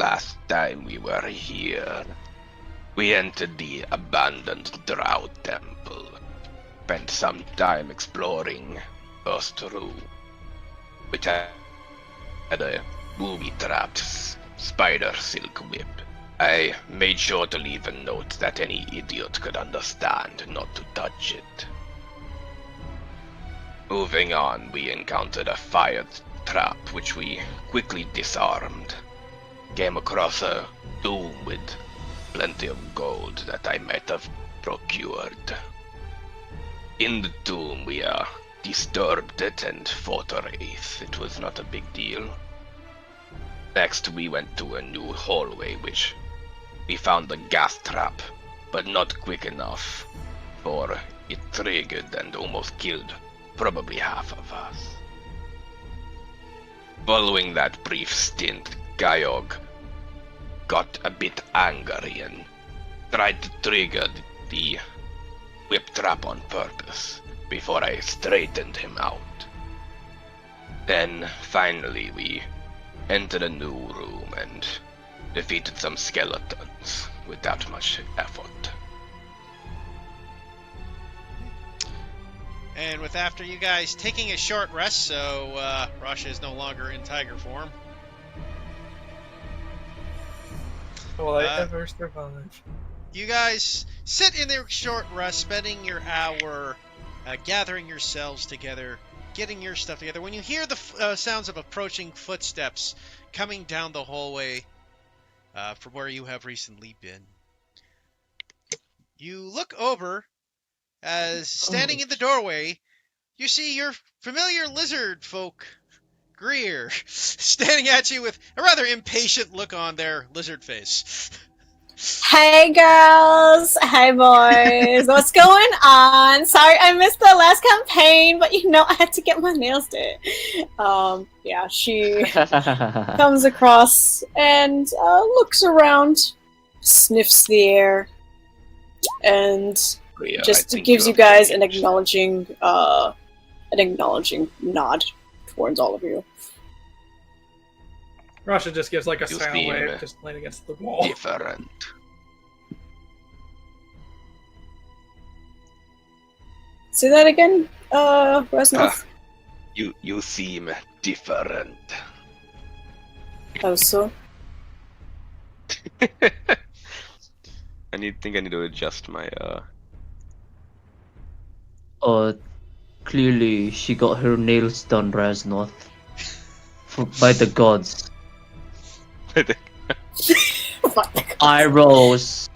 last time we were here, we entered the abandoned Drow Temple. Spent some time exploring first room, which had a booby-trapped spider silk whip. I made sure to leave a note that any idiot could understand not to touch it. Moving on, we encountered a fire trap which we quickly disarmed. Came across a tomb with plenty of gold that I might have procured. In the tomb we disturbed it and fought a wraith. It was not a big deal. Next we went to a new hallway which we found a gas trap, but not quick enough, for it triggered and almost killed probably half of us. Following that brief stint, Gayog got a bit angry and tried to trigger the whip trap on purpose before I straightened him out. Then, finally, we entered a new room and defeated some skeletons without much effort. And with after you guys taking a short rest, so Rasha is no longer in tiger form. Will I ever survive? You guys sit in their short rest, spending your hour gathering yourselves together, getting your stuff together. When you hear the sounds of approaching footsteps coming down the hallway from where you have recently been, you look over as standing in the doorway, you see your familiar lizard folk, Greer, standing at you with a rather impatient look on their lizard face. Hey girls, hey boys, what's going on? Sorry I missed the last campaign, but I had to get my nails did. Yeah, she comes across and looks around, sniffs the air, and just gives you guys an acknowledging nod towards all of you. Rasha just gives like a silent wave, just laying against the wall. Different. Say that again, Resnoth? You seem different. How so? I think I need to adjust my Clearly she got her nails done, Rasnoth. By the gods. Eye rolls.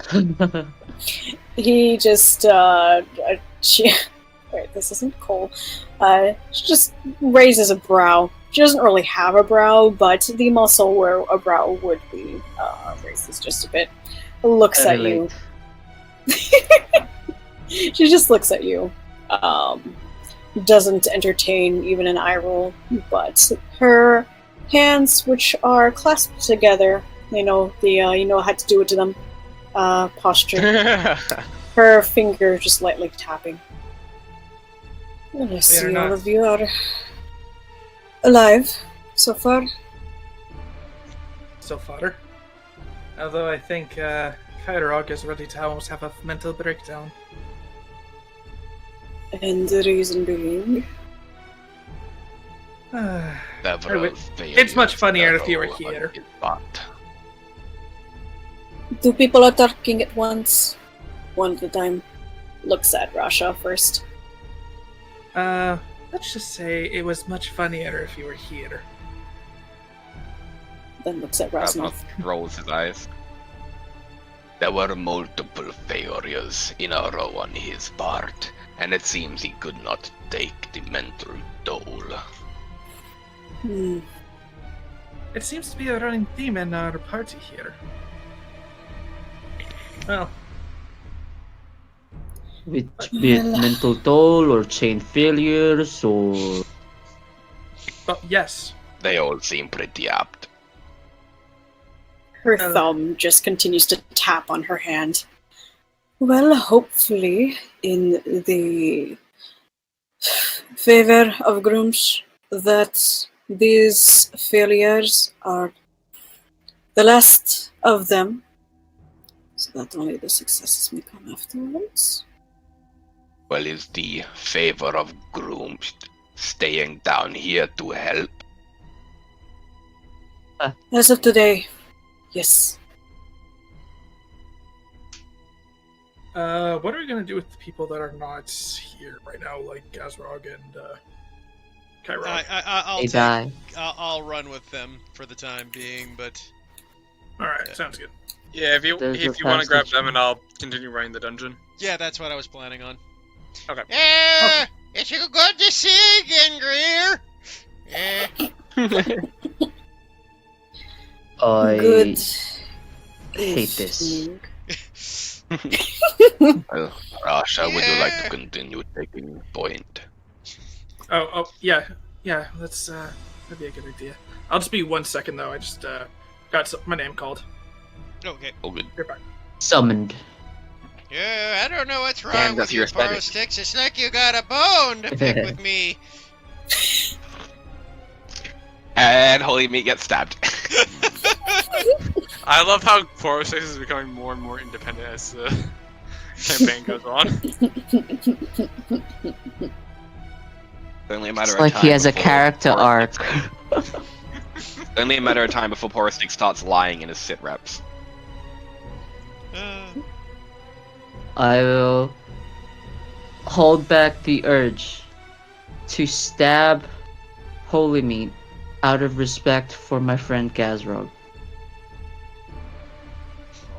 He just, wait, this isn't Cole. She just raises a brow. She doesn't really have a brow, but the muscle where a brow would be raises just a bit. Looks at you. She just looks at you. Doesn't entertain even an eye roll, but her hands, which are clasped together, you know how to do it to them, posture. Her finger just lightly tapping. And I see all of you are alive so far. So far. Although I think Kairog is ready to almost have a mental breakdown. And the reason being? It's much funnier if you were here. Two people are talking at once. One at a time. Looks at Rasha first. Let's just say it was much funnier if you were here. Then looks at Rasnoth. Rolls his eyes. There were multiple failures in a row on his part, and it seems he could not take the mental toll. It seems to be a running theme in our party here. Well, Be it mental toll or chain failures or... yes. They all seem pretty apt. Her thumb just continues to tap on her hand. Well, hopefully, in the favor of Grumsh, that these failures are the last of them, so that only the successes may come afterwards. Well, is the favor of Groom staying down here to help? As of today, yes. What are we gonna do with the people that are not here right now, like Gazrog and Kyrog? I'll run with them for the time being, but Alright, sounds good. Yeah, if you want to grab them, and I'll continue running the dungeon. yeah, that's what I was planning on. Okay. It's good to see you again, Greer. I Good. hate this. Well, Rasha, would you like to continue taking point? Yeah, that's that'd be a good idea. I'll just be 1 second though. I just got my name called. Okay. Oh, good. You're back. Summoned. Yeah, I don't know what's wrong Damn, with that's you, your aesthetic. Burrow Sticks. It's like you got a bone to pick with me. And Holy Meat gets stabbed. I love how 406 is becoming more and more independent as the campaign goes on. It's only a matter It's of like time he has a before character Porostic- arc. It's only a matter of time before Porostic starts lying in his sit reps. I will hold back the urge to stab Holy Meat out of respect for my friend Gazrog.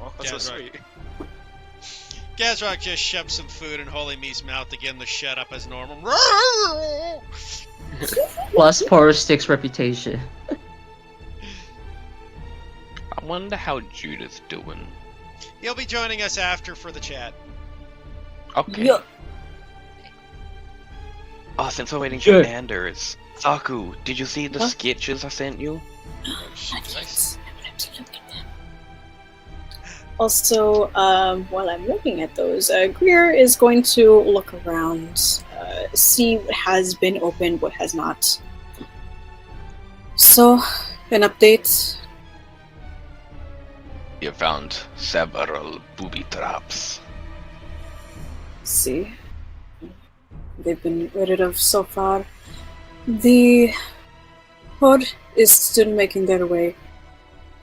Oh, that's so Yeah, sweet. Gazrock just shoved some food in Holy Meat's mouth to get him to shut up as normal. Plus Porostic's reputation. I wonder how Judith's doing. He'll be joining us after for the chat. Okay. Yeah. Oh, since we're waiting Sure. for Anders, Saku, did you see the Huh? sketches I sent you? Nice. Also, while I'm looking at those, Greer is going to look around, see what has been opened, what has not. So, an update. You found several booby traps. See. They've been rid of so far. The Hoard is still making their way.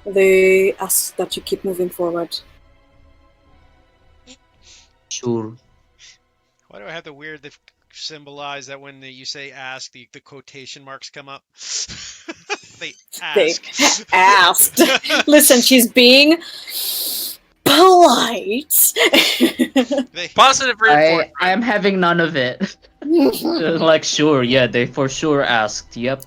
They ask that you keep moving forward. Sure. Why do I have to weirdly symbolize that when you say ask, the quotation marks come up? They They ask. asked. Listen, she's being polite. They, Positive I reinforcement. am having none of it. Like, sure, yeah, they for sure asked. Yep.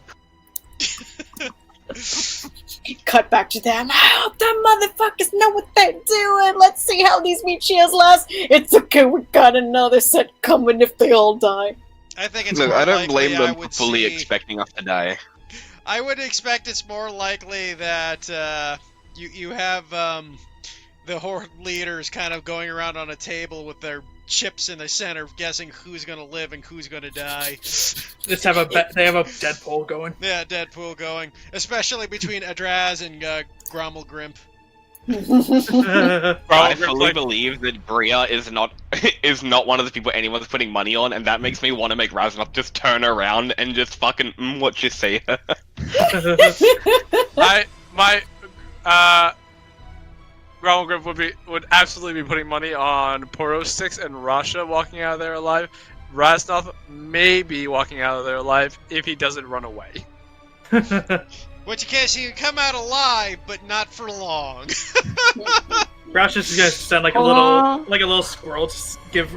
Cut back to them. I hope them motherfuckers know what they're doing. Let's see how these meat shields last. It's okay, we got another set coming if they all die. I think it's Look, more I don't likely blame I them for would fully see- expecting us to die. I would expect it's more likely that you have the Horde leaders kind of going around on a table with their chips in the center, guessing who's gonna live and who's gonna die. Just have they have a Deadpool going. Yeah, Deadpool going, especially between Adraz and Grommelgrimp. I fully believe that Bria is not one of the people anyone's putting money on, and that makes me want to make Raznoff just turn around and just fucking what you say. Grommelgrip would absolutely be putting money on Porosix and Rasha walking out of there alive. Raznoth may be walking out of there alive if he doesn't run away. Which case you come out alive, but not for long. Roush is gonna send like a Aw. little squirrle. Just give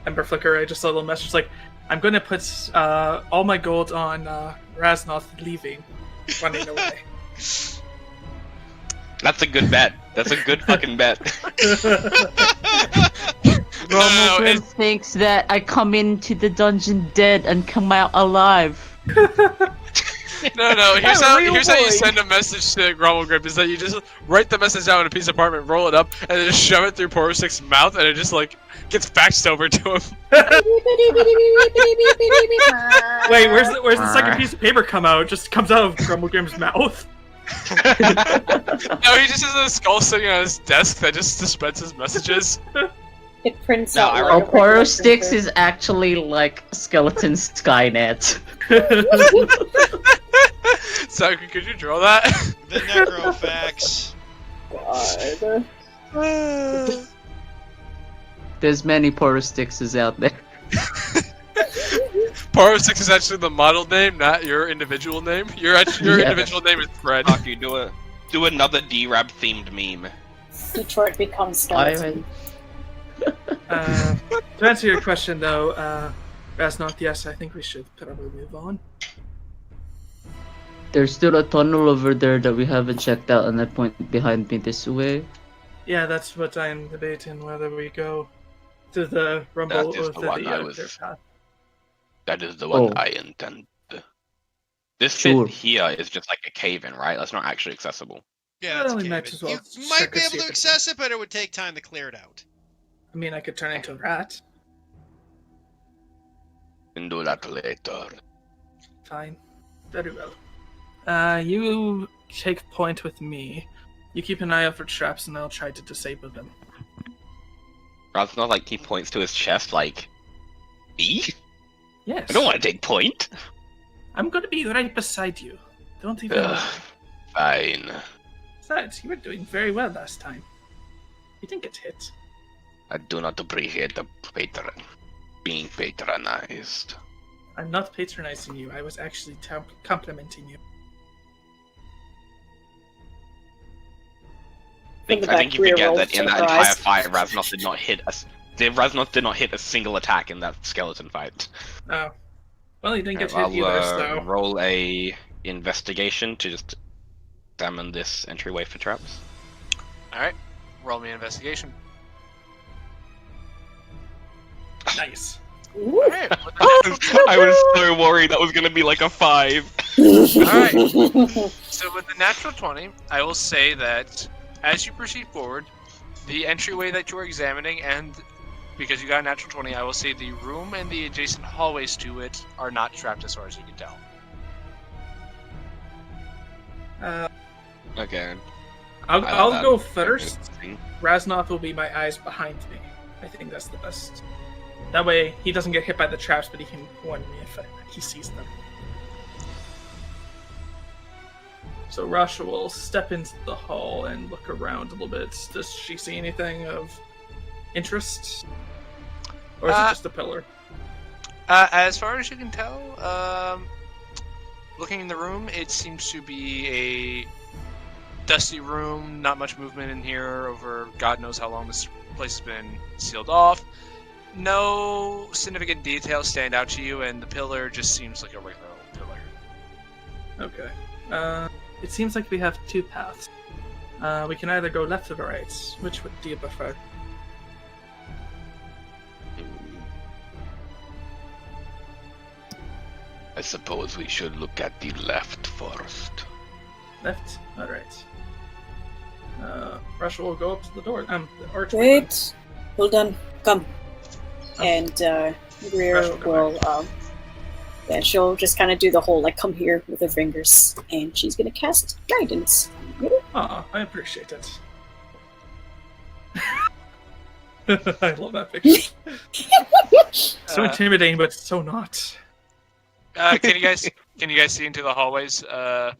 Ember Flicker just a little message like, "I'm gonna put all my gold on Raznoth leaving, running away." That's a good bet. That's a good fucking bet. Romulus thinks that I come into the dungeon dead and come out alive. No. Here's how you boy. send a message to Grommelgrip is that you just write the message down in a piece of parchment, roll it up, and then just shove it through Porosix's mouth, and it just like gets faxed over to him. Wait, where's the second piece of paper come out? It just comes out of Grumblegrim's mouth. No, he just has a skull sitting on his desk that just dispenses messages. It prints No, out. I like Oh, a regular Poro Sticks printer. is actually like Skeleton Skynet. So, could you draw that? The necrofax. God. There's many Poro Stickses out there. Poro 6 is actually the model name, not your individual name. Your Yeah. individual name is Fred. Fuck you, do another D-Rab themed meme. Detroit becomes skeleton. To answer your question, though, Rasnoth, yes, I think we should probably move on. There's still a tunnel over there that we haven't checked out, and that point behind me this way. Yeah, that's what I'm debating, whether we go to the Rumble That is or the to one the I other was- path. That is the one Oh. I intend. This Sure. bit here is just like a cave-in, right? That's not actually accessible. Yeah, it's Well, a we might cave-in. as well You might check be and able see to if it's- access it, but it would take time to clear it out. I mean, I could turn into a rat. Can do that later. Fine. Very well. You take point with me. You keep an eye out for traps, and I'll try to disable them. Rather not like he points to his chest like, me? Yes. I don't want to take point. I'm gonna be right beside you. Don't even worry. Fine. Besides, you were doing very well last time. You didn't get hit. I do not appreciate the being patronized. I'm not patronizing you. I was actually complimenting you. From the I think back you rear forget roll that in that entire surprise. fight, Raznoth did not hit us. Raznoth did not hit a single attack in that skeleton fight. Oh. Well, you didn't get hit I'll either, so... roll a investigation to just examine this entryway for traps. Alright, roll me an investigation. Nice. Ooh. Alright, I was so worried that was gonna be like a 5. Alright. So with the natural 20, I will say that as you proceed forward, the entryway that you're examining, and because you got a natural 20, I will say the room and the adjacent hallways to it are not trapped as far as you can tell. Okay. I'll go first. Interesting. Raznoth will be my eyes behind me. I think that's the best. That way, he doesn't get hit by the traps, but he can warn me if he sees them. So Rasha will step into the hall and look around a little bit. Does she see anything of interest? Or is it just a pillar? As far as you can tell, looking in the room, it seems to be a dusty room, not much movement in here over God knows how long this place has been sealed off. No significant details stand out to you, and the pillar just seems like a regular old pillar. Okay. It seems like we have two paths. We can either go left or right. Which would do you prefer? I suppose we should look at the left first. Left? Alright. Rasha will go up to the door. The archway. Wait. Hold on. Come. And Greer Rasha will will, come yeah, she'll just kind of do the whole, like, come here with her fingers. And she's gonna cast guidance. Aw, I appreciate it. I love that picture. So intimidating, but so not. Can you guys see into the hallways? I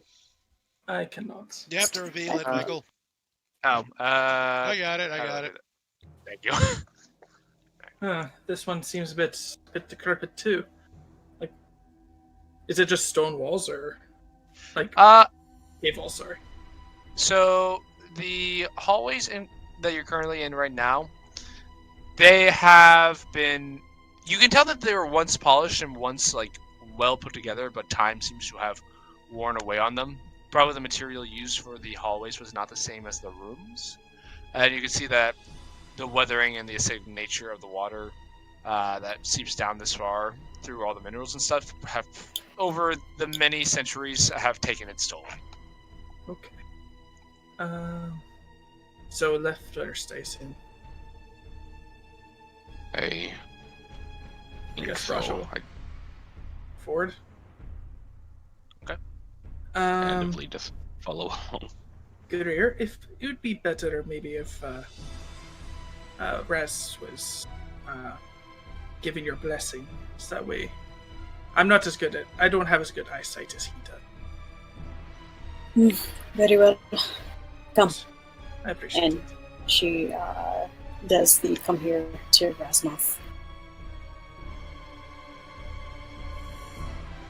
cannot. You have to reveal it, Michael. I I got it. Thank you. This one seems a bit decrepit too. Like, is it just stone walls or like cave walls? Sorry. So the hallways that you're currently in right now, they have been. You can tell that they were once polished and once like well put together, but time seems to have worn away on them. Probably the material used for the hallways was not the same as the rooms, and you can see that the weathering and the acidic nature of the water that seeps down this far through all the minerals and stuff have, over the many centuries, have taken its toll. Okay. So left or Stacy? I think guess so. Russia. Forward. Okay. Um, Randomly just follow along. Greer, if it would be better maybe if Raz was giving your blessing. So that way, I don't have as good eyesight as he does. Very well. Come. I appreciate And it. she does the come here to Rasnoth.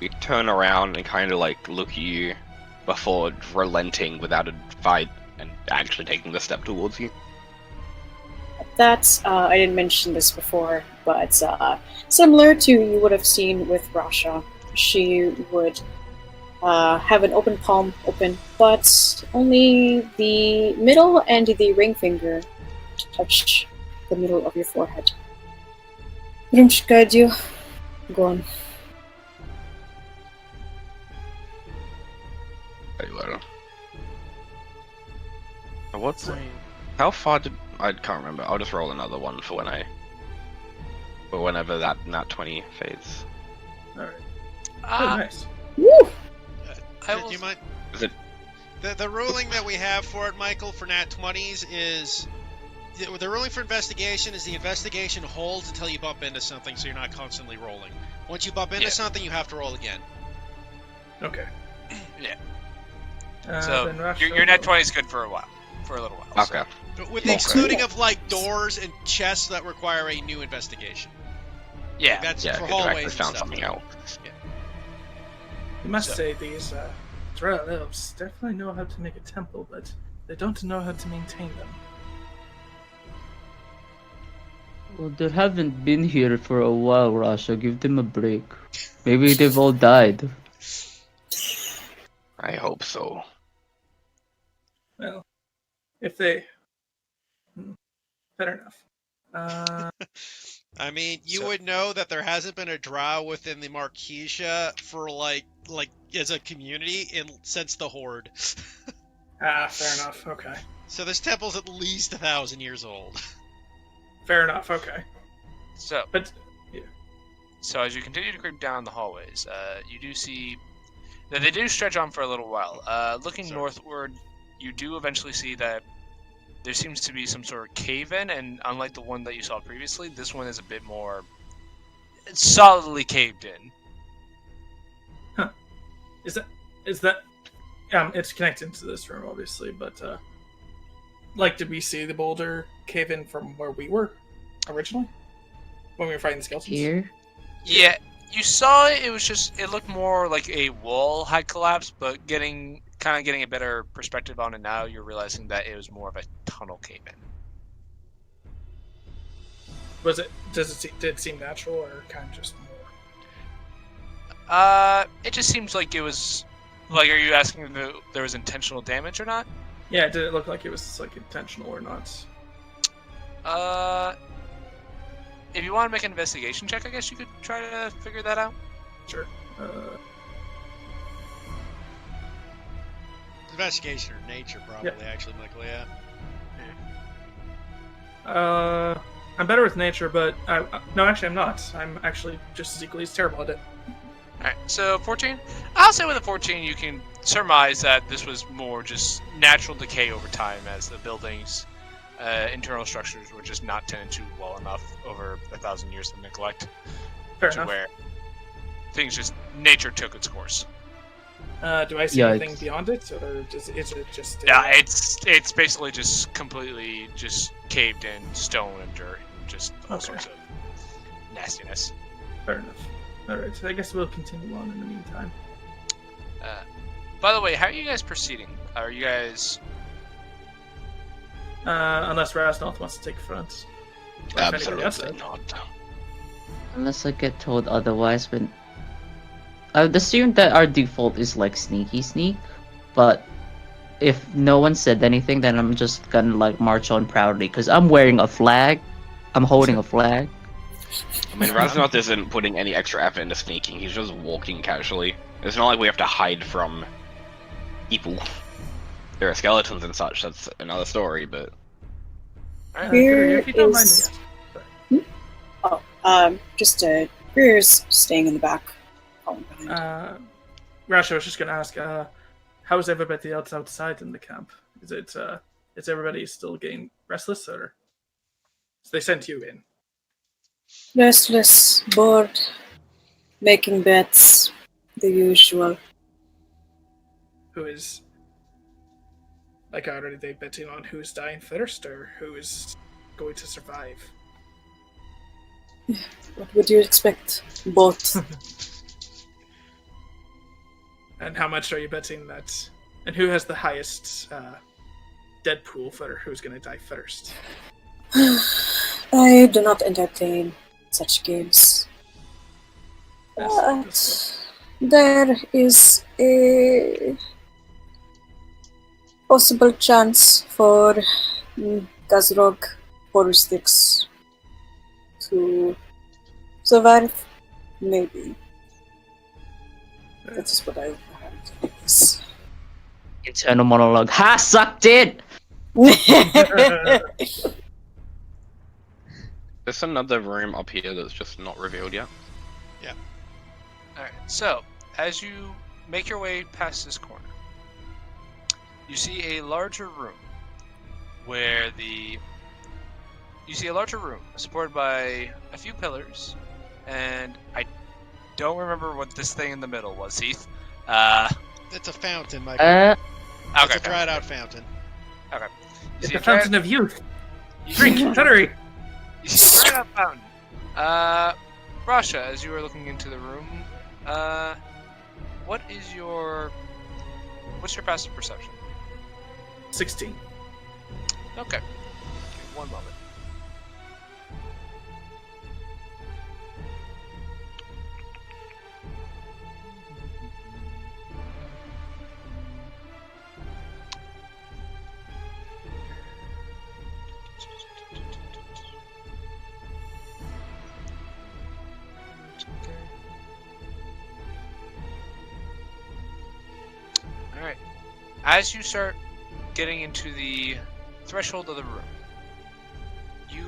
We turn around and kind of like look at you before relenting without a fight and actually taking the step towards you. That's, I didn't mention this before, but similar to you would have seen with Rasha, she would have an open palm open, but only the middle and the ring finger touch the middle of your forehead. Room should guide you. Go on. Very well. What's how far did I can't remember. I'll just roll another one for whenever that nat 20 fades. Alright. Oh, nice. Woo! Do you mind? Is it The ruling that we have for it, Michael, for nat 20s is the ruling for investigation is the investigation holds until you bump into something, so you're not constantly rolling. Once you bump into something, you have to roll again. Okay. Yeah. So Then Rasha your net will- 20 is good for a little while. okay? But with the excluding of like doors and chests that require a new investigation. Yeah. That's Yeah, for I directly hallways and found stuff. something out. You must So- say these Drow elves definitely know how to make a temple, but they don't know how to maintain them. Well, they haven't been here for a while, Rasha. Give them a break. Maybe they've all died. I hope so. Well, if they... Fair enough. I mean, you So- would know that there hasn't been a drow within the Marquesia for like as a community since the Hoard. Fair enough. Okay. So this temple's at least 1,000 years old. Fair enough. Okay. So But So as you continue to creep down the hallways, you do see that they do stretch on for a little while. Looking Sorry. northward, you do eventually see that there seems to be some sort of cave-in, and unlike the one that you saw previously, this one is a bit more solidly caved in. is that it's connected to this room, obviously, but did we see the boulder cave in from where we were originally when we were fighting the skeletons? Here? Yeah, you saw it. It looked more like a wall had collapsed, but getting a better perspective on it now, you're realizing that it was more of a tunnel cave-in. Did it seem natural or kind of just more? It just seems like it was. Like, are you asking if there was intentional damage or not? Yeah, did it look like it was intentional or not? If you want to make an investigation check, I guess you could try to figure that out. Sure. Investigation or nature, probably, actually, Michael, yeah. I'm better with nature, but no, actually, I'm not. I'm actually just as equally as terrible at it. Alright, so 14? I'll say with a 14 you can surmise that this was more just natural decay over time as the building's internal structures were just not tended to well enough over 1,000 years of neglect. Fair to enough. where things just, nature took its course. Do I see Yeah, anything it's- beyond it, or is it just? Yeah, it's basically just completely just caved in stone and dirt and just all Okay. sorts of nastiness. Fair enough. All right, so I guess we'll continue on in the meantime. By the way, how are you guys proceeding? Are you guys... Unless Rasnoth wants to take front. Or if anybody else Absolutely does. not. Unless I get told otherwise, but I would assume that our default is sneaky sneak, but if no one said anything, then I'm just gonna march on proudly, because I'm wearing a flag. I'm holding a flag. I mean, Raznoth isn't putting any extra effort into sneaking, he's just walking casually. It's not like we have to hide from people. There are skeletons and such, that's another story, but... Greer if you don't mind is- me asking. Greer's staying in the back. Following behind. Rasha, I was just gonna ask, how's everybody else outside in the camp? Is everybody still getting restless, or so they sent you in? Restless, bored, making bets, the usual. Who is are they betting on who's dying first or who is going to survive? What would you expect? Both. And how much are you betting that? And who has the highest dead pool for who's going to die first? I do not entertain such games. That's But there is a possible chance for Gazrog Horror-Sticks to survive. Maybe. That is what I heard. Yes. Internal monologue. Ha! Sucked it! There's another room up here that's just not revealed yet. Alright, so, as you make your way past this corner, you see a larger room where supported by a few pillars, and I don't remember what this thing in the middle was, Heath. It's a fountain, Michael. It's a Okay. dried out fountain. Okay. You It's see the a dried- fountain of youth. you Drink, see- hurry! You see a dried out fountain. Rasha, as you are looking into the room, what's your passive perception? 16. Okay. Give me one moment. Alright. As you start getting into the threshold of the room, you,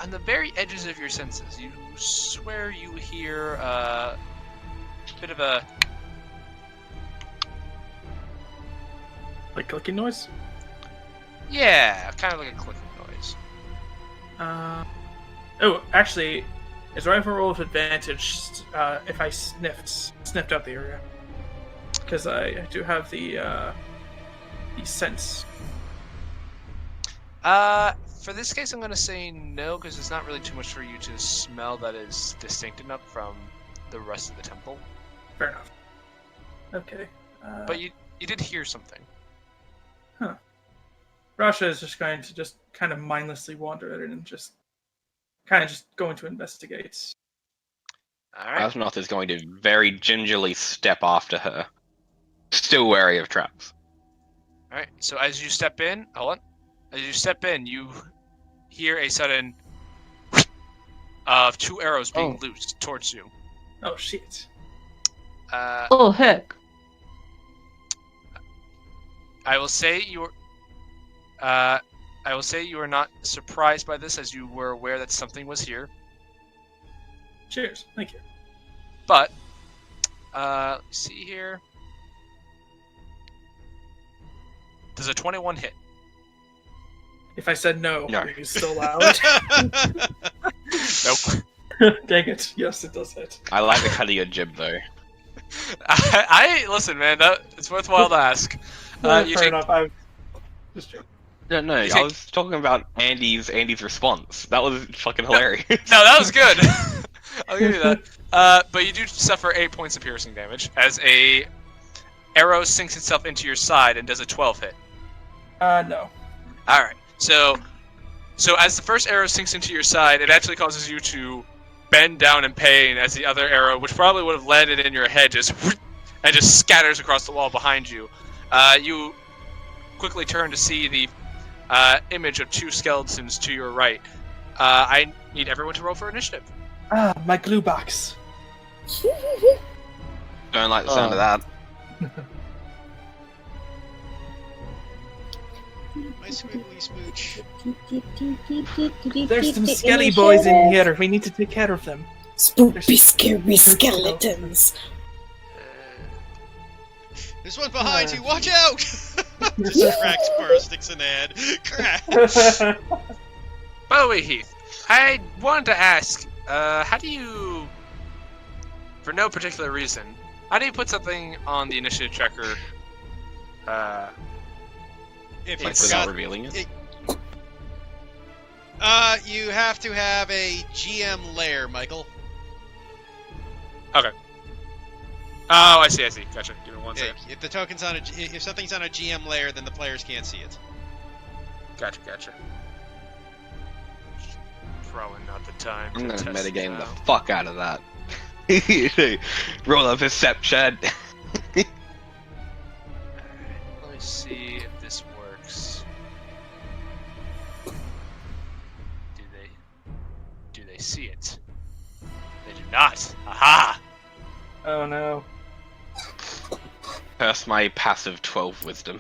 on the very edges of your senses, you swear you hear a bit of a Like clicking noise? kind of like a clicking noise. Oh, actually, is rifle roll with advantage if I sniffed out the area? Because I do have the sense. For this case, I'm going to say no, because there's not really too much for you to smell that is distinct enough from the rest of the temple. Fair enough. Okay. But you did hear something. Rasha is just going to just kind of mindlessly wander in and just going to investigate. Alright. Asnoth is going to very gingerly step after her, still wary of traps. Alright, so as you step in, hold on. As you step in, you hear a sudden of 2 arrows being loosed towards you. Oh shit! Oh heck! I will say you are not surprised by this, as you were aware that something was here. Cheers, thank you. But let's see here. Does a 21 hit? If I said no, No. are you still loud? Nope. Dang it! Yes, it does hit. I like the cut of your jib though. I listen, man. It's worthwhile to ask. You Fair take enough. I'm just joking. No, You I take- was talking about Andy's response. That was fucking hilarious. No, that was good. I'll give you that. But you do suffer 8 points of piercing damage as a arrow sinks itself into your side and does a 12 hit. No. All right. So as the first arrow sinks into your side, it actually causes you to bend down in pain as the other arrow, which probably would have landed in your head, just scatters across the wall behind you. You quickly turn to see the image of 2 skeletons to your right. I need everyone to roll for initiative. Ah, my glue box. Don't like the sound of that. My squiggly smooch. There's some skelly boys in here. We need to take care of them. Spooky, scary skeletons. There's one behind you. Watch out! Just cracks sticks in the head. Crack. By the way, Heath, I wanted to ask, how do you, for no particular reason, how do you put something on the initiative tracker? If you Like, forgot, without revealing it. you have to have a GM lair, Michael. Okay. Oh, I see. Gotcha. Give me one second. If the token's on if something's on a GM layer, then the players can't see it. Gotcha. Probably not the time. I'm gonna to test metagame the it out. fuck out of that. Roll a perception. Let me see if this works. Do they see it? They do not. Aha! Oh no. Curse my passive 12 wisdom.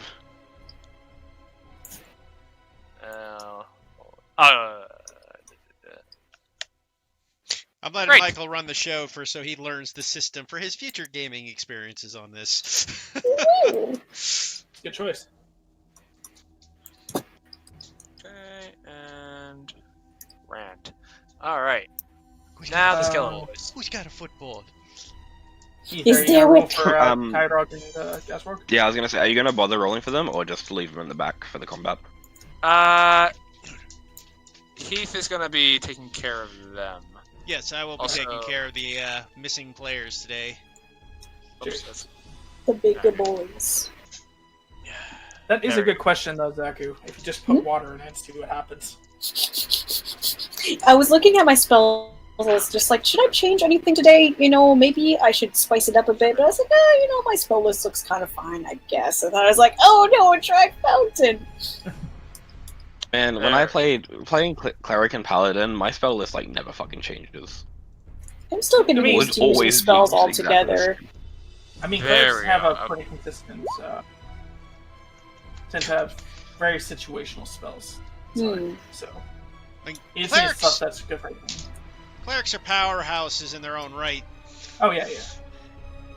I'm letting Great. Michael run the show so he learns the system for his future gaming experiences on this. Good choice. Okay, and rant. Alright. Now the skeletal voice. Who's got a football? Is there roll with- for Um, Tyrog and Gaswork? Yeah, I was gonna say, are you gonna bother rolling for them, or just leave them in the back for the combat? Heath is gonna be taking care of them. Yes, I will be Also- taking care of the missing players today. Oops, that's... The bigger boys. That is There. a good question though, Zaku. If you just put water in it, see what happens. I was looking at my spells, I was just like, should I change anything today? You know, maybe I should spice it up a bit. But I was like, you know, my spell list looks kind of fine, I guess. And then I was like, oh no, attract fountain. And when I playing cleric and paladin, my spell list like never fucking changes. I'm still getting I mean, used to would using always spells be exactly altogether. I mean, There clerics we have go, a okay. pretty consistent, tend to have very situational spells. Hmm. So, Like, you see clerics, stuff that's good for you. clerics are powerhouses in their own right. Oh yeah.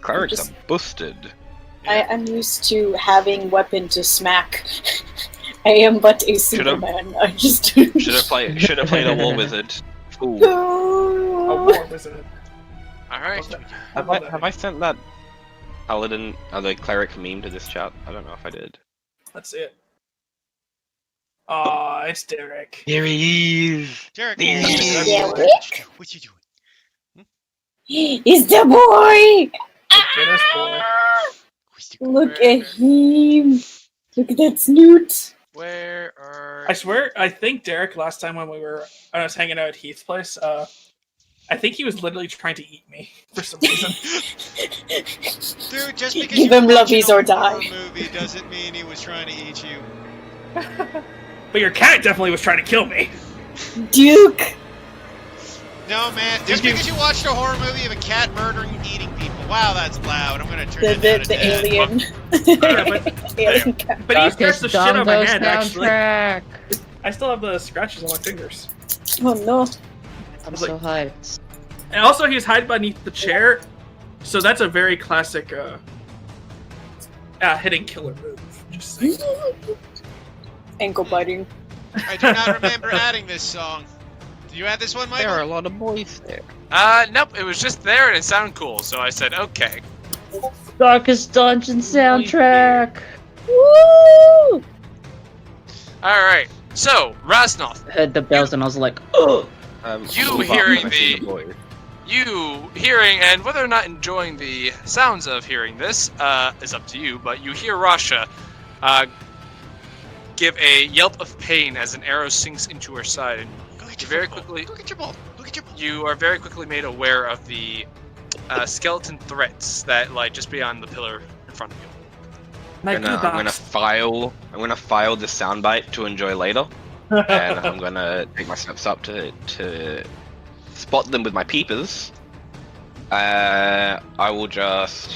Clerics Just- are busted. I'm used to having weapon to smack. I am but a Should've- Superman. I just Should have played a war wizard. Fool. Oh, war wizard. Alright. Have I sent that paladin, the cleric meme to this chat? I don't know if I did. Let's see it. Aw, it's Derek. Here he is. Derek, Yeah, what you doing? He's the boy! Get us boy. Look at him! Look at that snoot! Where are... I swear, I think Derek last time when I was hanging out at Heath's place, I think he was literally trying to eat me for some reason. Dude, just because Give you're him watching lovies a or horror die. movie doesn't mean he was trying to eat you. But your cat definitely was trying to kill me. Duke! No, man. Just Did you- because you watched a horror movie of a cat murdering and eating people. Wow, that's loud. I'm gonna turn The, that down a the tad. alien. Yeah, but alien cat. he scratched the shit out of my Darkest hand, actually. soundtrack. I still have the scratches on my fingers. Oh no. I'm was so hyped. And also, he's hiding beneath the chair, so that's a very classic hitting killer move. Just saying. Ankle biting. I do not remember adding this song. Did you add this one, There are a Michael? lot of boys there. Nope, it was just there and it sounded cool, so I said, okay. Darkest Dungeon soundtrack. Woo! Alright, so, Rasnoth, I heard the bells and I was like, oh. You move on, hearing I see the- boys. you hearing, and whether or not enjoying the sounds of hearing this is up to you, but you hear Rasha give a yelp of pain as an arrow sinks into her side, and Go get you your very football. quickly Look at your ball. Look at your ball. you are very quickly made aware of the skeleton threats that lie just beyond the pillar in front of you. My I'm gonna file this soundbite to enjoy later, and I'm gonna take my steps up to spot them with my peepers. I will just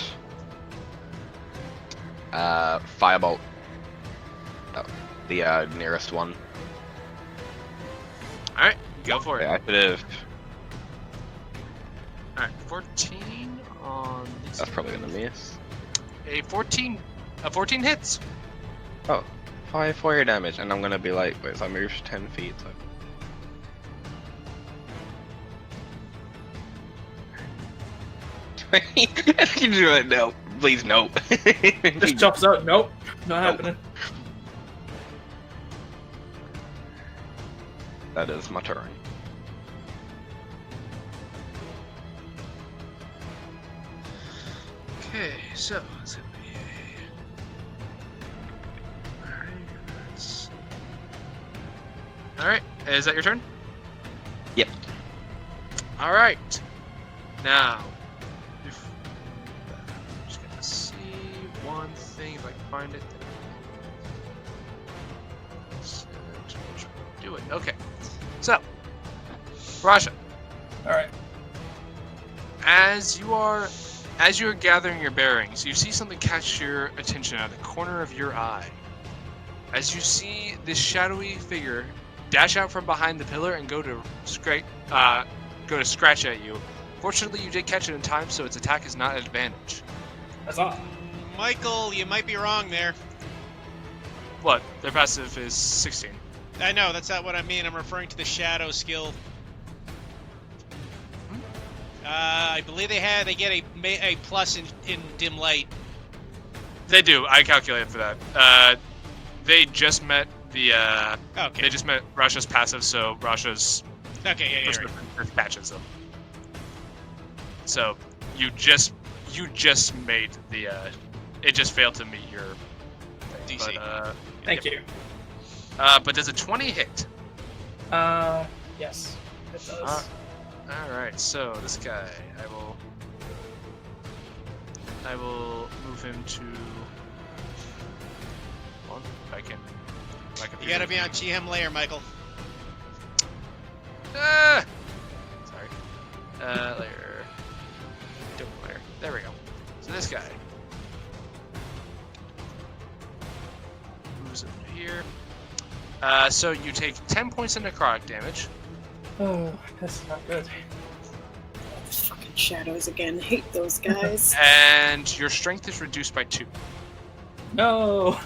firebolt the nearest one. Alright, go for it. I could have. Alright, 14 on this. That's probably gonna miss. A 14 hits. Oh, 5 fire damage, and I'm gonna be like, wait, so I moved 10 feet. So. Can you do it? No, please, no. Just jumps out. Nope, not happening. That is my turn. Okay, so it's gonna be a. Alright, is that your turn? Yep. Alright. Now, I'm just gonna see one thing if I can find it. Do it. Okay. So, Raja, All right. as you are gathering your bearings, you see something catch your attention out of the corner of your eye. As you see this shadowy figure dash out from behind the pillar and go to scratch at you. Fortunately, you did catch it in time, so its attack is not an advantage. That's all. Michael, you might be wrong there. What? Their passive is 16. I know, that's not what I mean. I'm referring to the shadow skill. I believe they get a plus in dim light. They do. I calculated for that. They just met the. Okay. They just met Rasha's passive, so Rasha's Okay, yeah, you're right. patches them. So you just made the. It just failed to meet your thing, DC. But, Thank you. but does a 20 hit? Yes, it does. All right. So this guy, I will move him to. Well, if I can. You gotta be on GM layer, Michael. Sorry. Layer. Different layer. There we go. So this guy moves over here. So you take 10 points of necrotic damage. Oh, that's not good. Fucking shadows again. Hate those guys. And your strength is reduced by 2. No.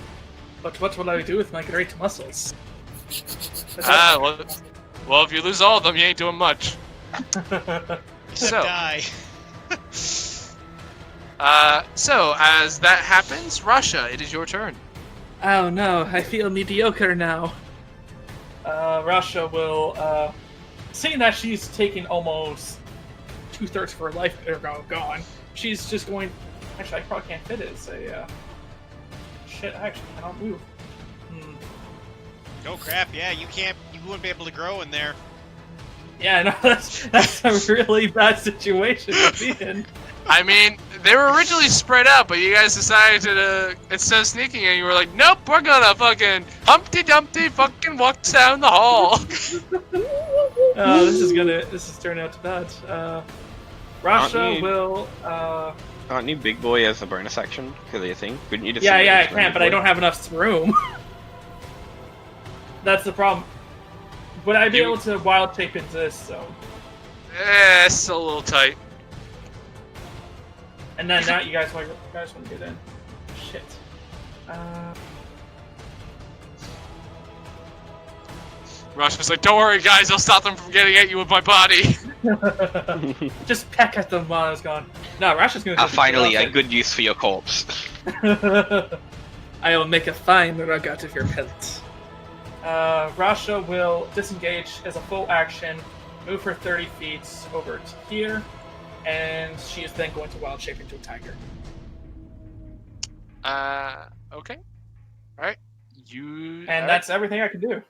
But what will I do with my great muscles? Well, if you lose all of them, you ain't doing much. So, Die. so as that happens, Rasha, it is your turn. Oh no, I feel mediocre now. Rasha will, seeing that she's taken almost 2/3 of her life gone, she's just going. Actually, I probably can't fit it. It's a. Shit, I actually cannot move. Oh crap! Yeah, you wouldn't be able to grow in there. Yeah, no, that's a really bad situation to be in. I mean, they were originally spread out, but you guys decided to, instead of sneaking in, you were like, nope, we're gonna fucking Humpty Dumpty fucking walk down the hall. This is turning out to bad. Rasha will, Aren't you big boy as a bonus action? Because of your thing? Couldn't you just... Yeah, I can, but I don't have enough room. That's the problem. Would I be able to wild shape into this zone? It's a little tight. And then now you guys want to get in. Shit. Rasha's like, don't worry, guys, I'll stop them from getting at you with my body. Just peck at them while I was gone. No, Rasha's gonna. Finally, a good use for your corpse. I will make a fine rug out of your pelt. Rasha will disengage as a full action, move her 30 feet over to here, and she is then going to wild shape into a tiger. Okay. Alright. And that's everything I can do.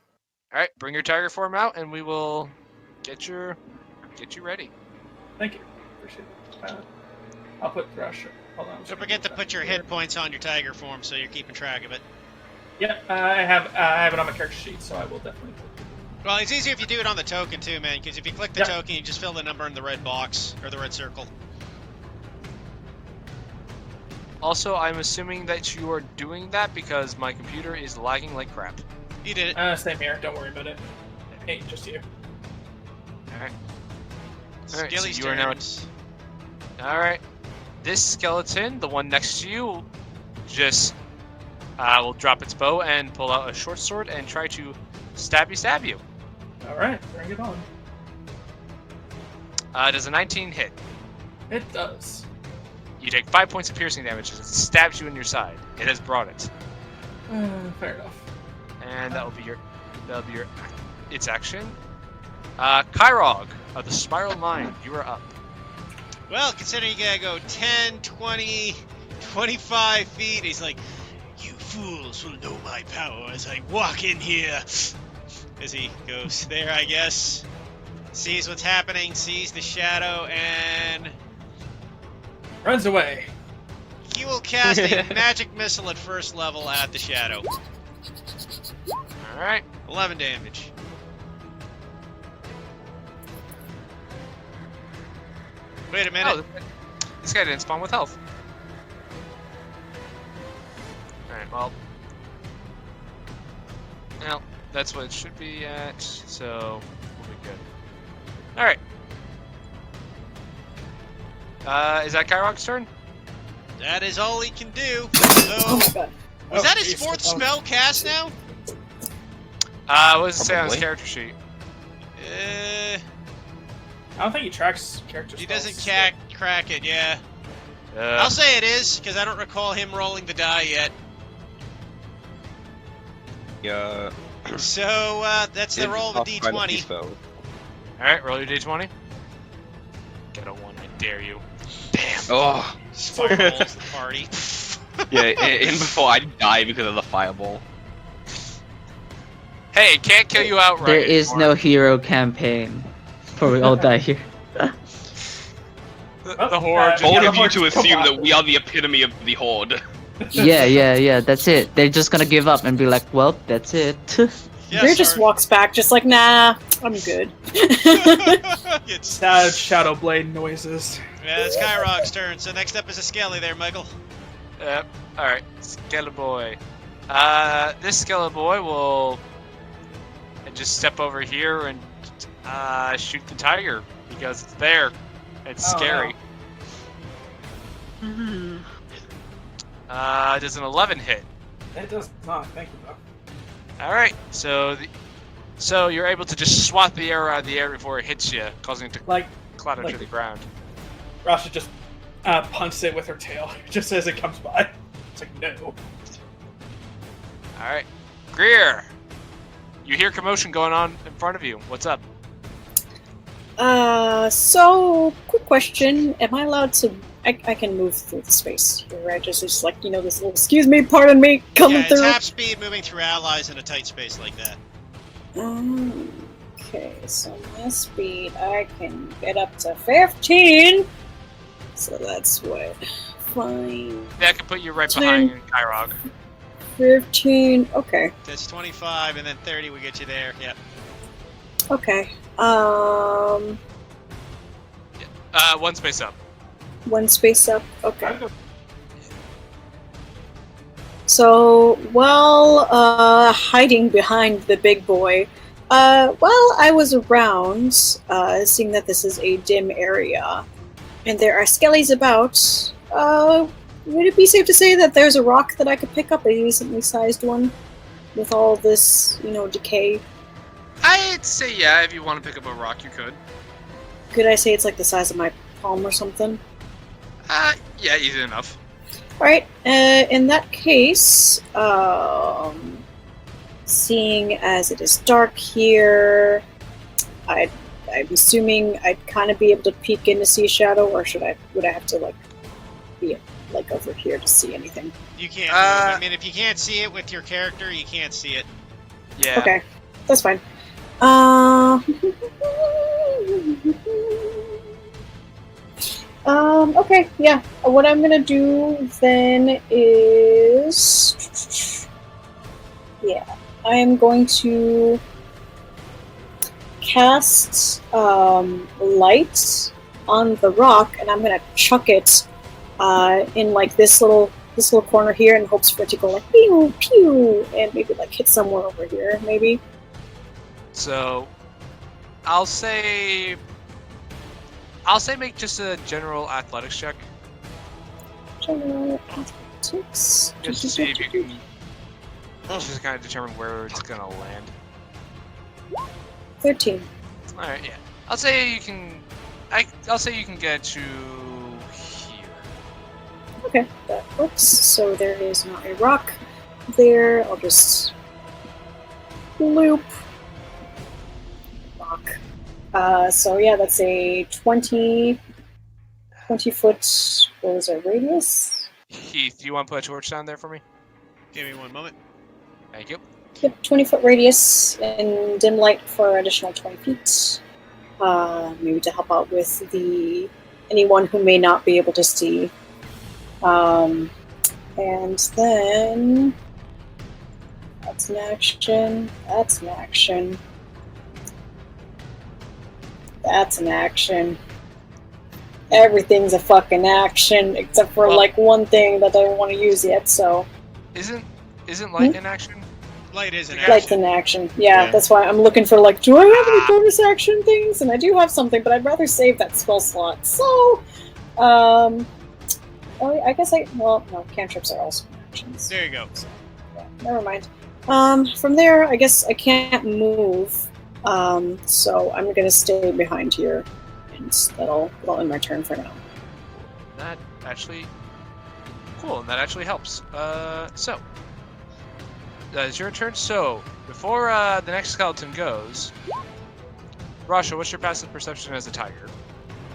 Alright, bring your tiger form out and we will get you ready. Thank you. Appreciate it. I'll put Rasha. Hold on. Don't forget to put your hit points on your tiger form so you're keeping track of it. Yep, I have it on my character sheet, so I will definitely. Well, it's easier if you do it on the token too, man, because if you click the Yep. token, you just fill the number in the red box, or the red circle. Also, I'm assuming that you are doing that because my computer is lagging like crap. You did it. Same here, don't worry about it. Hey, just you. Alright. Skilly's so you are now... turns. Alright. This skeleton, the one next to you, just will drop its bow and pull out a short sword and try to stab you. All right, bring it on. Does a 19 hit? It does. You take 5 points of piercing damage as it stabs you in your side. It has brought it. Fair enough. And that'll be your its action. Kyrog of the Spiral Mine, you are up. Well, considering you gotta go 10, 20, 25 feet, he's like, you fools will know my power as I walk in here. As he goes there, I guess. Sees what's happening, sees the shadow, and Runs away. he will cast a magic missile at first level at the shadow. Alright. 11 damage. Wait a minute. Oh, this guy didn't spawn with health. Alright, well, that's what it should be at, so we'll be good. Alright. Is that Kyrog's turn? That is all he can do. Oh my So, god. was that his geez. fourth spell cast now? What does it say on his Probably. character sheet? Uh, I don't think he tracks characters. he doesn't crack it, yeah. Uh, I'll say it is, because I don't recall him rolling the die yet. Yeah. So, that's the roll of a d20. Alright, roll your d20. Get a 1, I dare you. Damn. Oh. Fireballs the party. Yeah, and before I die because of the fireball. Hey, it can't kill you outright. There is anymore. no hero campaign. Before we all die here. The Hoard. Yeah, Bold the of you Horde to just come assume out. that we are the epitome of the Horde. Yeah, that's it. They're just gonna give up and be like, well, that's it. Yeah, Rear just sorry. walks back, just like, nah, I'm good. It's, Sad shadow blade noises. yeah, it's Kyrog's turn. So next up is a Skelly there, Michael. Yep. Alright, Skeleton Boy. This Skeleton Boy will just step over here and shoot the tiger because it's there. It's Oh, scary. Does an 11 hit? It does not. Thank you, though. All right, so you're able to just swat the arrow out of the air before it hits you, causing it to Like, clatter like- to the ground. Rasha just punts it with her tail, just as it comes by. It's like, no. All right, Greer, you hear commotion going on in front of you. What's up? So, quick question. Am I allowed to... I can move through the space here, right? Just like, this little, excuse me, pardon me, coming Yeah, it's through. half speed moving through allies in a tight space like that. Okay, so my speed, I can get up to 15. So that's what? Fine. That can put you right 10. behind Kyrog. 15, okay. That's 25, and then 30 will get you there. Yep. Okay. One space up. One space up, okay. So, while hiding behind the big boy, while I was around, seeing that this is a dim area, and there are skellies about, would it be safe to say that there's a rock that I could pick up, a decently sized one, with all this, decay? I'd say yeah. If you want to pick up a rock, you could. Could I say it's like the size of my palm or something? Yeah, easy enough. Alright, in that case, seeing as it is dark here, I'm assuming I'd kind of be able to peek in to see a shadow, or would I have to, be, over here to see anything? You can't move. I mean, if you can't see it with your character, you can't see it. Yeah. Okay, that's fine. Okay, yeah. What I'm gonna do then is... Yeah, I am going to cast light on the rock, and I'm gonna chuck it in this little corner here, in hopes for it to go pew pew, and maybe hit somewhere over here, maybe. So, I'll say make just a general athletics check. General athletics. 6. Just to see if you can just kind of determine where it's gonna land. 13. All right, yeah. I'll say you can. I'll say you can get to here. Okay, that works. So there is not a rock there. I'll just loop rock. So yeah, that's a 20 foot. What was our radius? Heath, do you want to put a torch down there for me? Give me one moment. Thank you. Yep, 20 foot radius and dim light for additional 20 feet. Maybe to help out with anyone who may not be able to see. And then that's an action. That's an action. That's an action. Everything's a fucking action except for Well- like one thing that I don't want to use yet. So Isn't light in action? Light is an light's action. in action. Yeah, Yeah. that's why I'm looking for like, do I have any bonus action things? And I do have something, but I'd rather save that spell slot. So, oh, I guess no, cantrips are also actions. There you go. Yeah, never mind. From there, I guess I can't move. So I'm gonna stay behind here, and that'll end my turn for now. That actually cool, and that actually helps. So it's your turn. So before the next skeleton goes, Rasha, what's your passive perception as a tiger?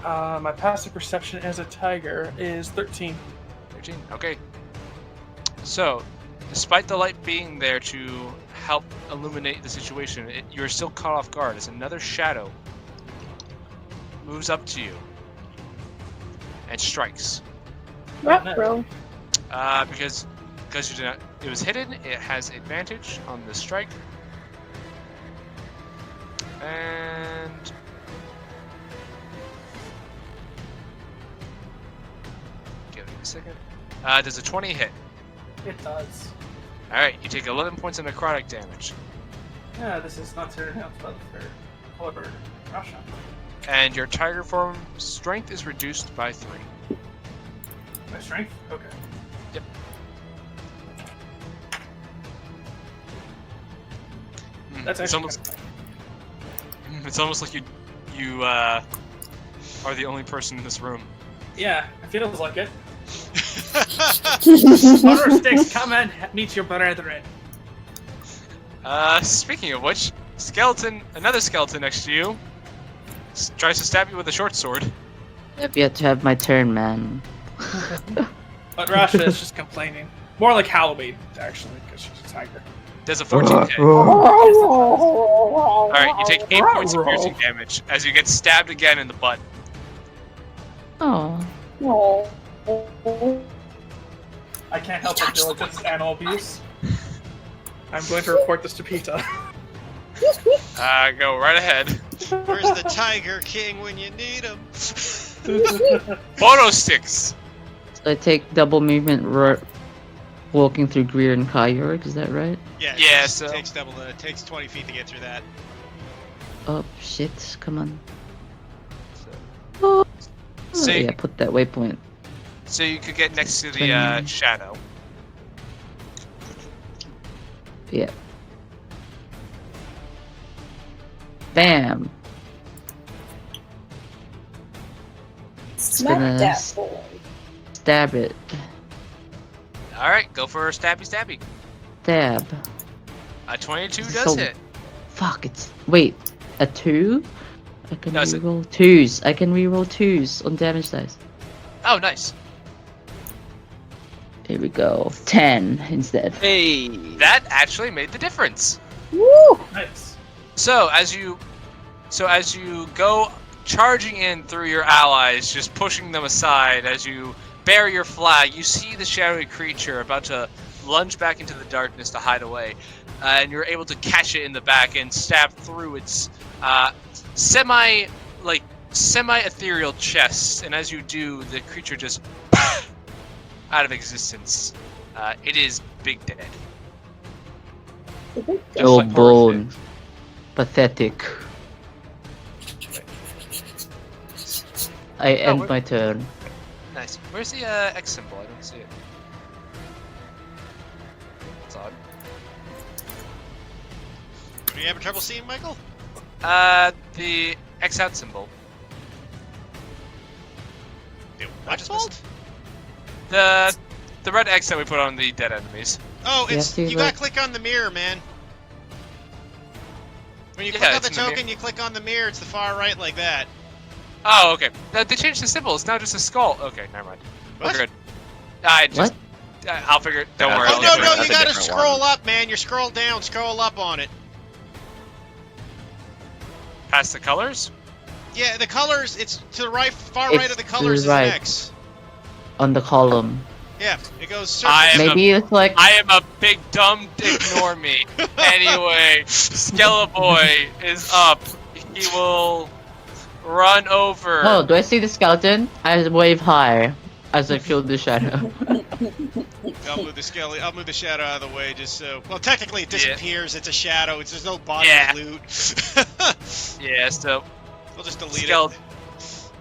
My passive perception as a tiger is 13. 13. Okay. So, despite the light being there to help illuminate the situation, you're still caught off guard as another shadow moves up to you and strikes. Bro. Because you did not, it was hidden. It has advantage on the strike. And give me a second. Does a 20 hit? It does. All right, you take 11 points of necrotic damage, Yeah, this is not to enhance by the third. However, Russia. and your tiger form strength is reduced by 3. My strength? Okay. That's It's actually almost kind it's almost like you are the only person in this room. Yeah, it feels like it. Butter sticks, come and meet your brethren. Speaking of which, another skeleton next to you, tries to stab you with a short sword. I've yet to have my turn, man. But Rasha is just complaining. More like Halloween, actually, because she's a tiger. Does a 14 hit. Alright, you take 8 points of piercing damage as you get stabbed again in the butt. Oh. Oh. I can't help but feel like this is animal abuse. I'm going to report this to PETA. Go right ahead. Where's the Tiger King when you need him? Photo sticks! So I take double movement walking through Greer and Kyorg, is that right? Yeah. Yeah, It so- takes double. It takes 20 feet to get through that. Oh, shit, come on. So Oh, you, yeah, put that waypoint. so you could get next to the 20. shadow. Yeah. Bam! Smack gonna that boy. Stab it. Alright, go for a stabby stabby. Stab. A 22 does So- hit. Fuck, it's... Wait, a 2? I can No, it's a- reroll 2s. I can reroll 2s on damage dice. Oh, nice. Here we go. 10 instead. Hey! That actually made the difference. Woo! Nice. So as you go charging in through your allies, just pushing them aside as you bear your flag, you see the shadowy creature about to lunge back into the darkness to hide away, and you're able to catch it in the back and stab through its semi-ethereal chest. And as you do, the creature just out of existence. It is big dead. Just Oh, like Hoard bone. did. Pathetic. I end where- my turn. Nice. Where's the X symbol? I don't see it. Are you having trouble seeing, Michael? The X out symbol. The I what just bolt? The red X that we put on the dead enemies. Oh, Yeah, it's see you that? gotta click on the mirror, man. When you Yeah, click on it's the in the mirror. token, you click on the mirror. It's the far right, like that. Oh, okay. They changed the symbol. It's now just a skull. Okay, never mind. What? We're good. I just. I'll figure it. Don't worry. Oh I'll no, get no, it. you That's a gotta different scroll one. up, man. You scroll down, scroll up on it. Past the colors. Yeah, the colors. It's to the right, far It's right of the to colors the is right. an X. On the column. Yeah, it goes circle. I am Maybe it's like I am a big dumb. Ignore me. Anyway, Skeleboy is up. He will run over. Oh, do I see the skeleton? I wave high as I feel the shadow. I'll move the skelly. I'll move the shadow out of the way, just so. Well, technically, it disappears. It's a shadow. There's no body Yeah. loot. Yeah. So We'll just delete skeleton.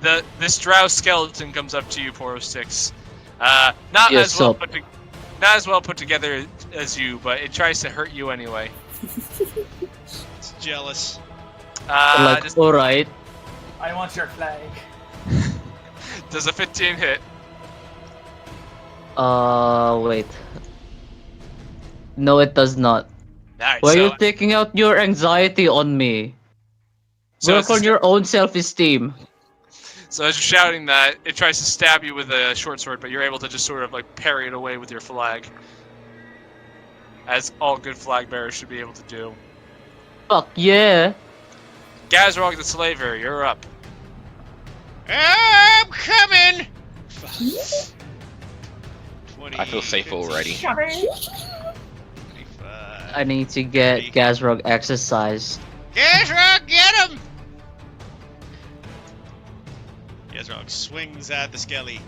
The Strauss skeleton comes up to you, Poro6. Not Yes, as well so- not as well put together as you, but it tries to hurt you anyway. it. It's jealous. Like, Just, alright. I want your flag. does a 15 hit? Wait. No, it does not. Alright, Why are so, you taking out your anxiety on me? so Work as on your own self-esteem. So as you're shouting that, it tries to stab you with a short sword, but you're able to just sort of like parry it away with your flag. As all good flag bearers should be able to do. Fuck yeah. Gazrog the Slaver, you're up. I'm coming. 20, I feel safe already. 25. I need to get Gazrog exercise. Gazrog, get him! Gazrog swings at the skelly,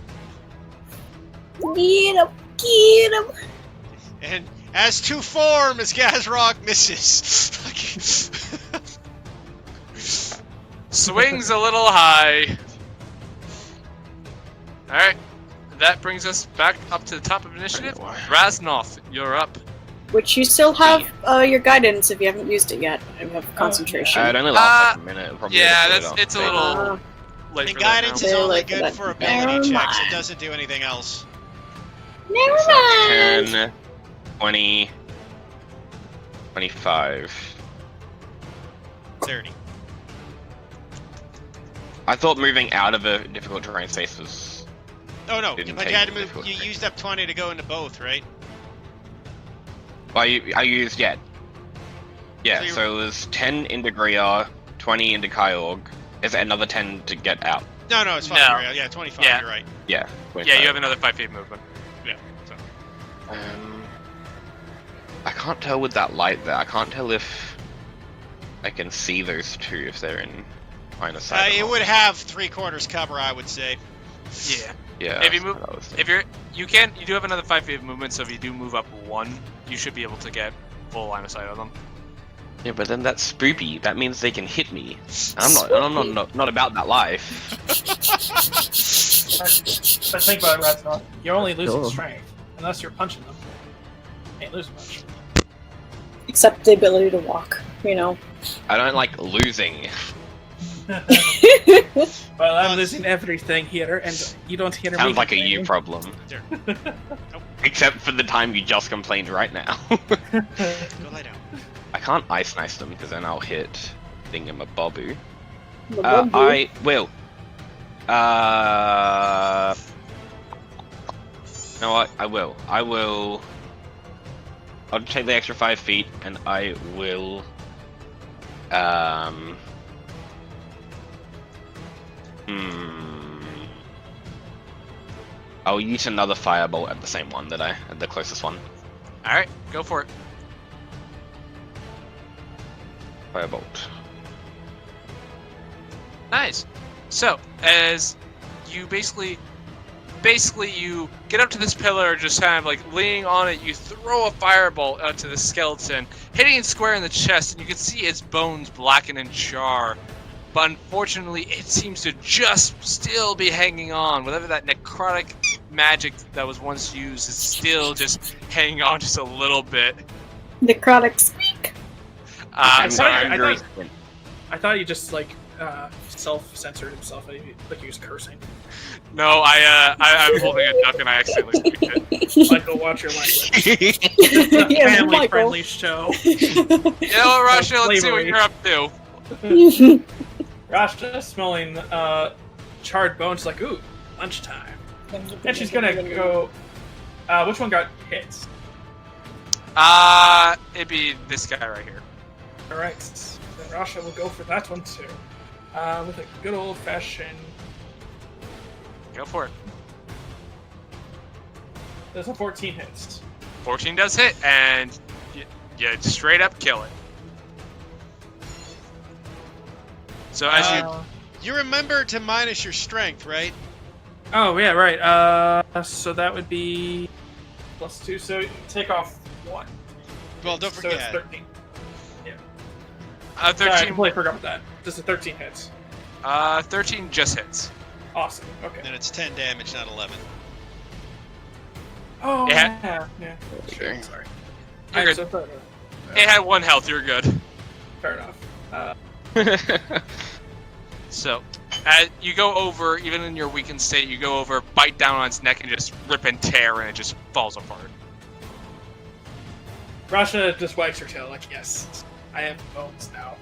Get him! Get him! and as to form, as Gazrog misses. Swings a little high. Alright. That brings us back up to the top of initiative. I know why. Raznoth, you're up. Which you still have your guidance if you haven't used it yet. You have concentration. It only lasts like a minute. Probably Yeah, would've put it it's a on. little late The for that guidance now. is They're only like good that. for Never ability checks. It mind. doesn't do anything else. Never So mind. 10, 20, 25. 30. I thought moving out of a difficult terrain space was. Oh no, Didn't but take you had to the move. difficult You terrain. used up 20 to go into both, right? I used, yeah. Yeah, So you- so it was 10 into Griar, 20 into Kyogre. Is it another 10 to get out? No, it's fine. No. Yeah, 25. Yeah. You're right. Yeah. Yeah, you have another 5 feet movement. Yeah. So. I can't tell with that light there. I can't tell if I can see those two if they're in line of sight. or It not. would have 3/4 cover, I would say. Yeah. Yeah. If you that's move- what I was thinking. If you do have another 5 feet of movement, so if you do move up 1, you should be able to get full line of sight on them. Yeah, but then that's spoopy. That means they can hit me. I'm not about that life. But think about it, Ratsnoth. You're only losing Sure. strength. Unless you're punching them. You ain't losing much. Except the ability to walk, you know. I don't like losing. Well, I'm losing everything here, and you don't hear me. Sounds like a complaining. you problem. There. Except for the time you just complained right now. Go lie down. I can't ice nice them because then I'll hit Thingamabobu. I will. No, I will. I'll take the extra 5 feet and I will. I'll use another firebolt at the same one at the closest one. Alright, go for it. Firebolt. Nice. So, as you basically you get up to this pillar, just kind of like leaning on it, you throw a firebolt onto the skeleton, hitting it square in the chest, and you can see its bones blacken and char. But unfortunately, it seems to just still be hanging on. Whatever that necrotic magic that was once used is still just hanging on just a little bit. Necrotic squeak. I'm sorry. I thought he just like self-censored himself. Like he was cursing. No, I'm holding a duck and I accidentally speak it. Michael, watch your language. It's a Yeah, family-friendly show. You know what, Rasha? Let's see what you're up to. Rasha smelling charred bones, like, ooh, lunchtime. And she's gonna go. Which one got hits? It'd be this guy right here. All right, then Rasha will go for that one too, with a good old-fashioned. Go for it. There's a 14 hits. 14 does hit, and you straight up kill it. So as You remember to minus your strength, right? Oh yeah, right. So that would be +2. So you take off 1. Well, don't So forget. it's 13. Yeah. 13. Sorry, I completely forgot about that. This is 13 hits. 13 just hits. Awesome. Okay. Then it's 10 damage, not 11. Oh Yeah. yeah. Okay. Sorry. You're Alright, good. so fair It had 1 health. You're good. enough. So, as you go over, even in your weakened state, you go over, bite down on its neck, and just rip and tear, and it just falls apart. Rasha just wags her tail like, yes, I have bones now.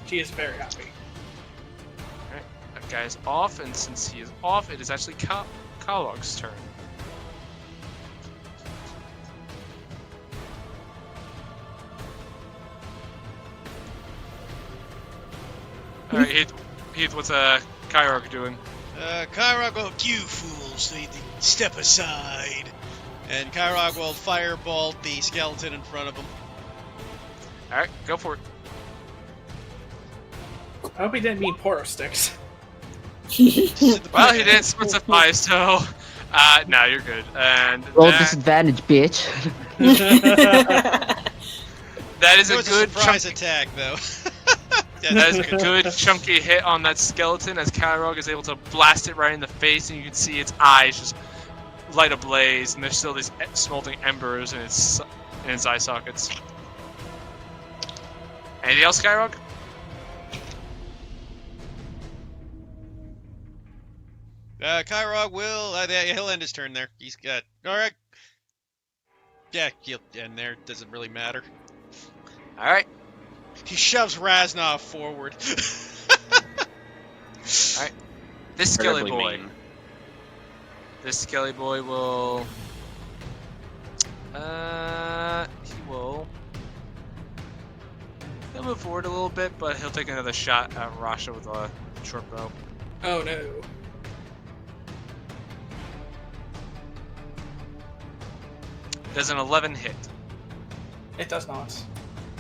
She is very happy. Alright, that guy's off, and since he is off, it is actually Kalog's turn. Alright, Heath, what's Kyrog doing? Kyrog will, you fools, need to step aside. And Kyrog will firebolt the skeleton in front of him. Alright, go for it. I hope he didn't mean poro sticks. Well, he didn't specify, so... no, you're good. And Roll that, disadvantage, bitch. that is It a was good a surprise chunky, attack, though. that is a good chunky hit on that skeleton as Kyrog is able to blast it right in the face, and you can see its eyes just light ablaze, and there's still these smoldering embers in its eye sockets. Anything else, Kyrog? Kyrog will... he'll end his turn there. He's got... Alright. Yeah, he'll end there. Doesn't really matter. Alright. He shoves Raznov forward. Alright. This skelly Incredibly boy. mean. This skelly boy will... He'll move forward a little bit, but he'll take another shot at Rasha with a short bow. Oh no. Does an 11 hit. It does not.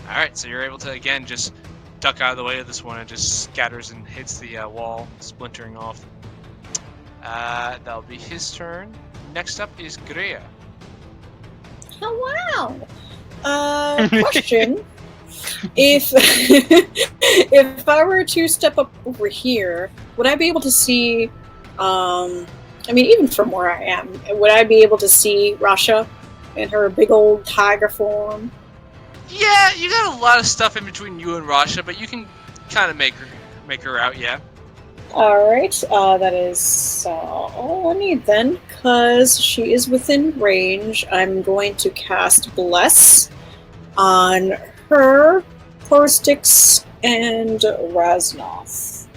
Alright, so you're able to, again, just duck out of the way of this one and just scatters and hits the wall, splintering off. That'll be his turn. Next up is Greya. Oh wow. Question: If if I were to step up over here, would I be able to see? I mean, even from where I am, would I be able to see Rasha in her big old tiger form? Yeah, you got a lot of stuff in between you and Rasha, but you can kind of make her out, yeah. All right, that is all I need then, because she is within range. I'm going to cast Bless on her, Porstix, and Raznoth.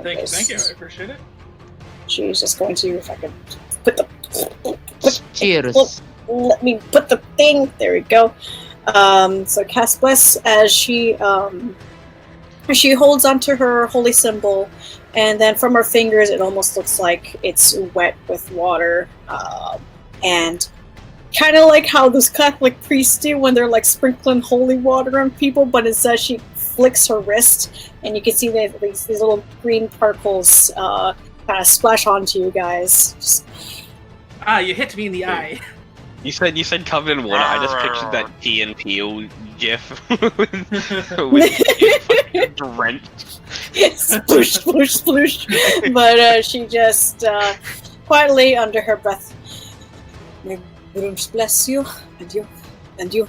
Thank you. I appreciate it. She's just going to, if I could put the... Cheers. Let me put the thing... There we go. So cast Bless as she holds onto her holy symbol, and then from her fingers it almost looks like it's wet with water, and kind of like how those Catholic priests do when they're like sprinkling holy water on people, but instead she flicks her wrist, and you can see that these little green particles kind of splash onto you guys. Just... You hit me in the eye. You said covered in water. I just pictured that Key and Peele gif with fucking drenched. Sploosh, sploosh, sploosh. But she just quietly under her breath, may Bruce bless you, and you, and you.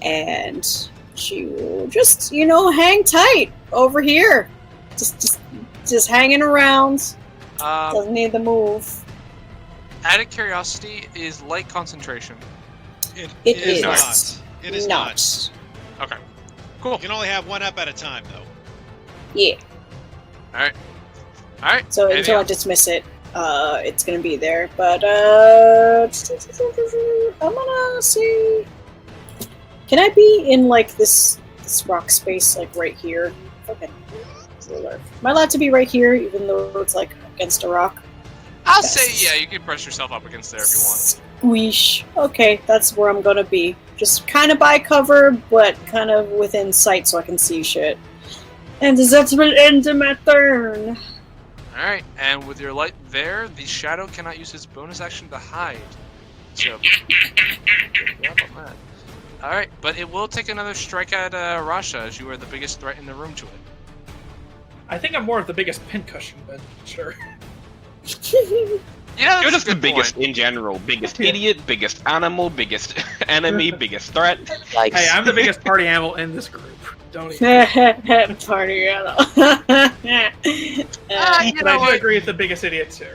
and she will just, hang tight over here. Just hanging around. Doesn't need to move. Out of curiosity, is light concentration? It It is is not. It is not. Okay. Cool. You can only have one up at a time, though. Yeah. Alright. Alright. So anything until I else? dismiss it, it's gonna be there. But I'm gonna see. Can I be in like this rock space, like right here? Okay. Am I allowed to be right here, even though it's like against a rock? I'll Yes. say, yeah, you can press yourself up against there if you want. Squeesh. Okay, that's where I'm gonna be. Just kind of by cover, but kind of within sight so I can see shit. And that will end my turn. Alright, and with your light there, the shadow cannot use his bonus action to hide. So, alright, but it will take another strike at Rasha, as you are the biggest threat in the room to it. I think I'm more of the biggest pincushion, but sure. You know, You're that's just a the good biggest point. in general. Biggest idiot, biggest animal, biggest enemy, biggest threat. Like, Hey, I'm the biggest party animal in this group. Don't even. Party animal. You But know I do what? agree with the biggest idiot too.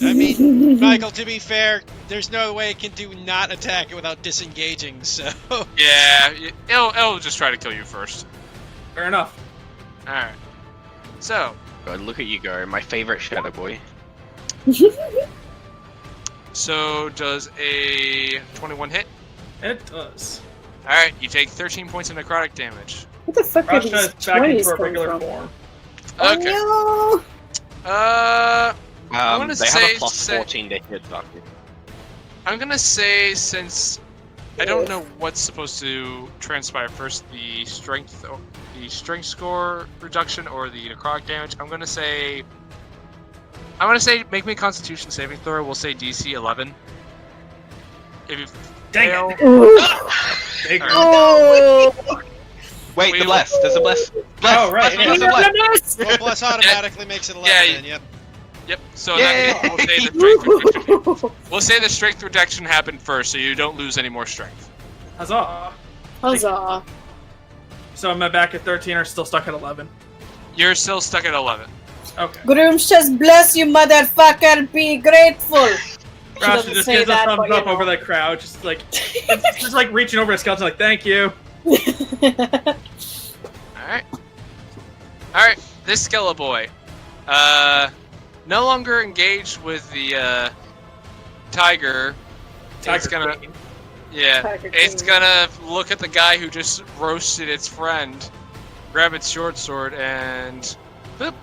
I mean, Michael, to be fair, there's no way it can do not attack it without disengaging, so... Yeah, it'll just try to kill you first. Fair enough. Alright. So, God, look at you go, my favorite shadow boy. so does a 21 hit? It does. Alright, you take 13 points of necrotic damage. What the fuck are Rasha these is back 20s into her coming regular from? form. Okay. Oh, I'm gonna They have say- a plus say- 14 to hit, Doctor. I'm gonna say, since I don't know what's supposed to transpire first, the strength score reduction or the necrotic damage, I'm gonna say make me a Constitution saving throw. We'll say DC 11. If you Dang fail, it. no. Big Alright. Oh. Wait, We the will- bless. There's a bless. Bless. Oh, right, Bless, yeah. bless, bless. Well, plus automatically makes it 11 Yeah, then, yep. yep. So in that case, we'll say the strength reduction happened first, so you don't lose any more strength. Huzzah. Huzzah. So am I back at 13 or still stuck at 11? You're still stuck at 11. Okay. Groom says, bless you, motherfucker, be grateful. Rasha doesn't just say gives a that, thumbs but, you up know. over the crowd, just like reaching over a skeleton like, thank you. Alright, this Skella boy. No longer engaged with the tiger. It's gonna Queen. yeah. Tiger It's Queen. gonna look at the guy who just roasted its friend, grab its short sword, and boop.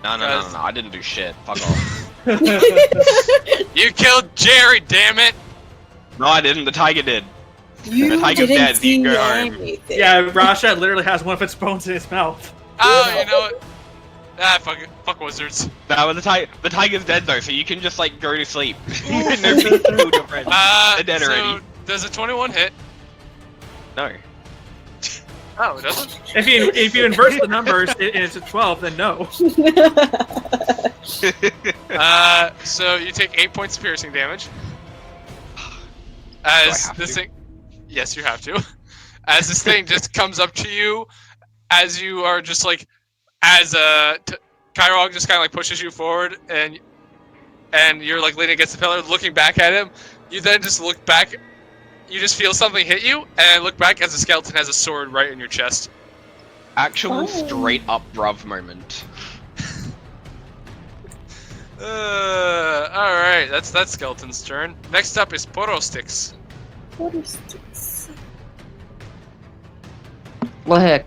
No, I didn't do shit. Fuck off. You killed Jerry, damn it! No, I didn't. The tiger did. You The tiger's didn't dead, see you can go home. anything. Yeah, Rasha literally has one of its bones in its mouth. Oh, you know what? Ah, fuck it. Fuck wizards. No, the tiger's dead though, so you can just like go to sleep. No need to kill your friend. They're dead so already. does a 21 hit? No. Oh, it doesn't? If you inverse the numbers and it's a 12, then no. So you take 8 points of piercing damage. Do I As have this to? thing, yes, you have to. As this thing just comes up to you, as you are just like, as Kyrog just kind of like pushes you forward, and you're like leaning against the pillar, looking back at him. You then just look back. You just feel something hit you, and look back as the skeleton has a sword right in your chest. Actual Oh. straight up bruv moment. All right, that's that skeleton's turn. Next up is Porostix. What is this? well, heck.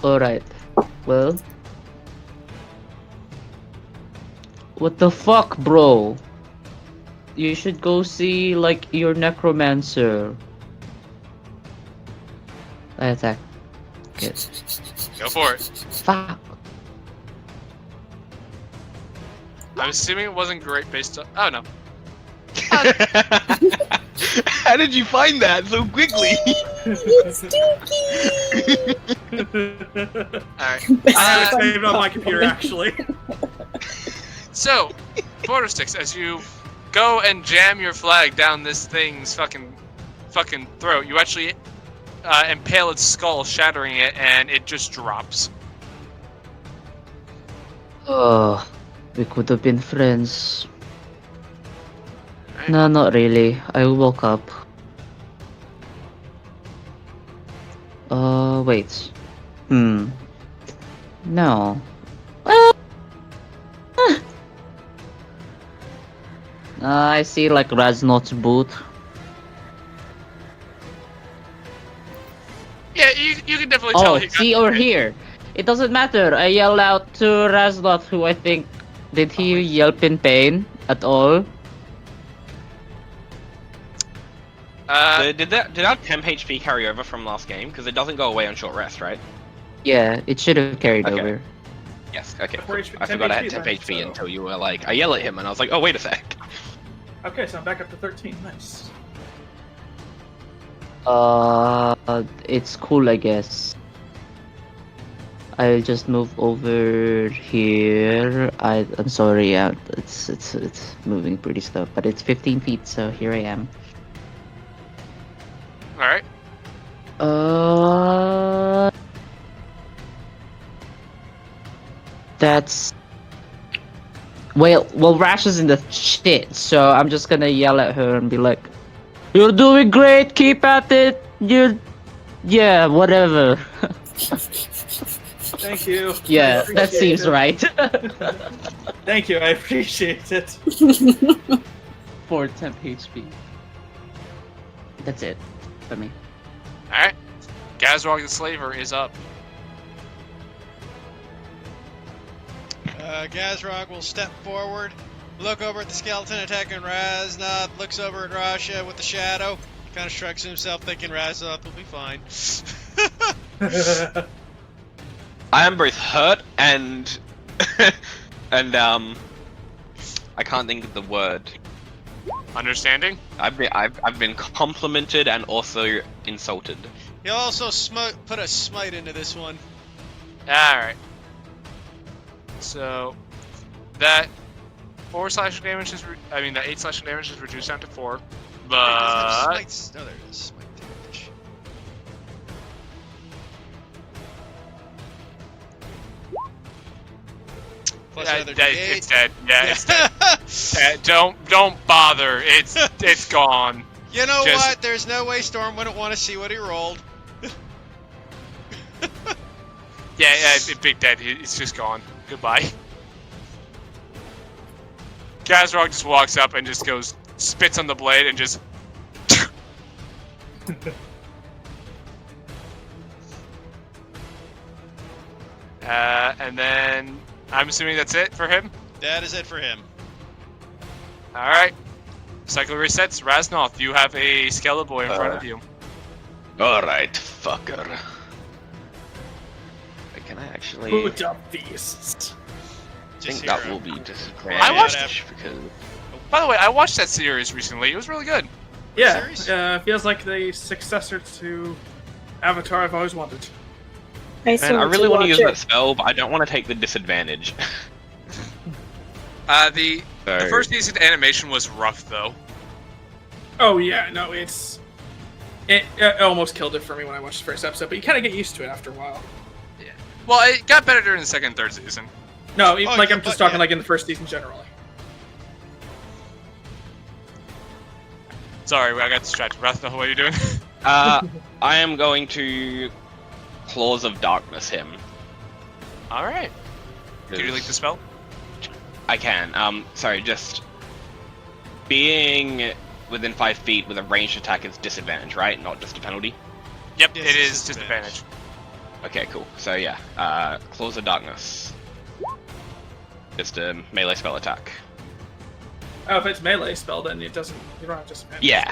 Alright. Well. What the fuck, bro? You should go see, like, your necromancer. I attack. Good. Go for it. Fuck. I'm assuming it wasn't great based on. Oh no. How did you find that so quickly? It's Dookie! All I have right. it saved on my computer, actually. So, Porostix, as you go and jam your flag down this thing's fucking fucking throat, you actually impale its skull, shattering it, and it just drops. Oh, we could have been friends. Right. No, not really. I woke up. Wait. No. I see like Raznot's boot. Yeah, you can definitely tell. Oh, see over here. It doesn't matter. I yell out to Raznot, who I think... Did he yelp in pain at all? Did our temp HP carry over from last game? Because it doesn't go away on short rest, right? Yeah, it should have carried Okay. over. Yes. Okay. Four Cool. HP I forgot I had temp then, HP so- until you were like, I yell at him, and I was like, oh wait a sec. Okay, so I'm back up to 13. Nice. It's cool, I guess. I'll just move over here. I'm sorry, it's moving pretty slow, but it's 15 feet, so here I am. All right. That's... Well, Rash is in the shit, so I'm just gonna yell at her and be like, "You're doing great, keep at it, yeah, whatever." Thank you. Yeah, I that appreciate seems it. right. Thank you, I appreciate it. 4 temp HP. That's it for me. All right. Gazrog the Slaver is up. Gazrog will step forward, look over at the skeleton attacking Raznov, looks over at Rasha with the shadow, kind of shrugs himself, thinking Raznov will be fine. I am both hurt and and I can't think of the word. Understanding? I've been complimented and also insulted. He'll also put a smite into this one. All right. So that 4 slashing damage is, that 8 slashing damage is reduced down to 4. Wait, doesn't have But smites. Oh, there it is. Smite damage. Plus another it's D8. dead. Yeah, it's dead. Don't bother. It's gone. You know Just- what? There's no way Storm wouldn't want to see what he rolled. Yeah, big dead. It's just gone. Goodbye. Gazrog just walks up and just goes, spits on the blade and just. And then I'm assuming that's it for him. That is it for him. All right. Cycle resets. Raznoth, you have a skeleton boy in front of you. Alright, fucker. Wait, can I actually... Boot up beasts. I Just think that hero. will be I watched- disadvantage because... By the way, I watched that series recently. It was really good. Yeah, Series? feels like the successor to Avatar I've always wanted. I Man, I really want to use that spell, but I don't want to take the disadvantage. The So- first decent animation was rough though. Oh yeah, no, it almost killed it for me when I watched the first episode, but you kind of get used to it after a while. Well, it got better during the second and third season. No, yeah, I'm just but- talking yeah. like in the first season generally. Sorry, I got distracted. Raznoth, what are you doing? I am going to Claws of Darkness him. All right. Can you link the spell? I can. Sorry, just being within 5 feet with a ranged attack is disadvantage, right? Not just a penalty. Yep, Yes, it it's is disadvantage. disadvantage. Okay, cool. So yeah, Claws of Darkness. Just a melee spell attack. Oh, if it's melee spell, then it doesn't. You don't have disadvantage. Yeah.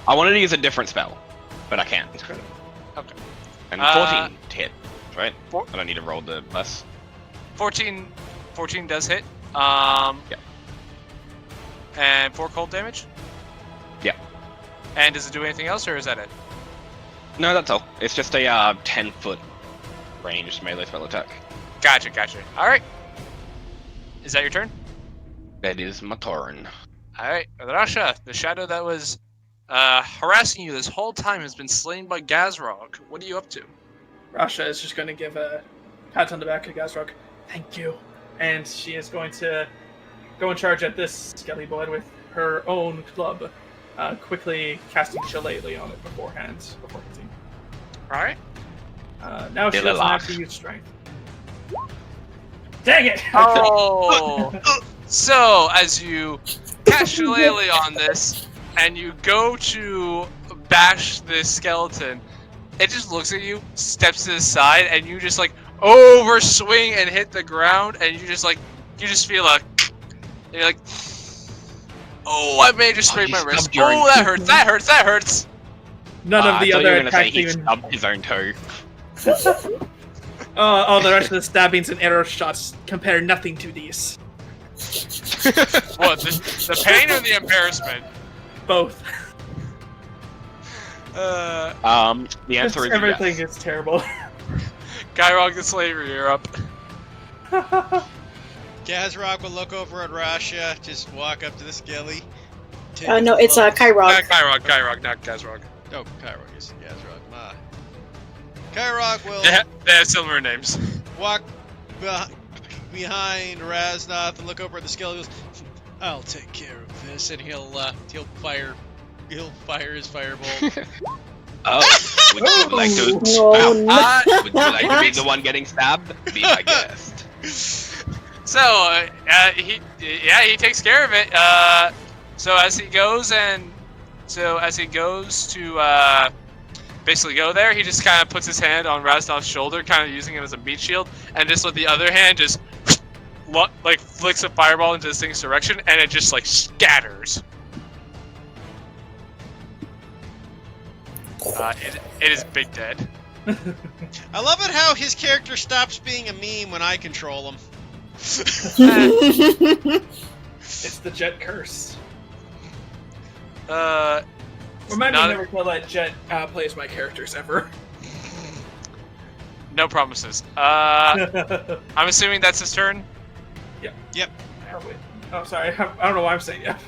I wanted to use a different spell, but I can't. Okay. And 14 Uh, to hit, right? four- I don't need to roll the less. 14 does hit. Yeah. And 4 cold damage? Yeah. And does it do anything else, or is that it? No, that's all. It's just a 10-foot ranged melee spell attack. Gotcha. Alright. Is that your turn? That is my turn. Alright. Rasha, the shadow that was harassing you this whole time has been slain by Gazrog. What are you up to? Rasha is just going to give a pat on the back to Gazrock. Thank you. And she is going to go and charge at this skelly boy with her own club, quickly casting Shillelagh on it beforehand, before hitting. Alright. Now she Kill a doesn't have lock. to use strength. Dang it! Oh! So, as you cast Shillelagh on this, and you go to bash this skeleton, it just looks at you, steps to the side, and you just like overswing and hit the ground, and you just feel a, and you're like, oh, I may have just sprained you my wrist. stubbed your- Oh, that hurts, that hurts, that hurts. None of I the thought you were other gonna say attacks he even. stubbed his own toe. All the rest of the stabbings and arrow shots compare nothing to these. What, the pain or the embarrassment? Both. The answer is Everything yes. is terrible. Gyrog the Slaver, you're up. Gazrock will look over at Rasha, just walk up to the skelly. No, it's Kyrog. Gyrog, not Gazrog. Oh, Kyrog is Gazrock. Ma. Kyrog will They have similar names. walk behind Raznoth and look over at the skelly. Goes, I'll take care of this, and he'll fire his firebolt. Oh, would you like to? No, no. Would you like to be the one getting stabbed? Be my guest. So, he takes care of it. So as he goes to basically go there, he just kind of puts his hand on Raznov's shoulder, kind of using it as a meat shield, and just with the other hand just like flicks a fireball into this thing's direction, and it just like scatters. It is big dead. I love it how his character stops being a meme when I control him. It's the Jet curse. Remind me not- never to let Jet play as my characters ever. No promises. I'm assuming that's his turn. Oh, sorry. I don't know why I'm saying yeah.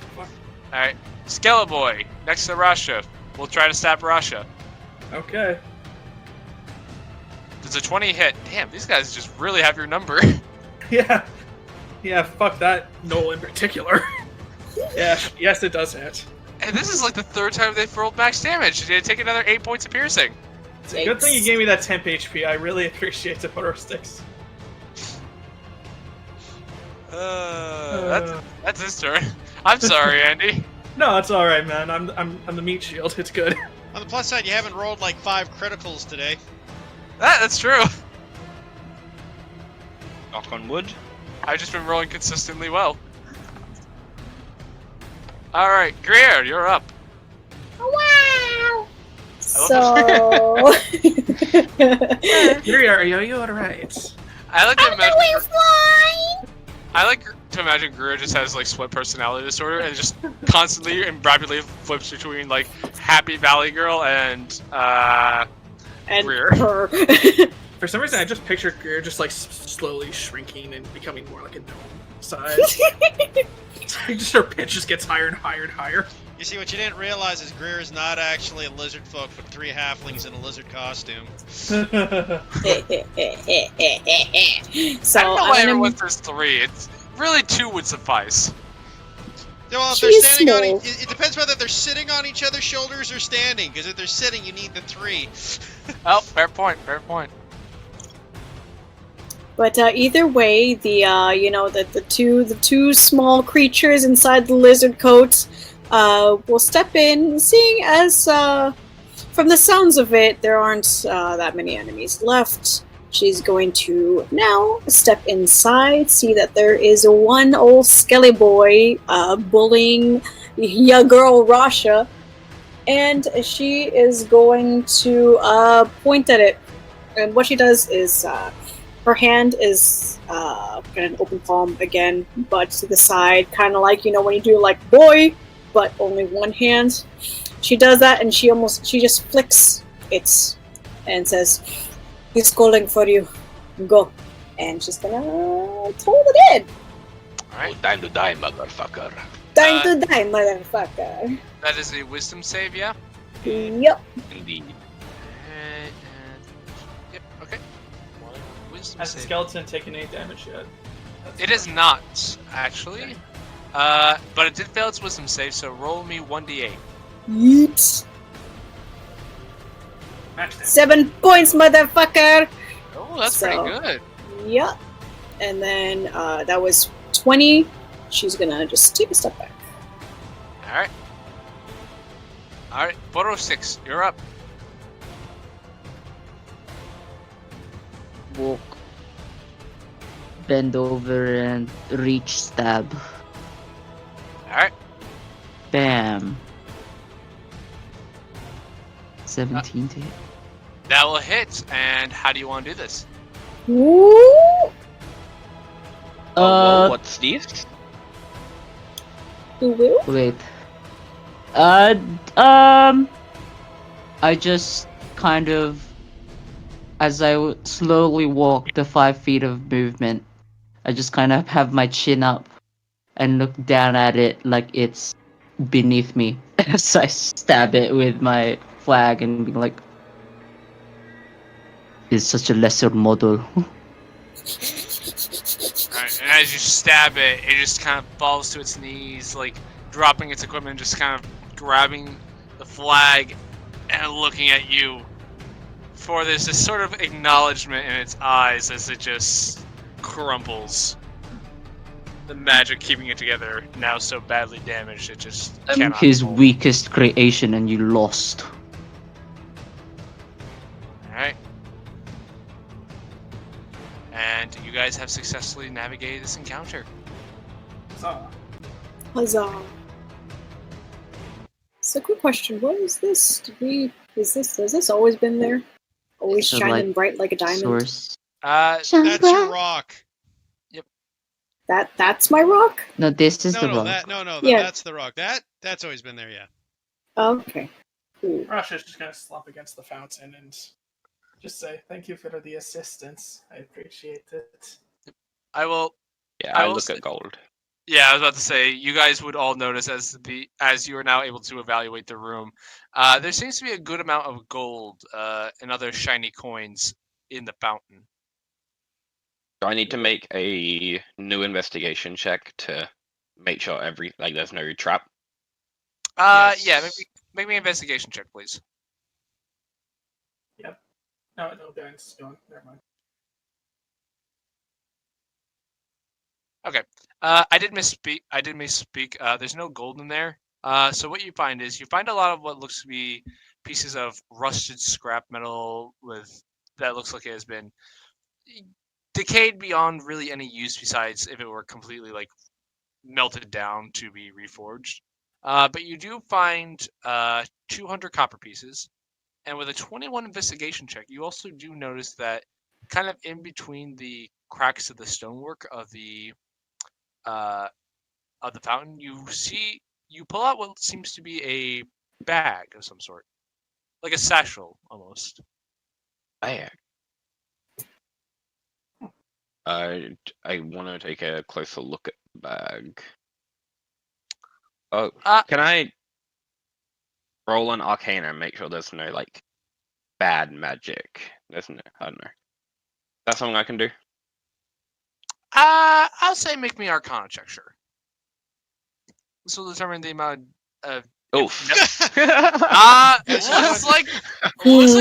Alright. Skeleboy, next to Rasha. We'll try to stab Rasha. Okay. Does a 20 hit? Damn, these guys just really have your number. Yeah. Yeah, fuck that Noel in particular. Yeah, yes, it does hit. And this is like the third time they've rolled max damage. They take another 8 points of piercing. It's a good thing you gave me that temp HP. I really appreciate the photo sticks. That's his turn. I'm sorry, Andy. No, it's all right, man. I'm the meat shield. It's good. On the plus side, you haven't rolled like 5 criticals today. That's true. Knock on wood. I've just been rolling consistently well. Alright, Greer, you're up. Wow. I So. Here you are. Yo, all right. I like to I'm imagine. doing fine. I like to imagine Greer just has like split personality disorder and just constantly and rapidly flips between like Happy Valley Girl and And Greer. her. For some reason, I just pictured Greer just like slowly shrinking and becoming more like a gnome size. Just her pitch just gets higher and higher and higher. You see, what you didn't realize is Greer is not actually a lizard folk, but 3 halflings in a lizard costume. So I don't know why I'm everyone gonna- says 3. It's really 2 would suffice. Yeah, well, if She's they're standing on small. it depends whether they're sitting on each other's shoulders or standing, because if they're sitting, you need the 3. Oh, fair point. Fair point. But either way, the two small creatures inside the lizard coats will step in, seeing as from the sounds of it, there aren't that many enemies left. She's going to now step inside, see that there is one old skelly boy bullying your girl Rasha, and she is going to point at it. And what she does is her hand is got an open palm again, but to the side, kind of like when you do like boy, but only one hand. She does that, and she just flicks it and says, "He's calling for you. Go." And she's gonna toll the dead. Alright. Oh, time to die, motherfucker. Time to die, motherfucker. That is a wisdom save, yeah? Yup. Indeed. Yep, okay. One wisdom Has the save. skeleton taken any damage yet? It is not, actually. But it did fail its wisdom save, so roll me 1d8. Yeet. Match damage. 7 points, motherfucker. Oh, that's So- pretty good. Yup. And then that was 20. She's gonna just take a step back. Alright. Alright, photo 6, you're up. Walk. Bend over and reach stab. Alright. Bam. 17 to hit. That will hit, and how do you want to do this? Woo! What's this? Who will? Wait. I just kind of, as I slowly walk the 5 feet of movement, I just kind of have my chin up and look down at it like it's beneath me as I stab it with my flag and be like, it's such a lesser model. Alright, and as you stab it, it just kind of falls to its knees, like dropping its equipment, just kind of grabbing the flag and looking at you. For this sort of acknowledgement in its eyes as it just crumples. The magic keeping it together, now so badly damaged, it just I'm cannot his hold. weakest creation and you lost. Alright. And you guys have successfully navigated this encounter. So, Huzzah. So, quick question: what is this? Has this always been there? Always It's a, shining like, bright like a diamond. Source. That's your rock. That's my rock. No, this is the rock. Yeah. That's the rock. That's always been there, yeah. Okay. Cool. Rasha's just gonna slump against the fountain and just say, "Thank you for the assistance. I appreciate it." I will. Yeah, I I will look say- at gold. Yeah, I was about to say, you guys would all notice as you are now able to evaluate the room, there seems to be a good amount of gold and other shiny coins in the fountain. Do I need to make a new investigation check to make sure there's no trap? Yes. Yeah, make me an investigation check, please. No, guys, gone. Never mind. Okay. I did misspeak. There's no gold in there. So what you find is you find a lot of what looks to be pieces of rusted scrap metal that looks like it has been decayed beyond really any use besides if it were completely like melted down to be reforged. But you do find 200 copper pieces, and with a 21 investigation check, you also do notice that kind of in between the cracks of the stonework of the fountain, you pull out what seems to be a bag of some sort, like a satchel almost. Bag. I want to take a closer look at the bag. Oh, can I roll an Arcana and make sure there's no like bad magic? There's no, I don't know. That's something I can do. I'll say make me Arcana check, sure. This will determine the amount of. Oof. It looks like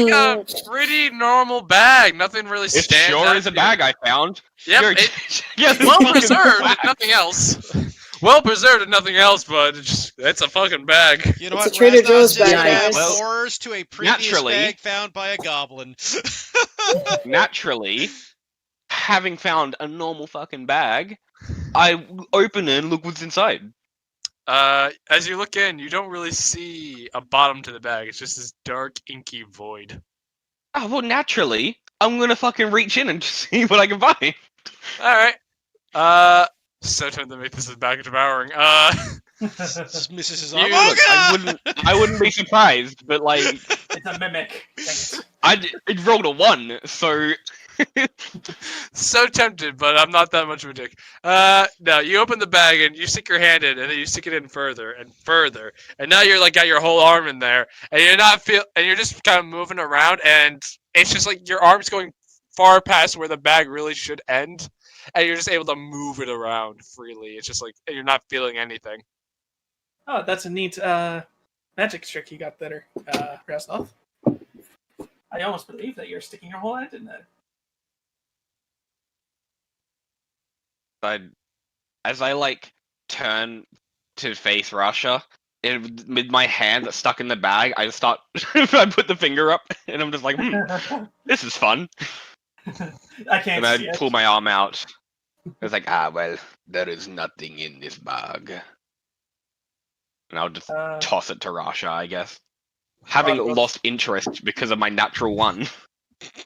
a pretty normal bag. Nothing really It stands sure out is a to bag I found. you. Yep, Yes, well fucking preserved, bag. if nothing else. Well preserved, if nothing else, but it's a fucking bag. You know It's what? a Trader Rasdon Joe's says bag, you have guys. horrors to a previous Naturally- bag found by a goblin. Naturally, having found a normal fucking bag, I open it and look what's inside. As you look in, you don't really see a bottom to the bag. It's just this dark, inky void. Oh, well, naturally, I'm gonna fucking reach in and just see what I can find. All right. So time to make this a bag of devouring. Mrs. You- Armoga! I wouldn't be surprised, but like, It's a mimic. Dang it. it rolled a 1, so So tempted, but I'm not that much of a dick. No, you open the bag and you stick your hand in, and then you stick it in further and further, and now you're like got your whole arm in there, and you're just kind of moving around, and it's just like your arm's going far past where the bag really should end, and you're just able to move it around freely. It's just like you're not feeling anything. Oh, that's a neat magic trick you got there, Rasnov. I almost believe that you're sticking your whole hand in there. As I like turn to face Russia, with my hand that's stuck in the bag, I start. I put the finger up, and I'm just like, this is fun. I can't And see I it. pull my arm out. It's like, well, there is nothing in this bag. And I'll just toss it to Rasha, I guess. Having Rasha- lost interest because of my natural one.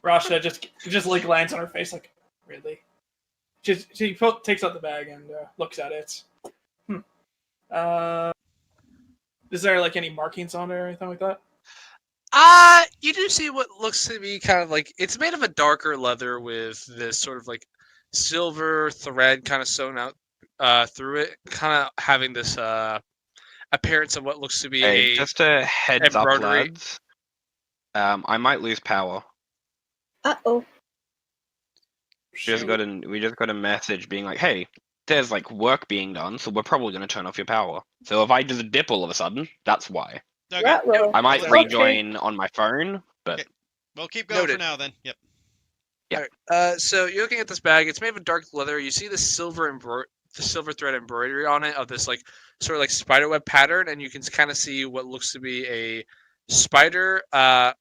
Rasha just like lands on her face, like, really? She takes out the bag and looks at it. Is there like any markings on it or anything like that? You do see what looks to be kind of like it's made of a darker leather with this sort of like silver thread kind of sewn out through it, kind of having this appearance of what looks to be Hey, a just a heads up, embroidery. lads. I might lose power. Uh-oh. We just got a message being like, hey, there's like work being done, so we're probably gonna turn off your power. So if I just dip all of a sudden, that's why. Okay. Ruh-roh. I might Okay. rejoin on my phone, but Okay. We'll keep going for Noted. now then. Yep. So you're looking at this bag. It's made of a dark leather. You see the silver thread embroidery on it of this like sort of like spiderweb pattern, and you can kind of see what looks to be a spider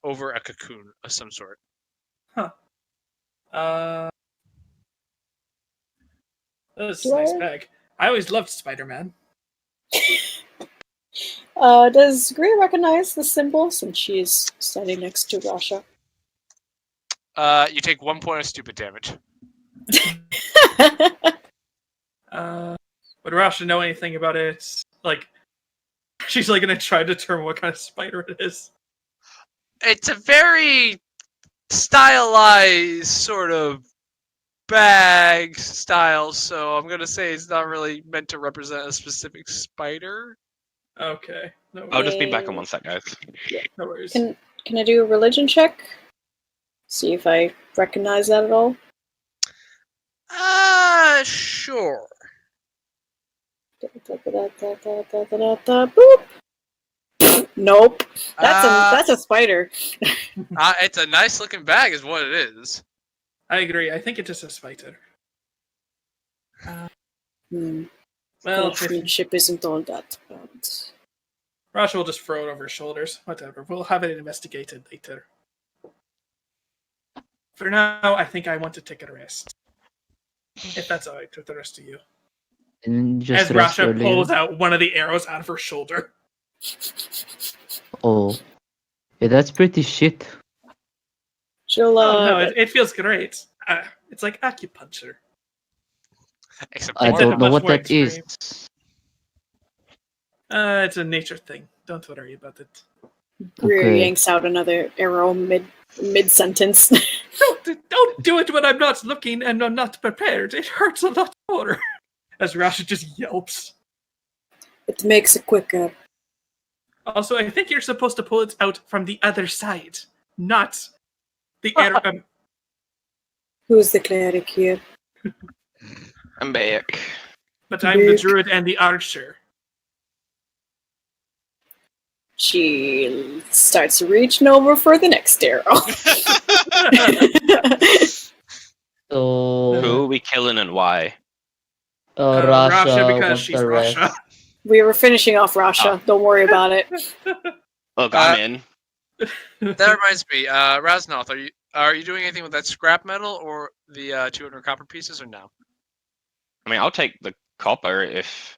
over a cocoon of some sort. That's a nice bag. I always loved Spider-Man. Does Greer recognize the symbol since she's standing next to Rasha? You take 1 point of stupid damage. Would Rasha know anything about it? Like, she's like gonna try to determine what kind of spider it is. It's a very stylized sort of bag style, so I'm gonna say it's not really meant to represent a specific spider. Okay, no, I'll just be back in 1 sec, guys. no worries. Can I do a religion check? See if I recognize that at all. Sure. Boop. Nope. That's a spider. It's a nice looking bag, is what it is. I agree. I think it's just a spider. Well, Friendship isn't all that bad. Rasha will just throw it over his shoulders. Whatever. We'll have it investigated later. For now, I think I want to take a rest. If that's alright with the rest of you. And just As rest Rasha earlier. pulls out one of the arrows out of her shoulder. Oh. Yeah, that's pretty shit. She'll Oh no, it feels great. It's like acupuncture. Except I It's for- don't know much what more that is. It's a nature thing. Don't worry about it. Greer Okay. yanks out another arrow mid sentence. Don't do it when I'm not looking and I'm not prepared. It hurts a lot more. As Rasha just yelps. It makes it quicker. Also, I think you're supposed to pull it out from the other side, not the arrow. Who's the cleric here? I'm back. But I'm the druid and the archer. She starts reaching over for the next arrow. So, Who are we killing and why? Rasha because wants she's the rest. Rasha. We were finishing off Rasha. Don't worry about it. Look, I'm in. That reminds me, Raznoth, are you doing anything with that scrap metal or the 200 copper pieces or no? I mean, I'll take the copper if,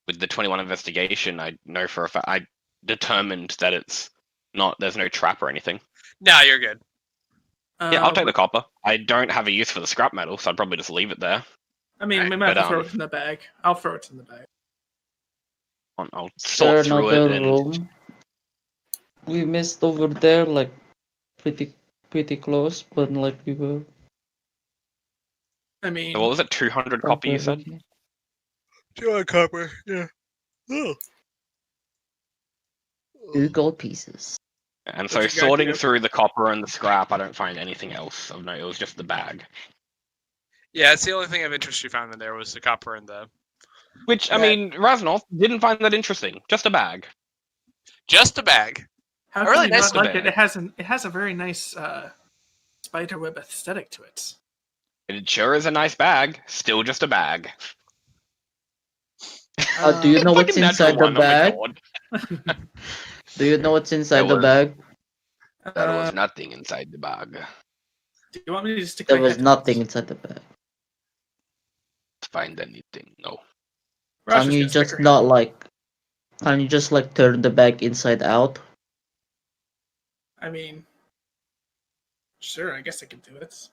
with the 21 investigation, I know for a fact I determined that it's not. There's no trap or anything. No, you're good. Yeah, I'll take the copper. I don't have a use for the scrap metal, so I'd probably just leave it there. I mean, we might have But, to throw it in the bag. I'll throw it in the bag. I'll sort through it and room. We missed over there, like pretty close, but like we were I mean, So what was it? 200 copper, you said? 200 copper. Yeah. Oh. 2 gold pieces. And What's so your guy sorting do? through the copper and the scrap, I don't find anything else. Oh no, it was just the bag. Yeah, it's the only thing of interest you found in there was the copper and the. Which, I Yeah. mean, Raznoff didn't find that interesting. Just a bag. Just a bag. How I can really you nice not like bag. it? It has a very nice spiderweb aesthetic to it. It sure is a nice bag. Still just a bag. Do you know what's Fucking natural inside the one, oh my bag? God. Do you know what's inside There the was- bag? There was nothing inside the bag. Do you want me to stick There my was head nothing towards- inside the bag. Find anything? No. Rush Can is you gonna stick just her not head- like? Can you just like turn the bag inside out? I mean, sure. I guess I can do it.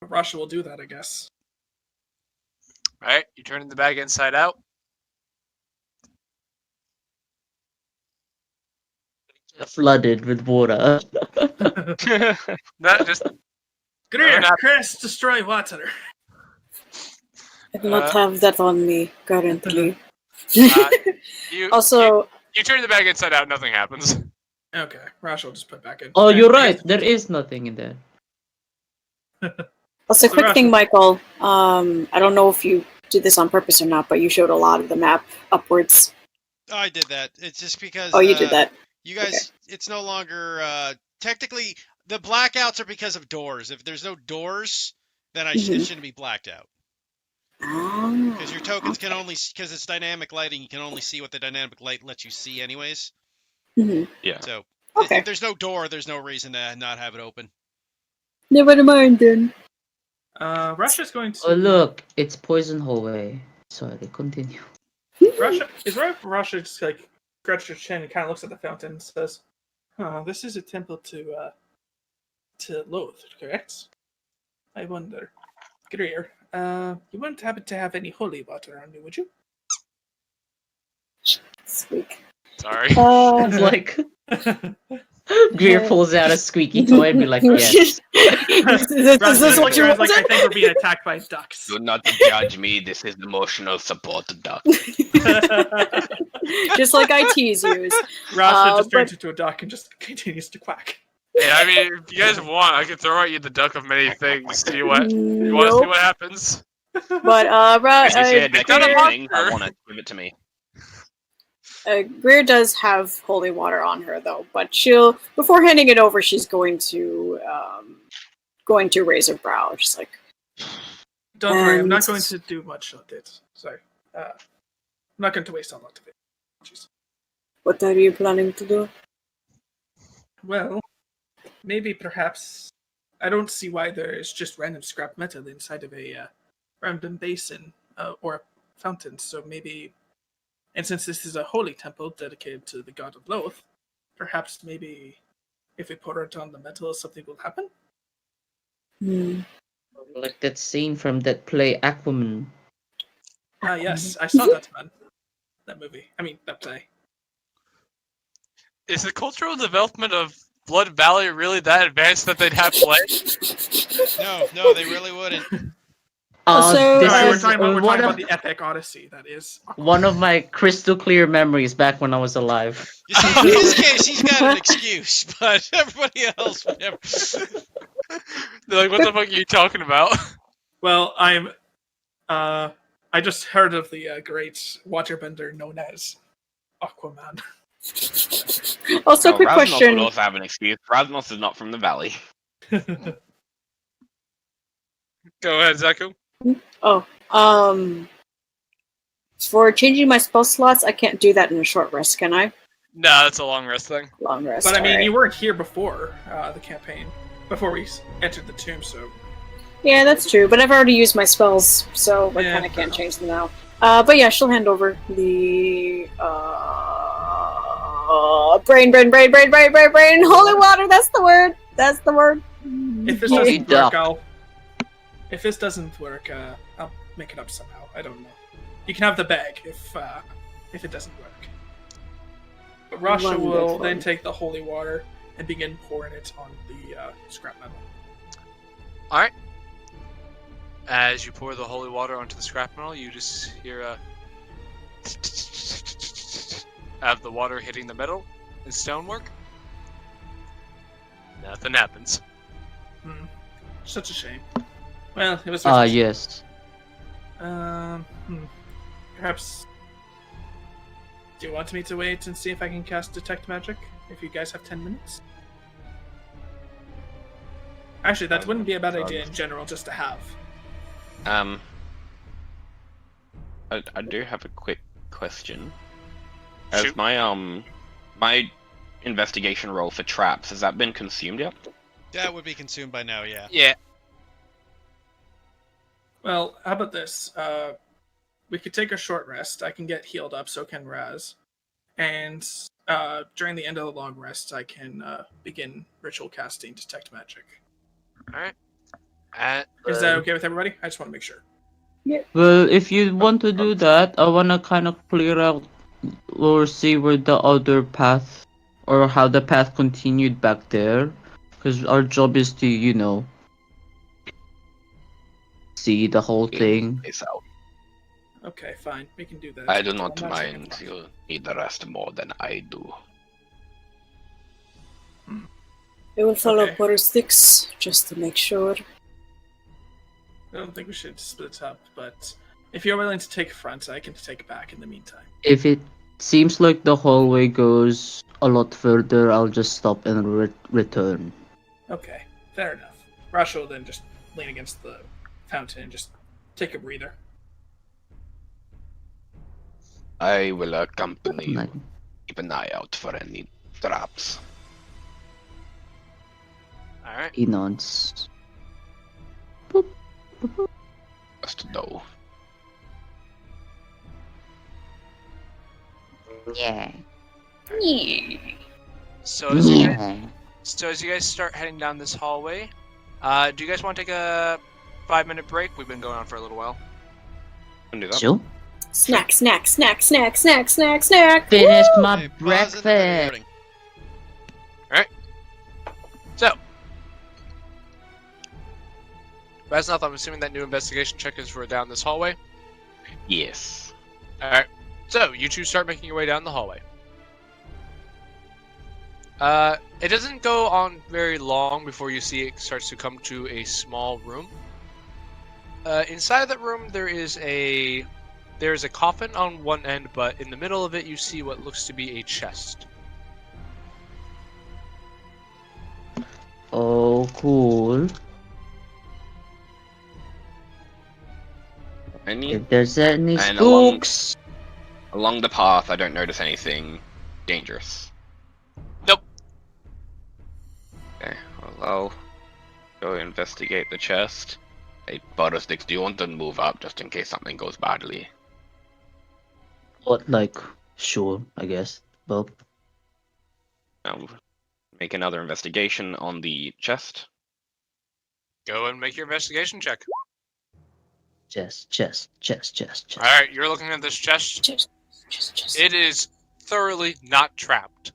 Russia will do that, I guess. Alright, you turn the bag inside out. Flooded with water. Not just Greer, not- Chris, destroy water. I do not have that on me currently. you. Also, You turn the bag inside out, nothing happens. Okay, Russia will just put it back in. Oh, And you're I right. guess- There is nothing in there. also, So quick Russia- thing, Michael. I don't know if you did this on purpose or not, but you showed a lot of the map upwards. Oh, I did that. It's just because. Oh, you did that. You guys, it's no longer technically the blackouts are because of doors. If there's no doors, then it Mhm. shouldn't be blacked out Ah, because your tokens can only because it's dynamic lighting. You can only see what the dynamic light lets you see, anyways. mhm. So Okay. if there's no door, there's no reason to not have it open. Never mind then. Russia's going to. Oh look, it's poison hallway. Sorry, continue. Russia is Russia just like scratches her chin and kind of looks at the fountain and says, "Huh, this is a temple to Loth, correct? I wonder, Greer, you wouldn't happen to have any holy water on you, would you?" Squeak. Sorry. It's like Greer pulls out a squeaky toy and be like, "Yes." This Russia is what you like, I wanted? think we're being attacked by ducks. Do not judge me. This is emotional support duck. Just like I tease you. Russia just but- turns into a duck and just continues to quack. Yeah, I mean, if you guys want, I can throw at you the duck of many things. See what you want to see Nope. what happens. But If you say a deck not a of thing, I monster. want to give it to me. Greer does have holy water on her though, but she'll before handing it over, she's going to raise her brow, just like Don't worry, I'm not And- going to do much on it. Sorry. I'm not going to waste a lot of it. Jeez. what are you planning to do? Well, maybe perhaps I don't see why there is just random scrap metal inside of a random basin or a fountain. So maybe, and since this is a holy temple dedicated to the god of Loth, perhaps maybe if we pour it on the metal, something will happen. Like that scene from that play Aquaman. Ah, yes, I saw that man. That movie. I mean, that play. Is the cultural development of Blood Valley really that advanced that they'd have play? No, they really wouldn't. Also- This Sorry, we're is talking about, one of the epic Odyssey. That is. one of my crystal clear memories back when I was alive. You see, in his case, he's got an excuse, but everybody else would never. They're like, what the fuck are you talking about? Well, I just heard of the great waterbender known as Aquaman. Also, No, quick Rasmus question. would also have an excuse. Rasmus is not from the valley. Go ahead, Zaku. For changing my spell slots, I can't do that in a short rest, can I? No, that's a long rest thing. Long rest. But I mean, alright. you weren't here before the campaign, before we entered the tomb, so Yeah, that's true. But I've already used my spells, so I Yeah, kind of fair can't change them now. But yeah, she'll hand over the brain, holy water. That's the word. That's the word. if this Yeah. doesn't Duck. work, if this doesn't work, I'll make it up somehow. I don't know. You can have the bag if it doesn't work. But Rasha will Wonderful. then take the holy water and begin pouring it on the scrap metal. As you pour the holy water onto the scrap metal, you just hear a of the water hitting the metal and stonework. Nothing happens. Such a shame. Well, it was worth it. Yes. Perhaps. Do you want me to wait and see if I can cast Detect Magic? If you guys have 10 minutes? Actually, that wouldn't be a bad idea in general, just to have. I do have a quick question. Shoot. Has my investigation roll for traps, has that been consumed yet? That would be consumed by now, yeah. Yeah. Well, how about this? We could take a short rest. I can get healed up, so can Raz. And during the end of the long rest, I can begin ritual casting Detect Magic. Alright. Is that okay with everybody? I just want to make sure. Well, if you want to do that, I wanna kind of clear out or see where the other path or how the path continued back there, because our job is to, see the whole thing. It's out. Okay, fine. We can do that. I do not I'm checking mind. it. You need the rest more than I do. I will follow Okay. Porter Sticks just to make sure. I don't think we should split up, but if you're willing to take front, I can take back in the meantime. If it seems like the hallway goes a lot further, I'll just stop and return. Okay, fair enough. Rasha will then just lean against the fountain and just take a breather. I will accompany you. Like, Keep an eye out for any traps. Alright. he nods. Just know. Yeah. So as you guys, Yeah. start heading down this hallway, do you guys want to take a 5-minute break? We've been going on for a little while. Can do that. Sure. Snack, snack, snack, snack, snack, snack, snack. Finish Woo! my Okay, pause at the breakfast. recording. So, Raznath, I'm assuming that new investigation check is for down this hallway. Yes. Alright. So, you two start making your way down the hallway. It doesn't go on very long before you see it starts to come to a small room. Inside of that room, there's a coffin on one end, but in the middle of it, you see what looks to be a chest. Oh, cool. Any If there's any And along- spooks. along the path, I don't notice anything dangerous. Nope. Okay, well, I'll go investigate the chest. Hey, Buttersticks, do you want to move up just in case something goes badly? What, like, sure, I guess. Well, I'll make another investigation on the chest. Go and make your investigation check. chest. Alright, you're looking at this chest. Just. It is thoroughly not trapped.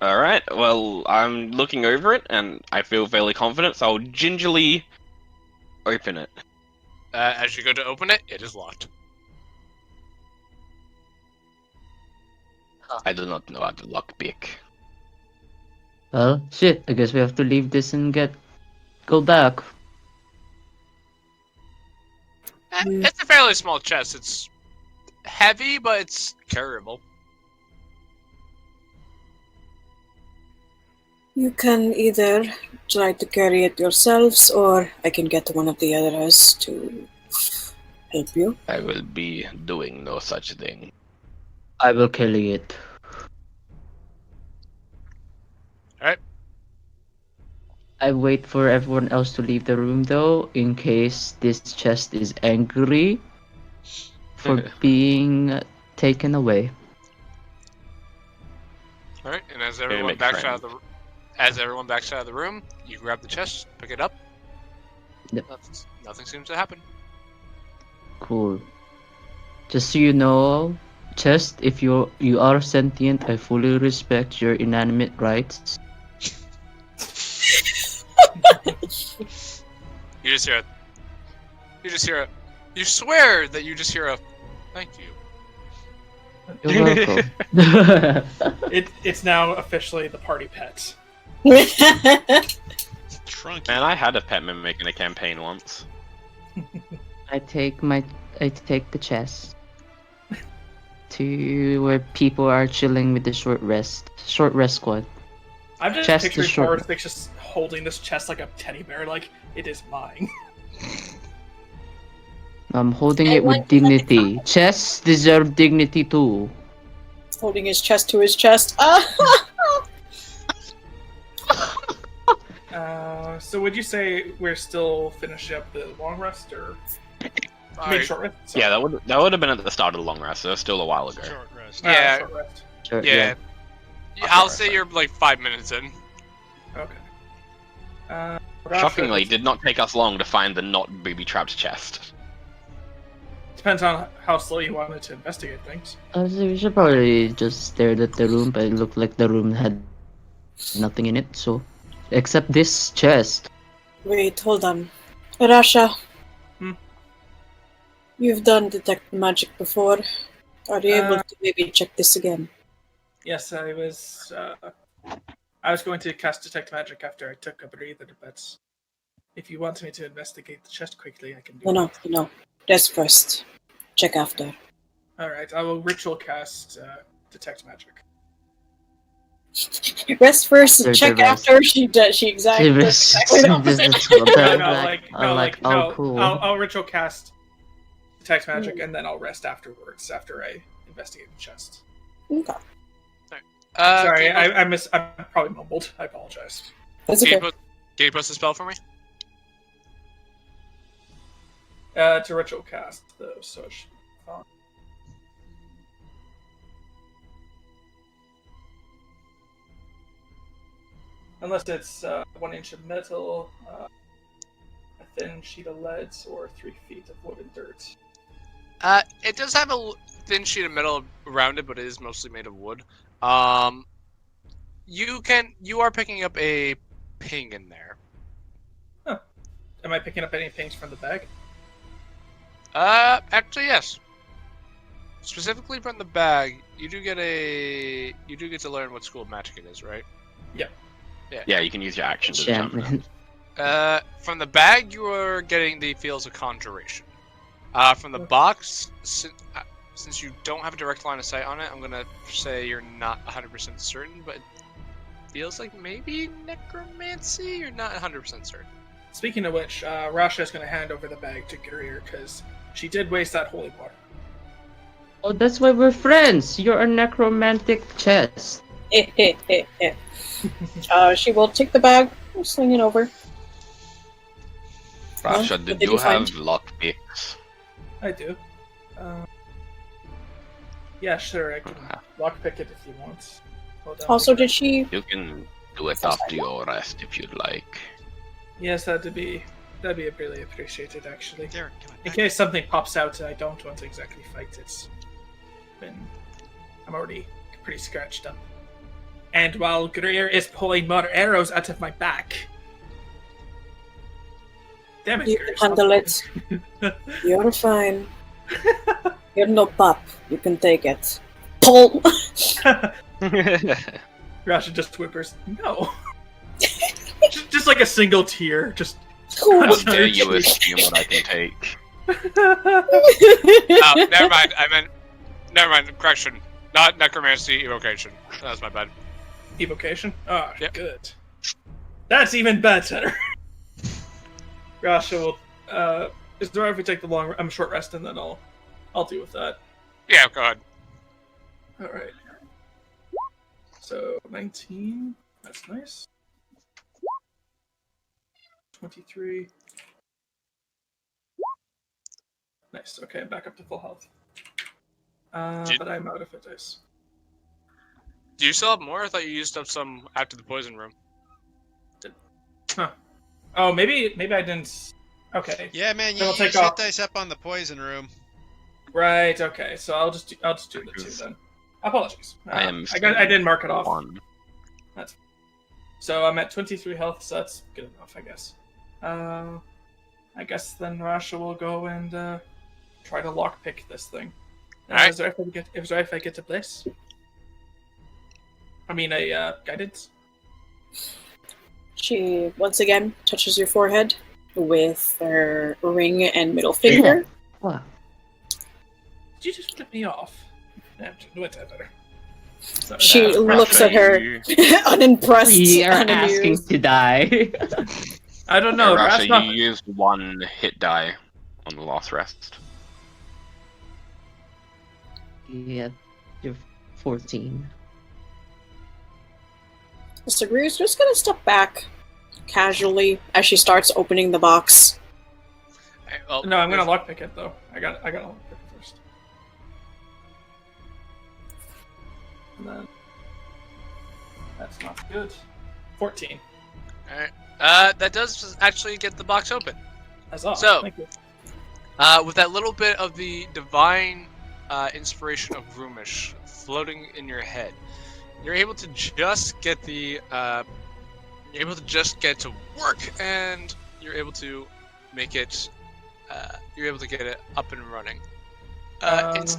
Alright, well, I'm looking over it, and I feel fairly confident, so I'll gingerly open it. As you go to open it, it is locked. I do not know how to lockpick. Well, shit, I guess we have to leave this and go back. It's a fairly small chest. It's heavy, but it's carryable. You can either try to carry it yourselves, or I can get one of the others to help you. I will be doing no such thing. I will carry it. Alright. I wait for everyone else to leave the room though, in case this chest is angry for being taken away. Alright, and as Gonna everyone make backs out friends. of the room, you grab the chest, pick it up. Yep. Nothing seems to happen. Cool. Just so you know, chest, if you are sentient, I fully respect your inanimate rights. You just hear a. You just hear a. You swear that you just hear a. Thank you. You're welcome. It's now officially the party pet. Trunky. Man, I had a pet mimic in a campaign once. I take the chest to where people are chilling with the short rest squad. I'm just Chest picturing is short. Forrest just holding this chest like a teddy bear, like it is mine. I'm holding I it with want to let it dignity. Chests deserve dignity too. Holding his chest to his chest. So would you say we're still finishing up the long rest, or Alright. short rest? Yeah, that would have been at the start of the long rest, so it's still a while ago. Short rest. Yeah. Short rest. Sure, Yeah. Okay, I'll right, say right. you're like 5 minutes in. Okay. Shockingly, Rasha, did not take us long to find the not booby-trapped chest. depends on how slow you wanted to investigate things. So we should probably just stared at the room, but it looked like the room had nothing in it, so except this chest. Wait, hold on. Rasha. Hmm? You've done detect magic before. Are you able Uh, to maybe check this again? Yes, I was going to cast detect magic after I took a breather, but if you want me to investigate the chest quickly, I can do No. Rest first. Check after. All right, I will ritual cast detect magic. Rest first and After check the rest. after she does. She exactly does exactly the opposite. I'll ritual cast detect magic and then I'll rest afterwards after I investigate the chest. Okay. Sorry, Can you, I probably mumbled. I apologize. That's can you okay. can you post a spell for me? To ritual cast though, so it should be fine. Unless it's 1 inch of metal, a thin sheet of lead, or 3 feet of wood and dirt. It does have a thin sheet of metal around it, but it is mostly made of wood. You are picking up a ping in there. Am I picking up any things from the bag? Actually, yes. Specifically from the bag, you do get to learn what school of magic it is, right? Yeah, you can use your action to determine it. Enchantment. From the bag, you are getting the fields of conjuration. From the box, since you don't have a direct line of sight on it, I'm gonna say you're not 100% certain, but it feels like maybe necromancy. You're not 100% certain. Speaking of which, Rasha is going to hand over the bag to Greer because she did waste that holy water. Oh, that's why we're friends. You're a necromantic chest. She will take the bag and sling it over. Rasha, What did did you you have find? lockpicks? I do. Yeah, sure, I can lockpick it if you want. Hold on. Also, did she? You can do it after your rest if you'd like. Yes, that'd be really appreciated, actually. There, come on. In case something pops out and I don't want to exactly fight it. I'm already pretty scratched up. And while Greer is pulling more arrows out of my back. Damn it, You Greer, can handle it. You're fine. You're no pup. You can take it. Pull. Rasha just whimpers, no. just like a single tear, just. How dare you assume what I can take? Oh, never mind. Never mind. Correction. Not necromancy, evocation. That was my bad. Evocation? Ah, Yep. good. That's even better. Rasha will. Is there if we take the short rest and then I'll deal with that. Yeah, go ahead. All right. So 19. That's nice. 23. Nice. Okay, I'm back up to full health. But I'm out of it, dice. Do you still have more? I thought you used up some after the poison room. Huh. Oh, maybe I didn't. Okay. Yeah, man, you Then we'll take use hit off. dice up on the poison room. Right. Okay. So I'll just do the 2 then. Apologies. I am. I didn't mark it off. One. So I'm at 23 health, so that's good enough, I guess. I guess then Rasha will go and try to lockpick this thing. Alright. Is it right if I get to bliss? I mean, a guidance. She once again touches your forehead with her ring and middle finger. Wow. Did you just flip me off? Whatever. Sorry, She that was looks at frustrating. her unimpressed. We are unamused. asking to die. I don't know. Rasha, That's not... you used 1 hit die on the last rest. Yeah, you're 14. Mr. Greer's just gonna step back casually as she starts opening the box. Well, No, I'm gonna lockpick it though. I gotta lockpick it first. And then that's not good. 14. Alright. That does actually get the box open. That's all. So- Thank you. With that little bit of the divine inspiration of Roomish floating in your head, you're able to just get the to work, and you're able to make it. You're able to get it up and running. It's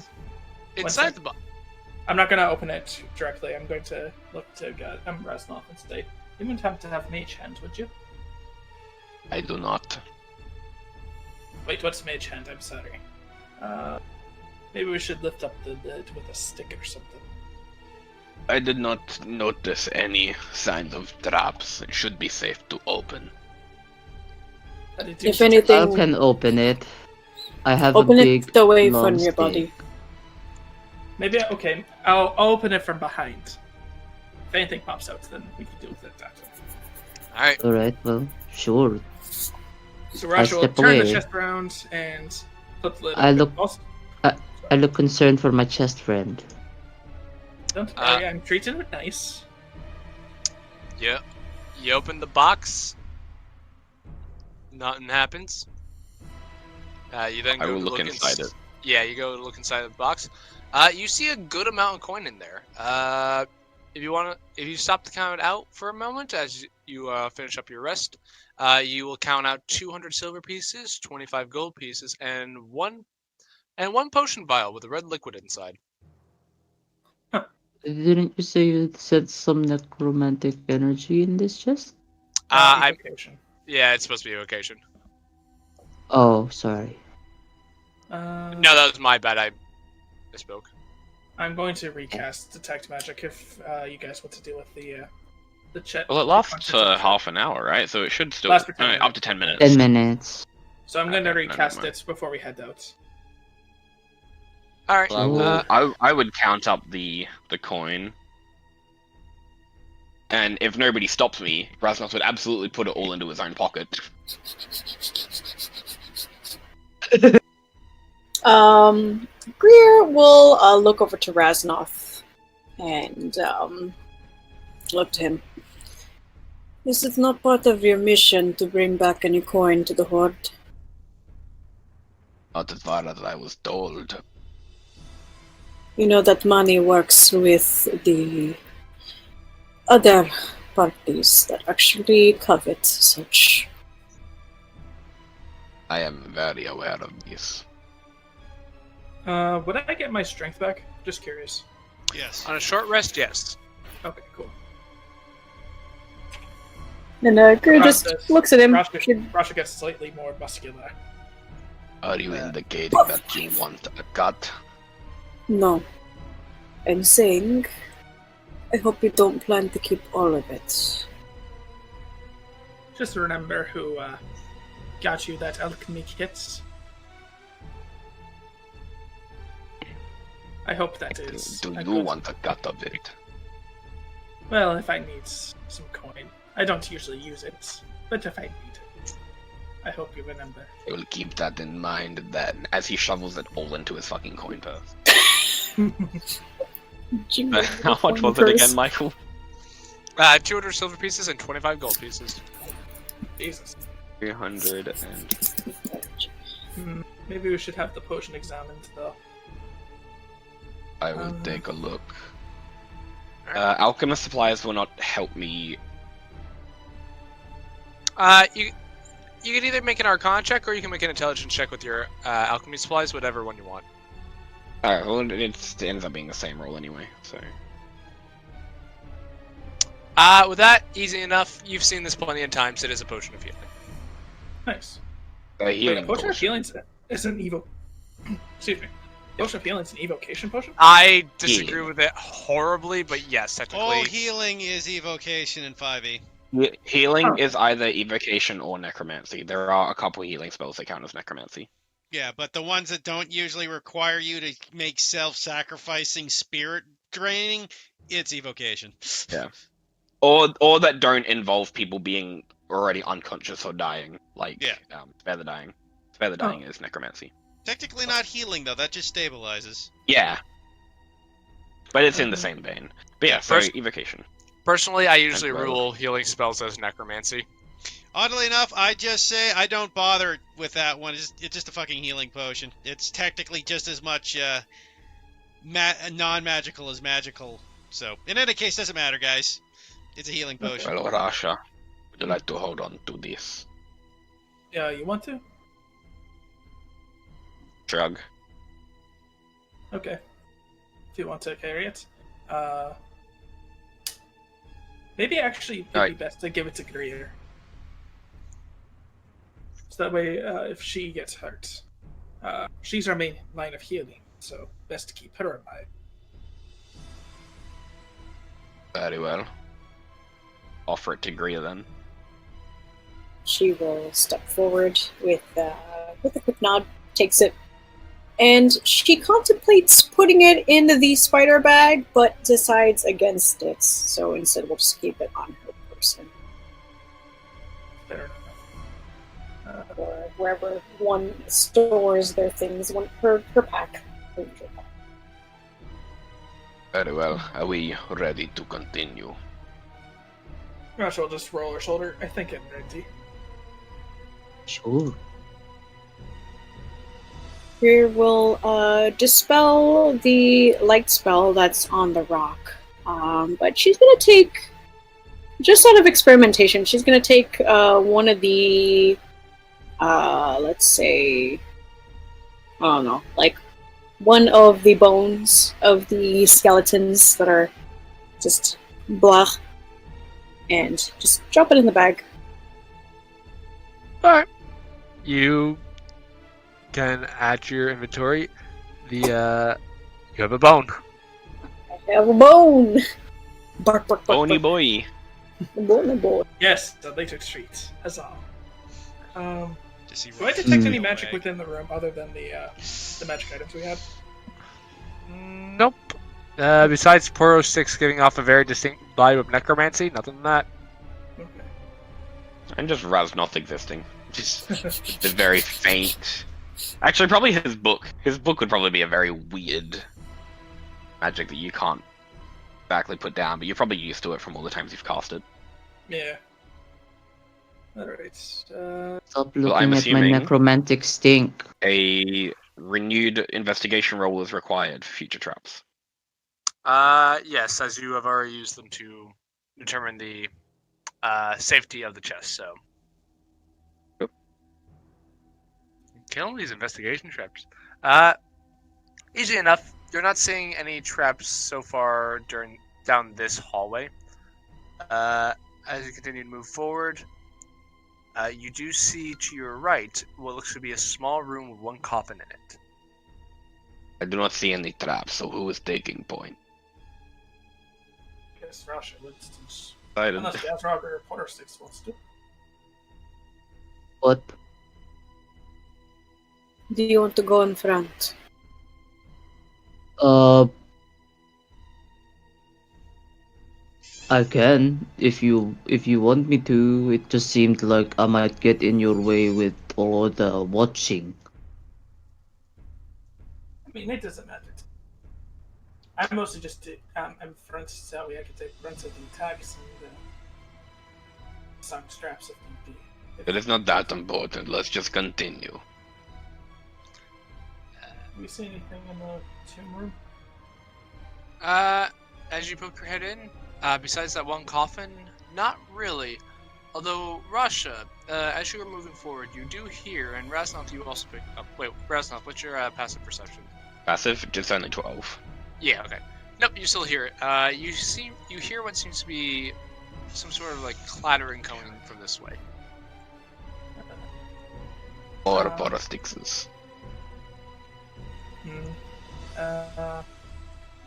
inside the box. I'm not gonna open it directly. I'm going to look to Reznov and say, "You wouldn't have to have mage hand, would you?" I do not. Wait, what's mage hand? I'm sorry. Maybe we should lift up the lid with a stick or something. I did not notice any signs of traps. It should be safe to open. But it do If such a- anything- I can open it. I have Open a big it away long from your stick. body. Maybe okay. I'll open it from behind. If anything pops out, then we can deal with it that way. Alright. Alright, well, sure. So Rasha will step turn the away. chest around and flip the lid. I open. look- Also, I look concerned for my chest friend. don't worry, I'm treating it nice. Yeah. You open the box. Nothing happens. You then I go will to look inside it. Yeah, you go to look inside the box. You see a good amount of coin in there. If you stop to count it out for a moment as you finish up your rest, you will count out 200 silver pieces, 25 gold pieces, and one potion vial with a red liquid inside. Didn't you say you said some necromantic energy in this chest? Evocation. Yeah, it's supposed to be evocation. Oh, sorry. No, that was my bad. I misspoke. I'm going to recast detect magic if you guys want to deal with the chat. Well, it lasts for half an hour, right? So it should still Lasts for 10 up to 10 minutes. 10 minutes. So I'm going to Okay, recast never mind. it before we head out. All right. Well, I would count up the coin, and if nobody stops me, Rasmus would absolutely put it all into his own pocket. Greer will look over to Raznoth and look to him. Is it not part of your mission to bring back any coin to the Hoard? Not as far as I was told. You know that money works with the other parties that actually covet such. I am very aware of this. Would I get my strength back? Just curious. Yes. On a short rest, yes. Okay, cool. And Greer just Process. looks at him. Rasha gets slightly more muscular. Are you indicating that you want a cut? No. I'm saying, I hope you don't plan to keep all of it. Just remember who got you that alchemy kit. I hope that is. Do a you good- want a cut of it? Well, if I need some coin. I don't usually use it, but if I need it, I hope you remember. I will keep that in mind then, as he shovels it all into his fucking coin purse. How much was it again, Michael? 200 silver pieces and 25 gold pieces. Jesus. 300 and... Maybe we should have the potion examined, though. I will take a look. Alchemist supplies will not help me. You You can either make an Arcana check or you can make an Intelligence check with your alchemy supplies, whatever one you want. Alright, well, it ends up being the same roll anyway, so. With that, easy enough. You've seen this plenty of times. It is a potion of healing. Nice. A healing Wait, potion of potion. healing is an evo. Excuse me. Potion of healing is an evocation potion. I disagree with it horribly, but yes, technically. All healing is evocation in 5e. Healing is either evocation or necromancy. There are a couple healing spells that count as necromancy. Yeah, but the ones that don't usually require you to make self-sacrificing spirit draining, it's evocation. Yeah. Or that don't involve people being already unconscious or dying, like Spare the Dying. Spare the Dying is necromancy. Technically not healing, though. That just stabilizes. Yeah. But it's in the same vein. But yeah, so evocation. Personally, I usually rule healing spells as necromancy. Oddly enough, I just say I don't bother with that one. It's just a fucking healing potion. It's technically just as much non-magical as magical. So, in any case, doesn't matter, guys. It's a healing potion. Well, Rasha, would you like to hold on to this? Yeah, you want to? Shrug. Okay. If you want to carry it. Maybe actually it'd be best to give it to Greer. So that way, if she gets hurt, she's our main line of healing, so best to keep her alive. Very well. Offer it to Greer then. She will step forward with a quick nod, takes it, and she contemplates putting it into the spider bag, but decides against it. So instead, we'll just keep it on her person. Fair enough. Or wherever one stores their things, her pack. Very well. Are we ready to continue? Rasha will just roll her shoulder. I think I'm ready. Sure. Greer will dispel the light spell that's on the rock. But she's going to take, just out of experimentation, she's going to take one of the, let's say, I don't know, like one of the bones of the skeletons that are just blah, and just drop it in the bag. Alright. You can add to your inventory you have a bone. I have a bone! Bark, bark, bark, Bony bark. boy. Bony boy. Yes, the later street. Huzzah. Do I detect detect any magic within the room other than the magic items we had? Nope. Besides Poro 6 giving off a very distinct vibe of necromancy, nothing than that. Okay. And just Raz not existing. Just the very faint. Actually, probably his book. His book would probably be a very weird magic that you can't exactly put down, but you're probably used to it from all the times you've cast it. Yeah. Alright. Stop I'm looking at my assuming- necromantic stink. A renewed investigation roll is required for future traps. Yes, as you have already used them to determine the safety of the chest, so. Yep. Kill these investigation traps. Easy enough. You're not seeing any traps so far down this hallway. As you continue to move forward, you do see to your right what looks to be a small room with one coffin in it. I do not see any traps, so who is taking point? I guess Rasha would since Silent. unless the Azrog or Potter Six wants to. What? Do you want to go in front? I can if you want me to. It just seemed like I might get in your way with all the watching. I mean, it doesn't matter. I mostly just I'm front, so that way I can take fronts of the attacks and some straps if need be. It is not that important. Let's just continue. Do we see anything in the tomb room? As you poke your head in, besides that one coffin, not really. Although, Rasha, as you are moving forward, you do hear, and Rasnoth, you also pick up. Wait, Rasnoth, what's your passive perception? Passive, just only 12. Yeah, okay. Nope, you still hear it. You hear what seems to be some sort of like clattering coming from this way. Or Borostixes. I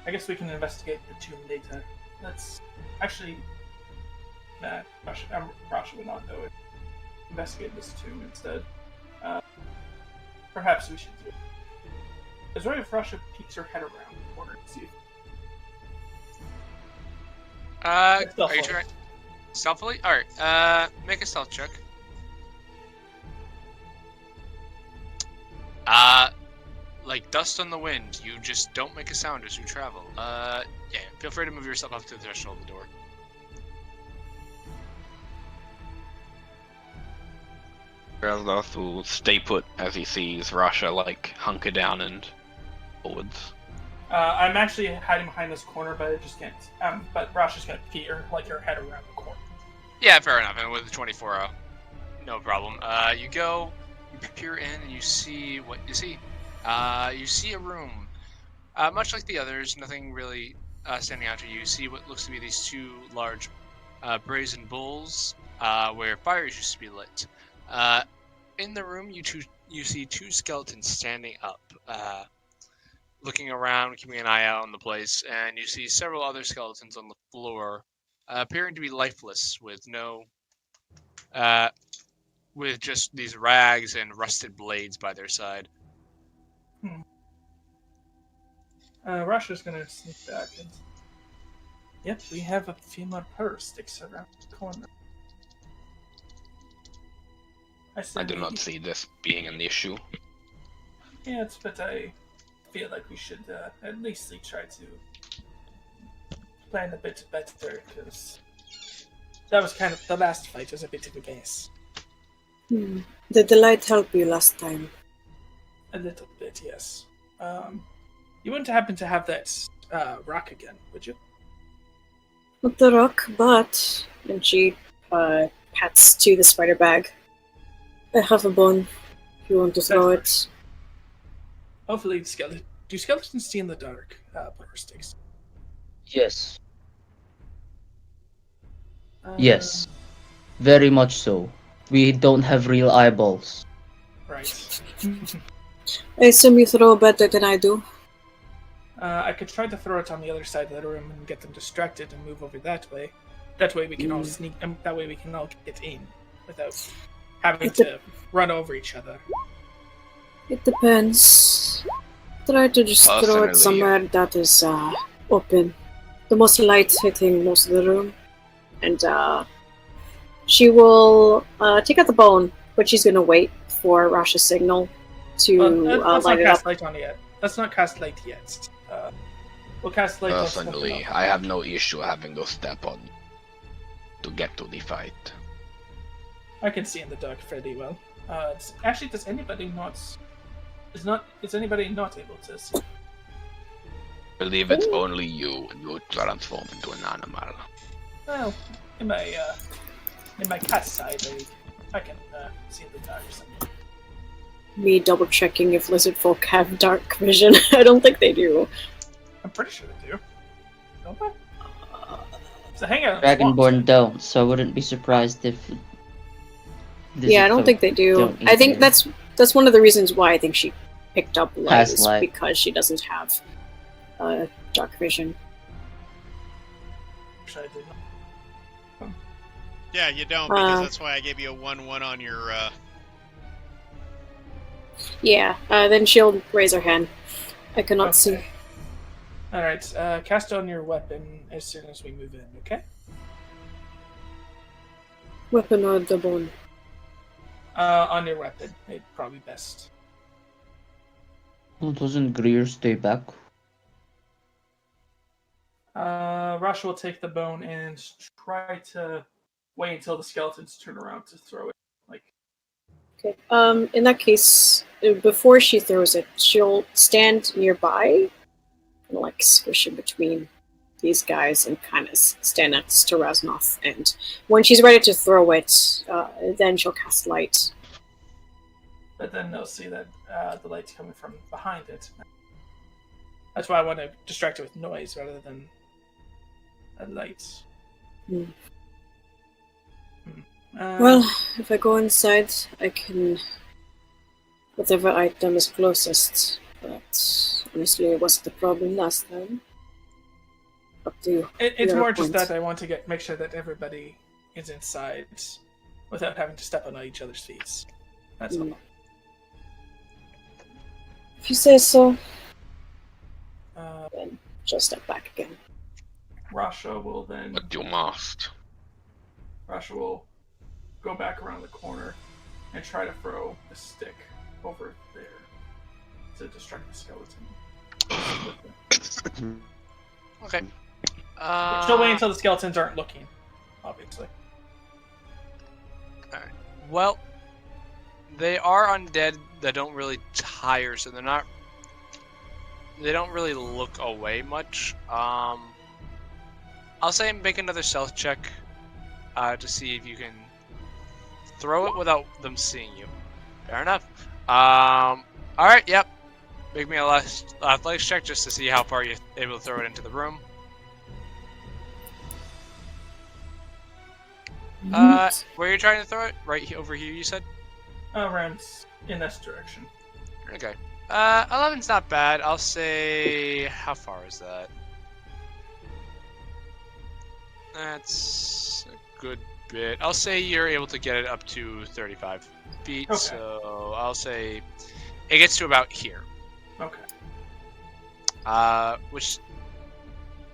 guess we can investigate the tomb later. Let's actually. Nah, Rasha would not know it. Investigate this tomb instead. Perhaps we should do it. Is it right if Rasha peeks her head around the corner to see if. Are you trying stealthily? All right. Make a stealth check. Like dust on the wind, you just don't make a sound as you travel. Yeah. Feel free to move yourself up to the threshold of the door. Rasnoth will stay put as he sees Rasha like hunker down and forwards. I'm actually hiding behind this corner, but I just can't. But Rasha's gonna peek her head around the corner. Yeah, fair enough. And with the 24, no problem. You go, you peer in, and you see what you see. You see a room, much like the others. Nothing really standing out to you. You see what looks to be these two large brazen bowls where fires used to be lit. In the room, you see two skeletons standing up, looking around, keeping an eye out on the place, and you see several other skeletons on the floor, appearing to be lifeless, with with just these rags and rusted blades by their side. Rasha's gonna sneak back and. Yep, we have a few more sticks around the corner. I do not see this being an issue. Yeah, but I feel like we should at least try to plan a bit better, because that was kind of the last fight was a bit of a mess. Did the light help you last time? A little bit, yes. You wouldn't happen to have that rock again, would you? Not the rock, but... And she pats to the spider bag. I have a bone, if you want to throw it. Hopefully, do skeletons see in the dark, sticks? Yes. Yes. Very much so. We don't have real eyeballs. Right. I assume you throw better than I do. I could try to throw it on the other side of the room and get them distracted and move over that way. That way we can all sneak. That way we can all get in without having to run over each other. It depends. Try to just throw it somewhere that is open. The most light hitting most of the room. And she will take out the bone, but she's gonna wait for Rasha's signal to light it up. Let's not cast light yet. We'll cast light. Personally, I have no issue having to step on to get to the fight. I can see in the dark fairly well. Actually, does anybody not? Is anybody not able to see? I believe it's only you when you transform into an animal. Well, in my cat's eye, I can see in the dark or something. Me double checking if lizard folk have dark vision. I don't think they do. I'm pretty sure they do. Don't they? So hang on. Dragonborn don't, so I wouldn't be surprised if. Yeah, I don't think they do. I think that's one of the reasons why I think she picked up light is because she doesn't have dark vision. Actually, I did not. Yeah, you don't, because that's why I gave you a 1-1 on your... Yeah, then she'll raise her hand. I cannot see. Alright, cast on your weapon as soon as we move in, okay? Weapon or the bone? On your weapon, it'd probably best. Well, doesn't Greer stay back? Rasha will take the bone and try to wait until the skeletons turn around to throw it. Okay. In that case, before she throws it, she'll stand nearby and like squish in between these guys and kind of stand next to Raznoth. And when she's ready to throw it, then she'll cast light. But then they'll see that the light's coming from behind it. That's why I want to distract it with noise rather than lights. Well, if I go inside, I can... whatever item is closest. But honestly, it wasn't the problem last time. Up to you. It's your more just point. that I want to make sure that everybody is inside without having to step on each other's feet. That's all. If you say so, then she'll step back again. Rasha will then... But you must. Rasha will go back around the corner and try to throw the stick over there to distract the skeleton. Okay. She'll wait until the skeletons aren't looking, obviously. Alright. Well, they are undead that don't really tire, so they're not... They don't really look away much. I'll say make another stealth check to see if you can throw it without them seeing you. Fair enough. Alright, yep. Make me a last athletics check just to see how far you're able to throw it into the room. Where are you trying to throw it? Right over here, you said? Around in this direction. Okay. 11's not bad. I'll say... How far is that? That's a good bit. I'll say you're able to get it up to 35 feet, Okay. so I'll say it gets to about here. Okay. Which,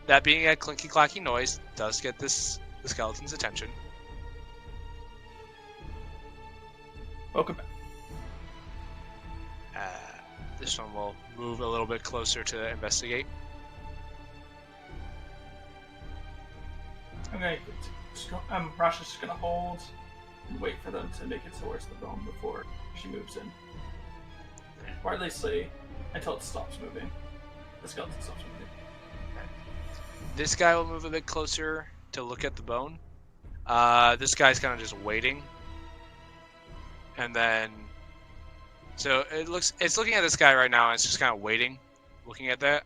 that being a clinky clacky noise, does get the skeleton's attention. Welcome back. This one will move a little bit closer to investigate. Okay. Rasha's just gonna hold and wait for them to make it towards the bone before she moves in. Or at least say until it stops moving. The skeleton stops moving. This guy will move a bit closer to look at the bone. This guy's kind of just waiting. And then... So it's looking at this guy right now, and it's just kind of waiting, looking at that.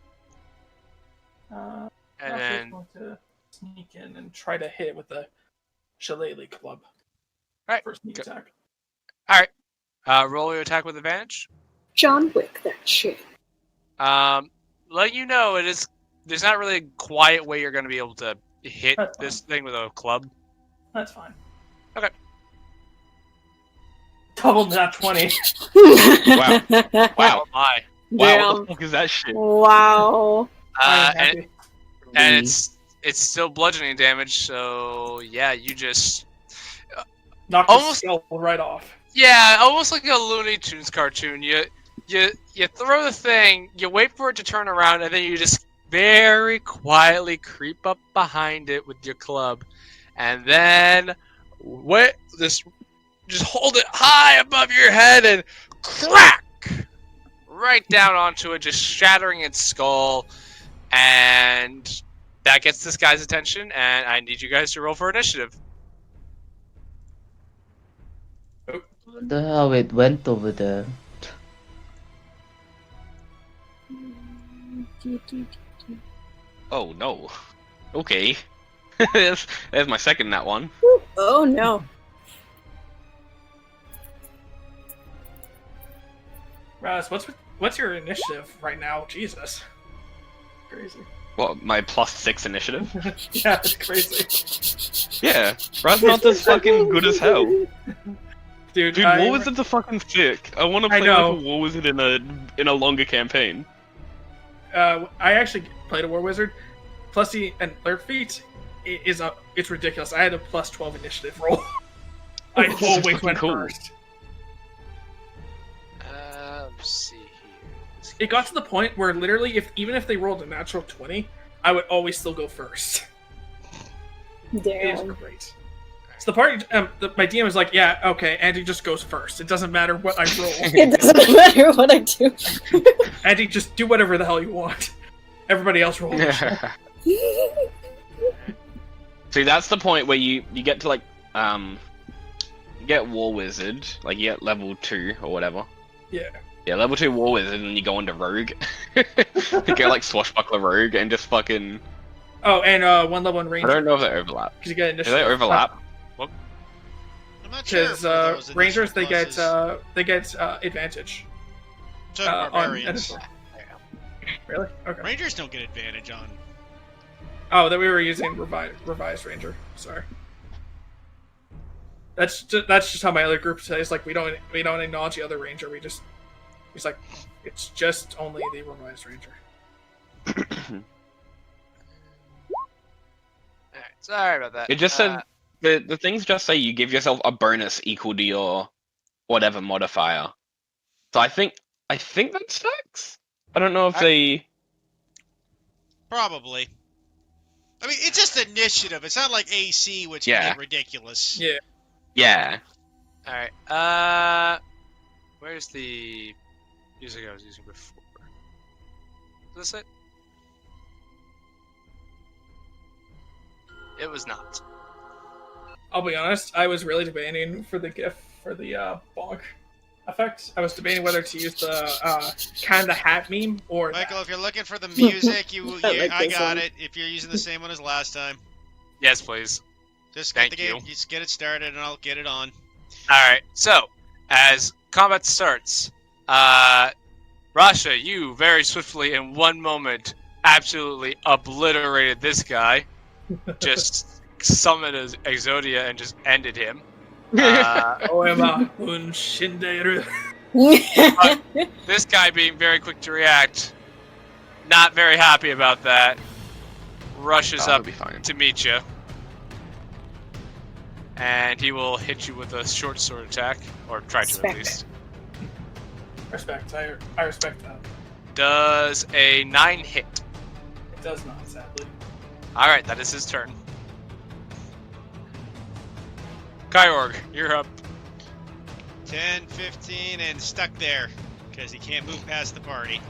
And then... going to sneak in and try to hit it with the shillelagh club. Alright. For sneak attack. Alright. Roll your attack with advantage. John Wick, that shit. Let you know, there's not really a quiet way you're going to be able to hit That's fine. this thing with a club. That's fine. Okay. Double nat 20. Wow. Wow. Oh my. Wow, Damn. what the fuck is that shit? Wow. I'm And, happy. and it's still bludgeoning damage, so yeah, you just... Knock the almost- skull right off. Yeah, almost like a Looney Tunes cartoon. You throw the thing, you wait for it to turn around, and then you just very quietly creep up behind it with your club, and then just hold it high above your head and crack right down onto it, just shattering its skull, and that gets this guy's attention. And I need you guys to roll for initiative. Wonder how it went over there. Oh no. Okay. there's my second nat one. Oh no. Raz, what's your initiative right now? Jesus. Crazy. Well, my +6 initiative. Yeah, it's crazy. Yeah, Rasnoth is fucking good as hell. Dude, Dude, War Wizards are fucking sick. I want to play know. like a War Wizard in a longer campaign. I actually played a War Wizard. Plus the and third feat it's ridiculous. I had a +12 initiative roll. I This is always fucking went cool. first. Let's see here. It got to the point where literally, even if they rolled a natural 20, I would always still go first. It is Damn. great. So the party, my DM is like, yeah, okay, Andy just goes first. It doesn't matter what I roll. It doesn't matter what I do. Andy, just do whatever the hell you want. Everybody else roll. See, that's the point where you get to like you get War Wizard, like you get level 2 or whatever. Yeah. Yeah, level 2 War Wizard, and then you go into Rogue. You go like Swashbuckler Rogue and just fucking. Oh, and one level in I Ranger. don't know if they overlap. Because you get Do initiative. they overlap? I'm not sure. Because for those Rangers, additional they get pluses. advantage. So do on barbarians. Really? Okay. Rangers don't get advantage on. Oh, that we were using revised Ranger. Sorry. That's just how my other group says. Like we don't acknowledge the other Ranger. It's like it's just only the revised Ranger. Alright, sorry about that. It just said the things just say you give yourself a bonus equal to your whatever modifier. So I think that stacks. I don't know if they. Probably. I mean, it's just initiative. It's not like AC, which can Yeah. get ridiculous. Yeah. Yeah. Alright, where's the music I was using before? Is this it? It was not. I'll be honest. I was really debating for the GIF for the bonk effect. I was debating whether to use the kind of the hat meme or. Michael, if you're looking for the music, like I this got one. it. If you're using the same one as last time, Yes, please. just Thank get the game. you. Just get it started, and I'll get it on. Alright, so, as combat starts, Rasha, you very swiftly in one moment absolutely obliterated this guy. Just summoned as Exodia and just ended him. Oema un shinderu. This guy being very quick to react, not very happy about that, rushes That'll up be fine. to meet you. And he will hit you with a short sword attack, or try to at Respect. least. Respect. I respect that. Does a 9 hit? It does not, sadly. Alright, that is his turn. Kyorg, you're up. 10, 15, and stuck there because he can't move past the party.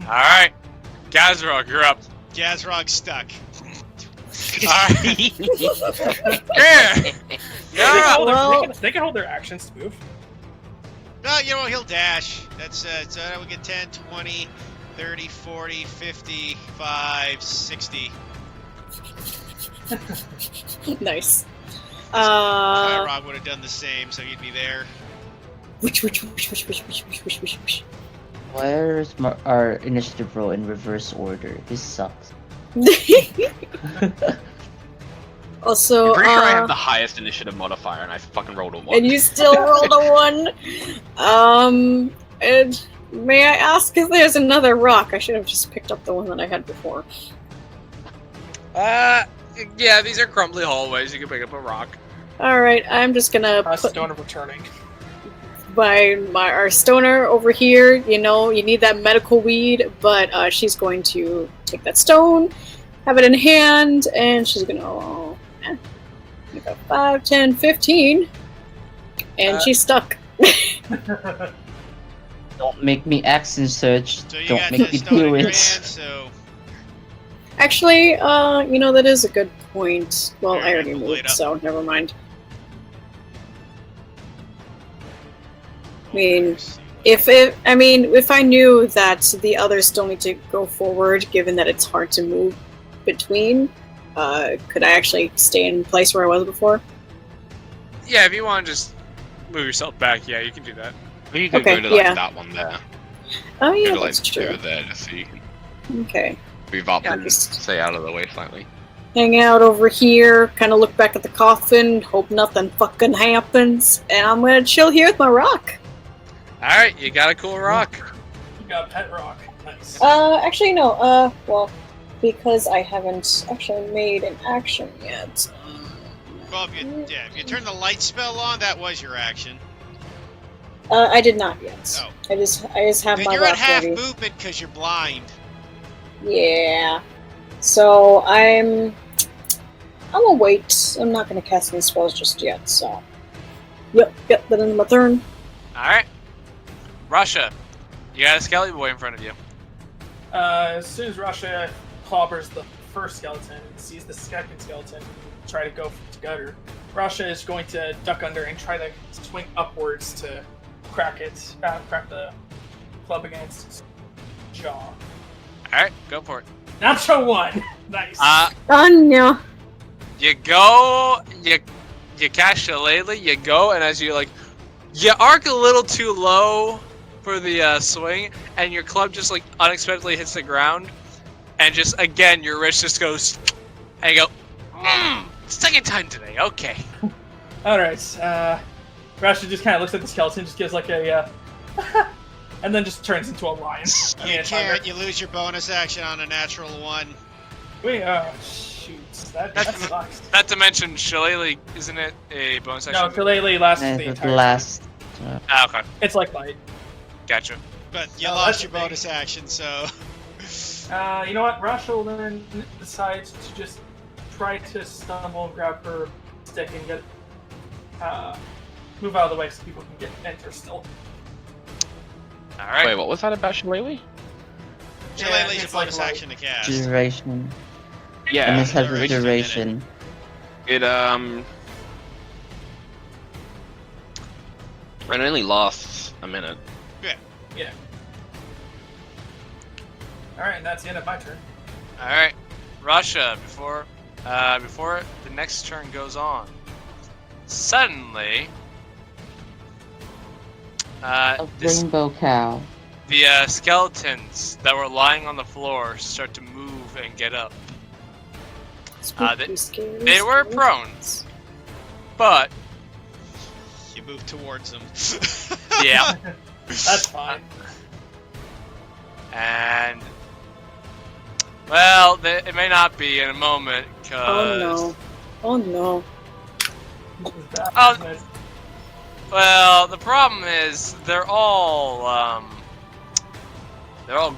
Alright. Gazrog, you're up. Gazrog's stuck. Alright. Yeah! Yeah! Well- They can hold their actions to move. No, you know what? He'll dash. That's so we get 10, 20, 30, 40, 50, 5, 60. Nice. Kyrog would have done the same, so he'd be there. Which. Where's our initiative roll in reverse order? This sucks. Also, I'm pretty sure I have the highest initiative modifier, and I fucking rolled a 1. and you still rolled a 1. And may I ask if there's another rock? I should have just picked up the one that I had before. Yeah, these are crumbly hallways. You can pick up a rock. Alright, I'm just gonna put Stone of returning. our stoner over here. You know, you need that medical weed, but she's going to take that stone, have it in hand, and she's gonna make a 5, 10, 15, and she's stuck. Don't make me action search. So you Don't got make the me stone in do your hand, it. so Actually, you know, that is a good point. Well, I already Blade moved, up. so never mind. I mean, if I knew that the others still need to go forward, given that it's hard to move between, could I actually stay in place where I was before? Yeah, if you want to just move yourself back, yeah, you can do that. You could Okay, go to like yeah. that one there. Oh yeah, Go to like that's true. over there just so you can Okay. move up Yeah, and just- stay out of the way slightly. Hang out over here, kind of look back at the coffin, hope nothing fucking happens, and I'm gonna chill here with my rock. Alright, you got a cool rock. You got a pet rock. Nice. Actually no, well, because I haven't actually made an action yet. well, if you turn the light spell on, that was your action. I did not yet. Oh. I just have Then my you're at rock half ready. movement because you're blind. Yeah. So I'm gonna wait. I'm not gonna cast any spells just yet, so. Yep, that is my turn. Alright. Russia, you got a Skelly Boy in front of you. As soon as Russia clobbers the first skeleton and sees the second skeleton try to go to gutter. Rasha is going to duck under and try to swing upwards to crack the club against its jaw. Alright, go for it. Natural one! Nice. Oh no. You go, you cast Shillelagh, you go, and as you you arc a little too low for the swing, and your club just unexpectedly hits the ground, and just again your wrist just goes, and you go, second time today, okay. Alright, Rasha just kind of looks at the skeleton, just gives a, and then just turns into a lion. You can't. You lose your bonus action on a natural one. Wait, shoot. That sucks. Not to mention, Shillelagh, isn't it a bonus action? No, Shillelagh lasts the The entire last. Okay, It's like light. gotcha. But you No, lost that's your the thing. bonus action, so. You know what? Rasha will then decide to just try to stumble and grab her stick and get move out of the way so people can enter still. Alright. Wait, what was that about Shillelagh? Shillelagh's a it's like bonus light. action to cast. Duration. And Yeah, this has a duration. duration. it only lasts a minute. Yeah. Alright, and that's the end of my turn. Alright. Russia, before the next turn goes on, suddenly A rainbow cow. the skeletons that were lying on the floor start to move and get up. Spooky, scary They were prone, skeletons. but You move towards them. yeah. That's fine. And well, it may not be in a moment because Oh no. Oh. Well, the problem is they're all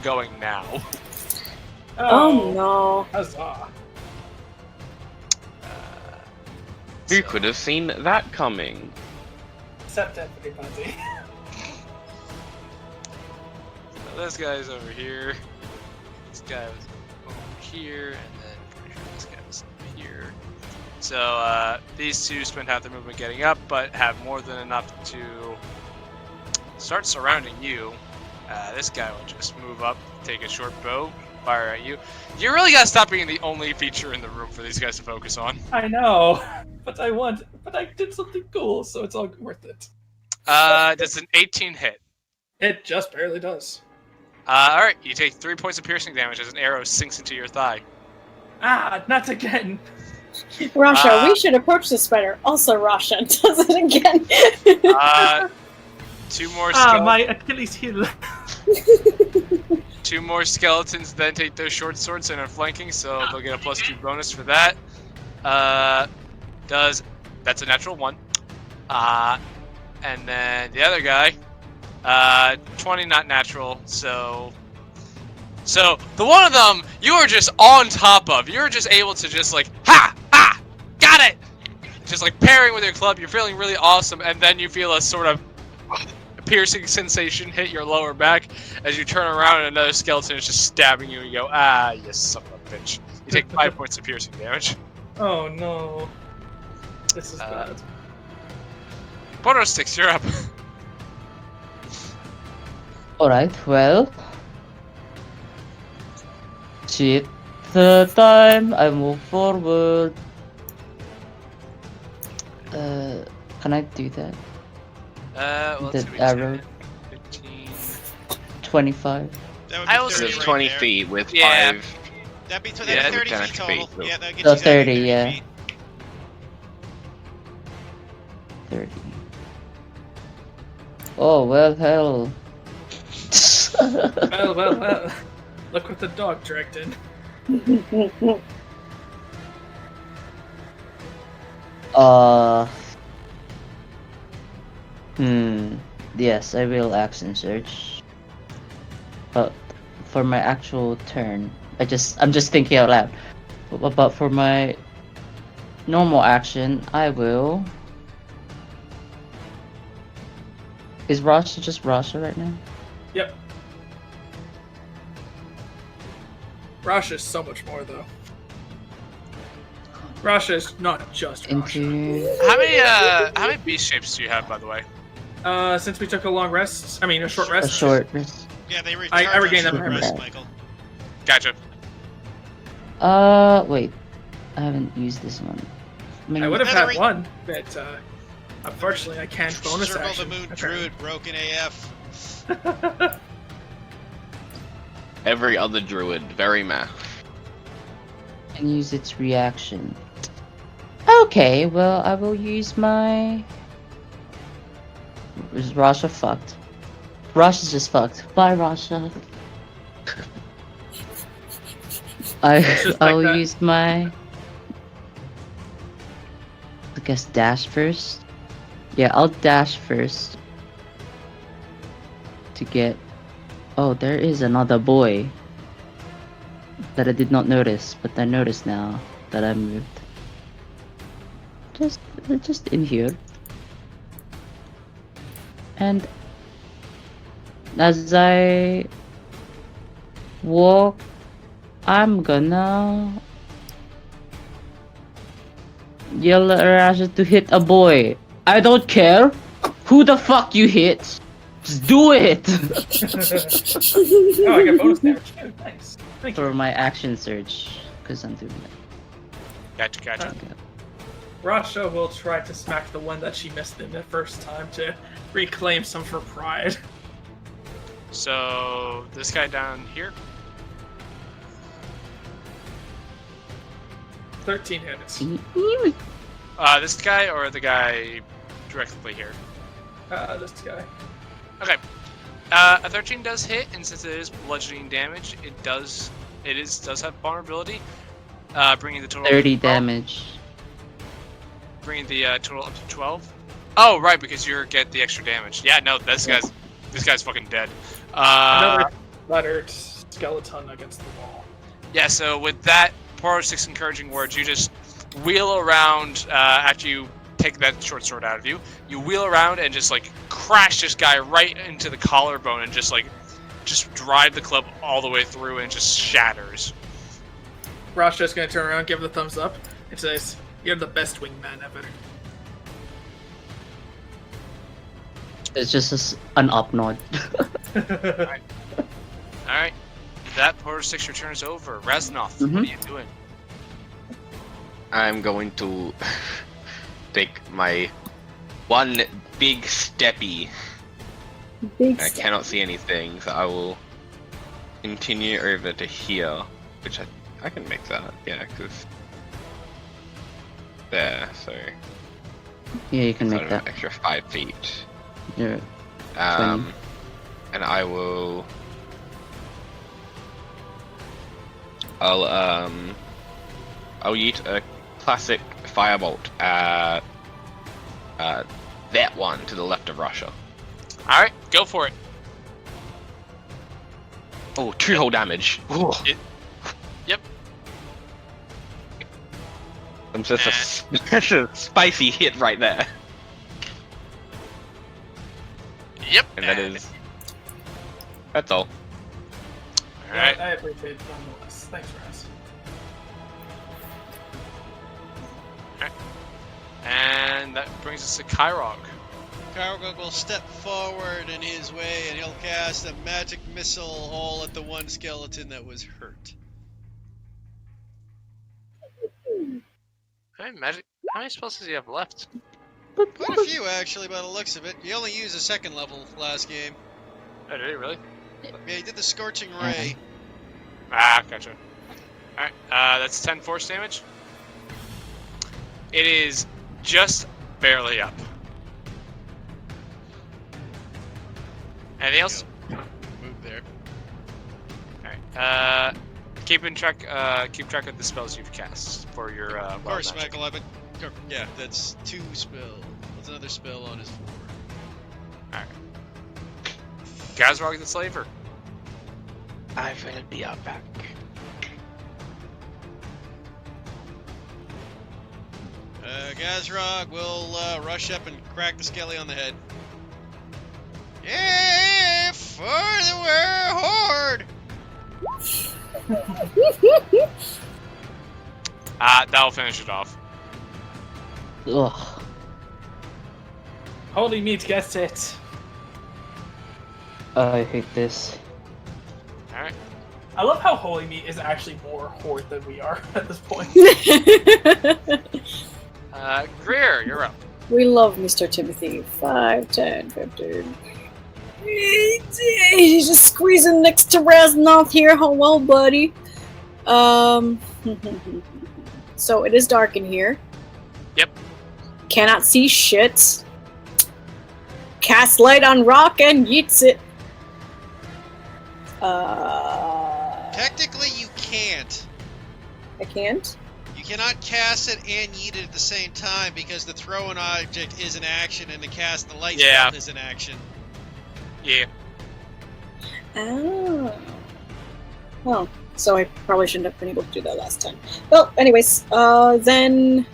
going now. Oh no. Huzzah. Who could have seen that coming? Except everybody. So this guy's over here. This guy was over here, and then pretty sure this guy was over here. So these two spend half their movement getting up, but have more than enough to start surrounding you. This guy will just move up, take a short bow, fire at you. You really gotta stop being the only feature in the room for these guys to focus on. I know, but I did something cool, so it's all worth it. Does an 18 hit? It just barely does. Alright, you take 3 points of piercing damage as an arrow sinks into your thigh. Ah, not again. Rasha, we should approach the spider. Also, Rasha does it again. 2 more Ah, skeletons. my Achilles heel. 2 more skeletons then take their short swords and are flanking, so they'll get a +2 bonus for that. That's a natural 1. And then the other guy, 20 not natural, so the one of them you are just on top of. You're just able to just ha! Got it! Just parrying with your club, you're feeling really awesome, and then you feel a sort of piercing sensation hit your lower back as you turn around and another skeleton is just stabbing you and you go, you son of a bitch. You take 5 points of piercing damage. Oh no. This is bad. Bono Sticks, you're up. Alright, well. Cheat the time, I move forward. Can I do that? Let's The see, arrow. 15. 25. That would I be will 30 say It's right 20 there. feet with Yeah. 5. That'd be, Yeah, that'd be 30 10 feet total. feet, so- Yeah, that gets So you exactly 30, yeah. feet. 30. Oh, well, hell. Well. Look what the dog dragged in. Yes, I will action search. But for my actual turn, I'm just thinking out loud. But for my normal action, I will. Is Rasha just Rasha right now? Yep. Rasha is so much more, though. Rasha is not just Rasha. Into How many beast shapes do you have, by the way? Since we took a long rest, I mean a short a rest. short rest. Yeah, they recharge I regained on that short memory. rest, Michael. Gotcha. Wait. I haven't used this one. I would have had Feathery- one, but unfortunately I can't bonus Circle action. the Moon apparently. Druid, broken AF. Every other druid, very meh. And use its reaction. Okay, well, I will use my... Is Rasha fucked? Rasha's just fucked. Bye, Rasha. just I like will that. use my... I guess dash first? Yeah, I'll dash first. To get... Oh, there is another boy. That I did not notice, but I notice now that I moved. Just in here. And as I walk, I'm gonna yell at Rasha to hit a boy. I don't care who the fuck you hit. Just do it. Oh, I got bonus damage. Oh, nice. Thank you. For my action surge, because I'm doing that. Gotcha. Okay. Rasha will try to smack the one that she missed in the first time to reclaim some of her pride. So this guy down here. 13 hits. This guy or the guy directly here. This guy. Okay. A 13 does hit, and since it is bludgeoning damage, it does have vulnerability, bringing the total 30 up to 12. damage. Bringing the total up to 12. Oh, right, because you get the extra damage. Yeah, no, this guy's fucking dead. Another lettered skeleton against the wall. Yeah, so with that Poro 6 encouraging words, you just wheel around after you take that short sword out of you. You wheel around and just like crash this guy right into the collarbone and just drive the club all the way through and it just shatters. Rasha's gonna turn around, give the thumbs up, and says, "You're the best wingman ever." It's just an up nod. Alright. That Poro 6 returns over. Raznoth, Mhm. what are you doing? I'm going to take my one big steppy. Big I step. cannot see anything, so I will continue over to here, which I can make that, yeah, because there, so Yeah, you can so make that. an extra 5 feet. Yeah. And I will. I'll yeet a classic firebolt at that one to the left of Russia. Alright, go for it. Oh, 2 whole damage. Ooh. Yep. I'm just that's a spicy hit right there. Yep. And that is. That's all. Alright. I appreciate it nonetheless. Thanks, Raz. And that brings us to Kyrog. Kyrog will step forward in his way and he'll cast a magic missile all at the one skeleton that was hurt. Alright, magic. How many spells does he have left? Quite a few, actually, by the looks of it. He only used a second level last game. Oh, did he really? Yeah, he did the Scorching Ray. Ah, gotcha. Alright, that's 10 force damage. It is just barely up. Anything else? Move there. Alright, keep track of the spells you've cast for your, Of course, Michael, I've been... Yeah, that's 2 spell. That's another spell on his 4. Alright. Gazrog the Slaver. I will be back. Gazrog will rush up and crack the skelly on the head. Yeah, for the Hoard! That'll finish it off. Ugh. Holy meat gets it. I hate this. Alright. I love how Holy Meat is actually more Hoard than we are at this point. Greer, you're up. We love Mr. Timothy. 5, 10, 15. He's just squeezing next to Raznoth here. Oh, well, buddy. So it is dark in here. Yep. Cannot see shit. Cast light on rock and yeets it. Technically, you can't. I can't. You cannot cast it and yeet it at the same time because the throw an object is an action and the cast the light Yeah. spell is an action. Yeah. Oh. Well, so I probably shouldn't have been able to do that last time. Well, anyways, then.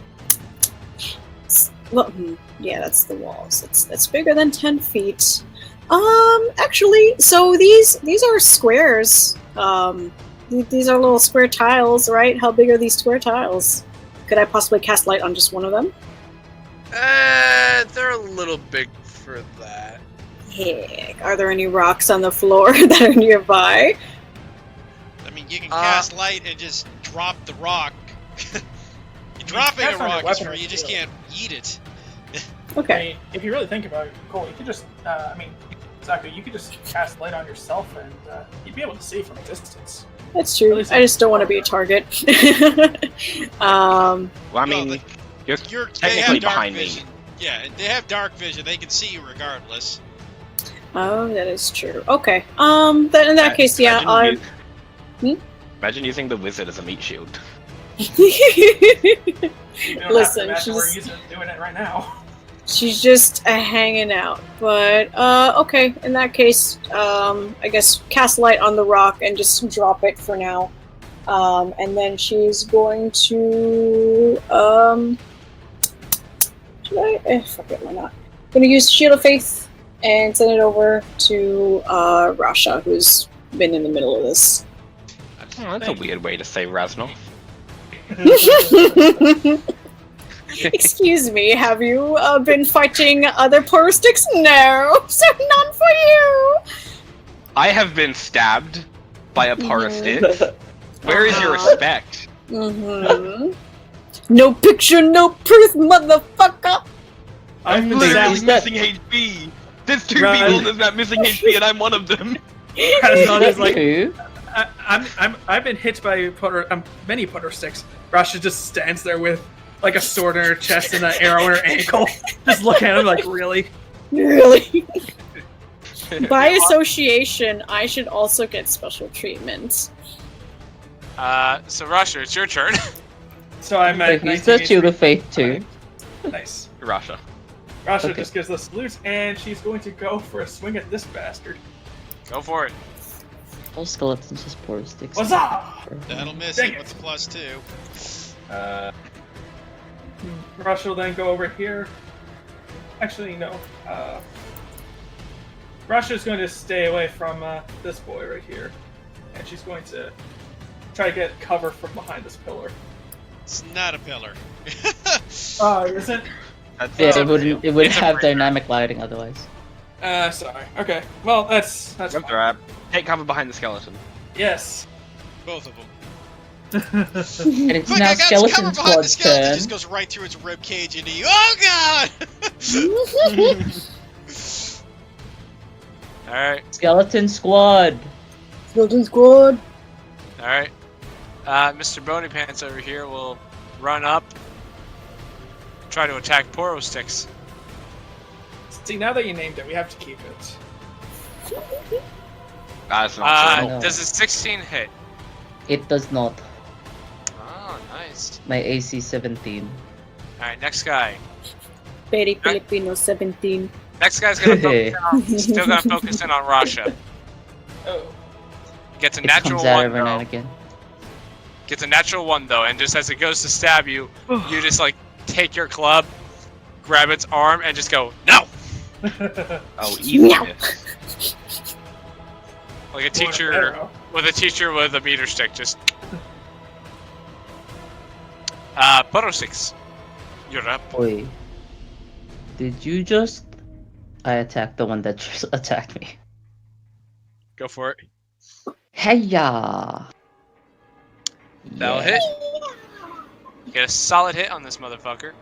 Well, yeah, that's the walls. That's bigger than 10 feet. Actually, so these are squares. These are little square tiles, right? How big are these square tiles? Could I possibly cast light on just one of them? They're a little big for that. Heck, are there any rocks on the floor that are nearby? I mean, you can cast light and just drop the rock. Dropping a cast on your rock is weapon free, or you just shield. can't yeet it. Okay. I mean, if you really think about it, Cole, you could just, exactly, you could just cast light on yourself and you'd be able to see from a distance. That's true. I just don't want to be a target. Well, I mean, No, you're they technically have dark behind me. vision. Yeah, they have dark vision. They can see you regardless. Oh, that is true. Okay. Then in that case, yeah, Imagine I'm. you- Imagine using the wizard as a meat shield. You don't Listen, have to imagine we're she's doing it right now. she's just hanging out. But okay. In that case, I guess cast light on the rock and just drop it for now. And then she's going to should I? Fuck it, why not? Gonna use Shield of Faith and send it over to Rasha, who's been in the middle of this. That's a weird way to say Raznoff. Excuse me, have you been fighting other Poristics? No, so none for you. I have been stabbed by a Parastic. Where is your respect? Mm-hmm. No picture, no proof, motherfucker. I've been Literally stabbed. missing HP. There's two Right. people that's not missing HP, and I'm one of them. Raznoth is like, Who? I've been hit by many putter sticks. Rasha just stands there with like a sword in her chest and an arrow in her ankle. Just look at him like, really? Really? By association, I should also get special treatment. So Rusher, it's your turn. So I'm at He's 19 the Shield of HP. Faith too. Nice. Rasha. Rasha Okay. just gives the salute, and she's going to go for a swing at this bastard. Go for it. All skeletons just poor sticks. What's up? That'll miss Dang it it. with +2. Rasha will then go over here. Actually, no. Rasha's going to stay away from this boy right here, and she's going to try to get cover from behind this pillar. It's not a pillar. Oh, isn't? That's Yeah, it wouldn't. It would It's a have breaker. dynamic lighting otherwise. Sorry. Okay. Well, that's That's fine. alright. Take cover behind the skeleton. Yes. Both of them. And it's Quick, now I got Skeleton cover behind the Squad's skeleton. turn. Just goes right through its rib cage into you. Oh god! All right, Skeleton Squad. Skeleton Squad. all right. Mr. Bony Pants over here will run up, try to attack Poro Sticks. See, now that you named it, we have to keep it. That's not true. No. Does a 16 hit? It does not. Oh, nice. My AC 17. All right, next guy. Very Filipino 17. Next guy's gonna focus still gonna focus in on Rasha. Oh. Gets a It natural comes out one every now and though. again. Gets a natural one though, and just as it goes to stab you, you just like take your club, grab its arm, and just go no, Oh, easy. No. like a teacher with a teacher with a meter stick, just. Photo 6. You're up. Wait. Did you just... I attacked the one that just attacked me. Go for it. Hey-ya! That'll hit. You get a solid hit on this motherfucker.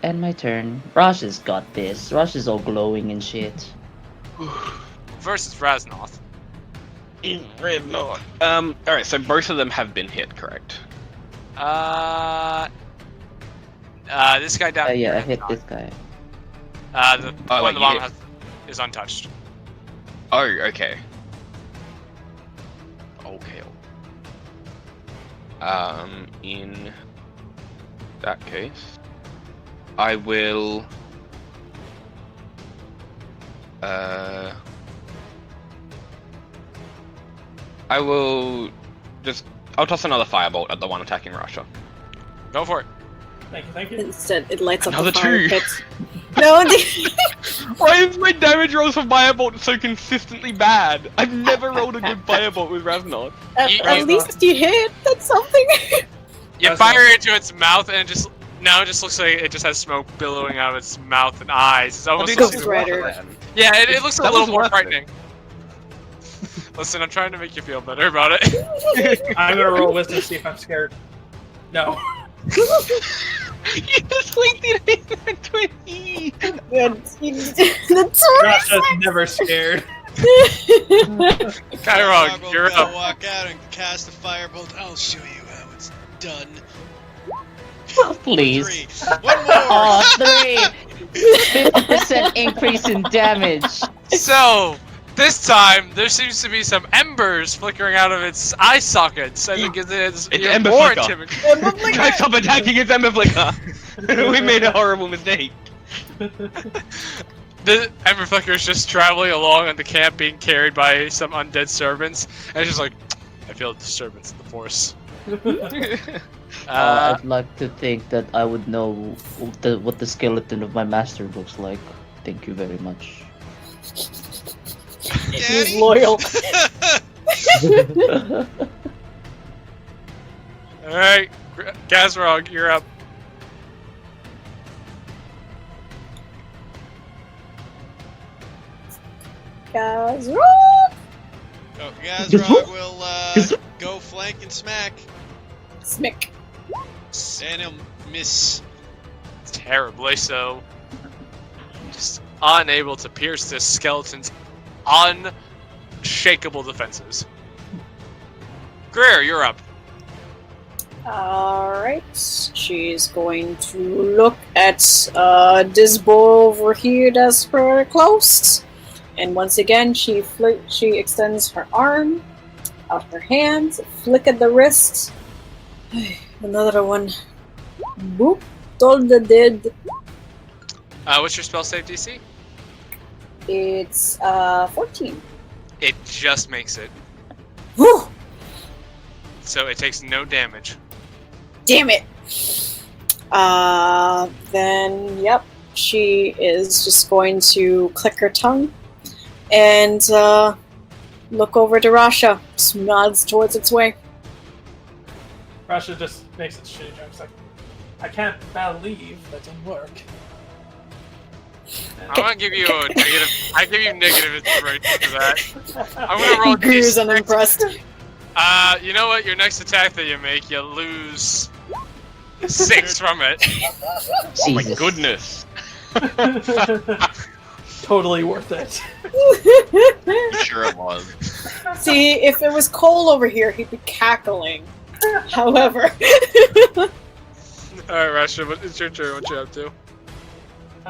End my turn. Rosh has got this. Rosh is all glowing and shit. Versus Raznoth. Alright, so both of them have been hit, correct? This guy down Yeah, here I hit not. this guy. The one like at the bottom you is untouched. Oh, okay. Okay. In that case, I will. I will just. I'll toss another firebolt at the one attacking Russia. Go for it. Thank you. Instead, it lights up Another the fire two. pit. No, Why is my damage rolls for firebolt so consistently bad? I've never rolled a good firebolt with Ravnod. at least you hit. That's something. You That's fire into its mouth, and it just looks like it just has smoke billowing out of its mouth and eyes. It's almost Ghost like, Rider. yeah, it looks a That little was more worth it. frightening. Listen, I'm trying to make you feel better about it. I'm gonna roll wisdom to see if I'm scared. No. You just linked it into an E! That's Rosh is never scared. Kyrog, I'll you're up. walk out and cast a firebolt. I'll show you how it's done. Please. 3. One more. Oh, 3! 50% increase in damage. So, this time, there seems to be some embers flickering out of its eye sockets. I think it's even Ember more flicker. intimidating. Guys, stop attacking its Ember Flicker! We made a horrible mistake. The Ember Flicker is just traveling along in the camp, being carried by some undead servants, and it's just like, I feel a disturbance in the force. I'd like to think that I would know what the skeleton of my master looks like. Thank you very much. He's Daddy? loyal. Alright, Gazrog, you're up. Guys, Oh, Gazrog will go flank and smack, smick. and he'll miss. Terribly so. Just unable to pierce this skeleton's unshakable defenses. Greer, you're up. Alright, she's going to look at this boy over here that's pretty close. And once again, she extends her arm, out her hand, flick at the wrist. Another one. Boop. Tolda did. What's your spell save DC? It's 14. It just makes it. Whew! So it takes no damage. Damn it! Then, yep, she is just going to click her tongue and look over to Rasha. Just nods towards its way. Russia just makes its shitty jokes like, I can't believe that didn't work. I'm gonna give you a negative. I give you negative inspiration for that. I'm gonna roll Greer's D6. unimpressed. You know what? Your next attack that you make, you lose 6 from it. Oh my Jesus. goodness. Totally worth it. Sure it was. See, if it was Cole over here, he'd be cackling. However, Alright, Rasha, it's your turn. What you up to?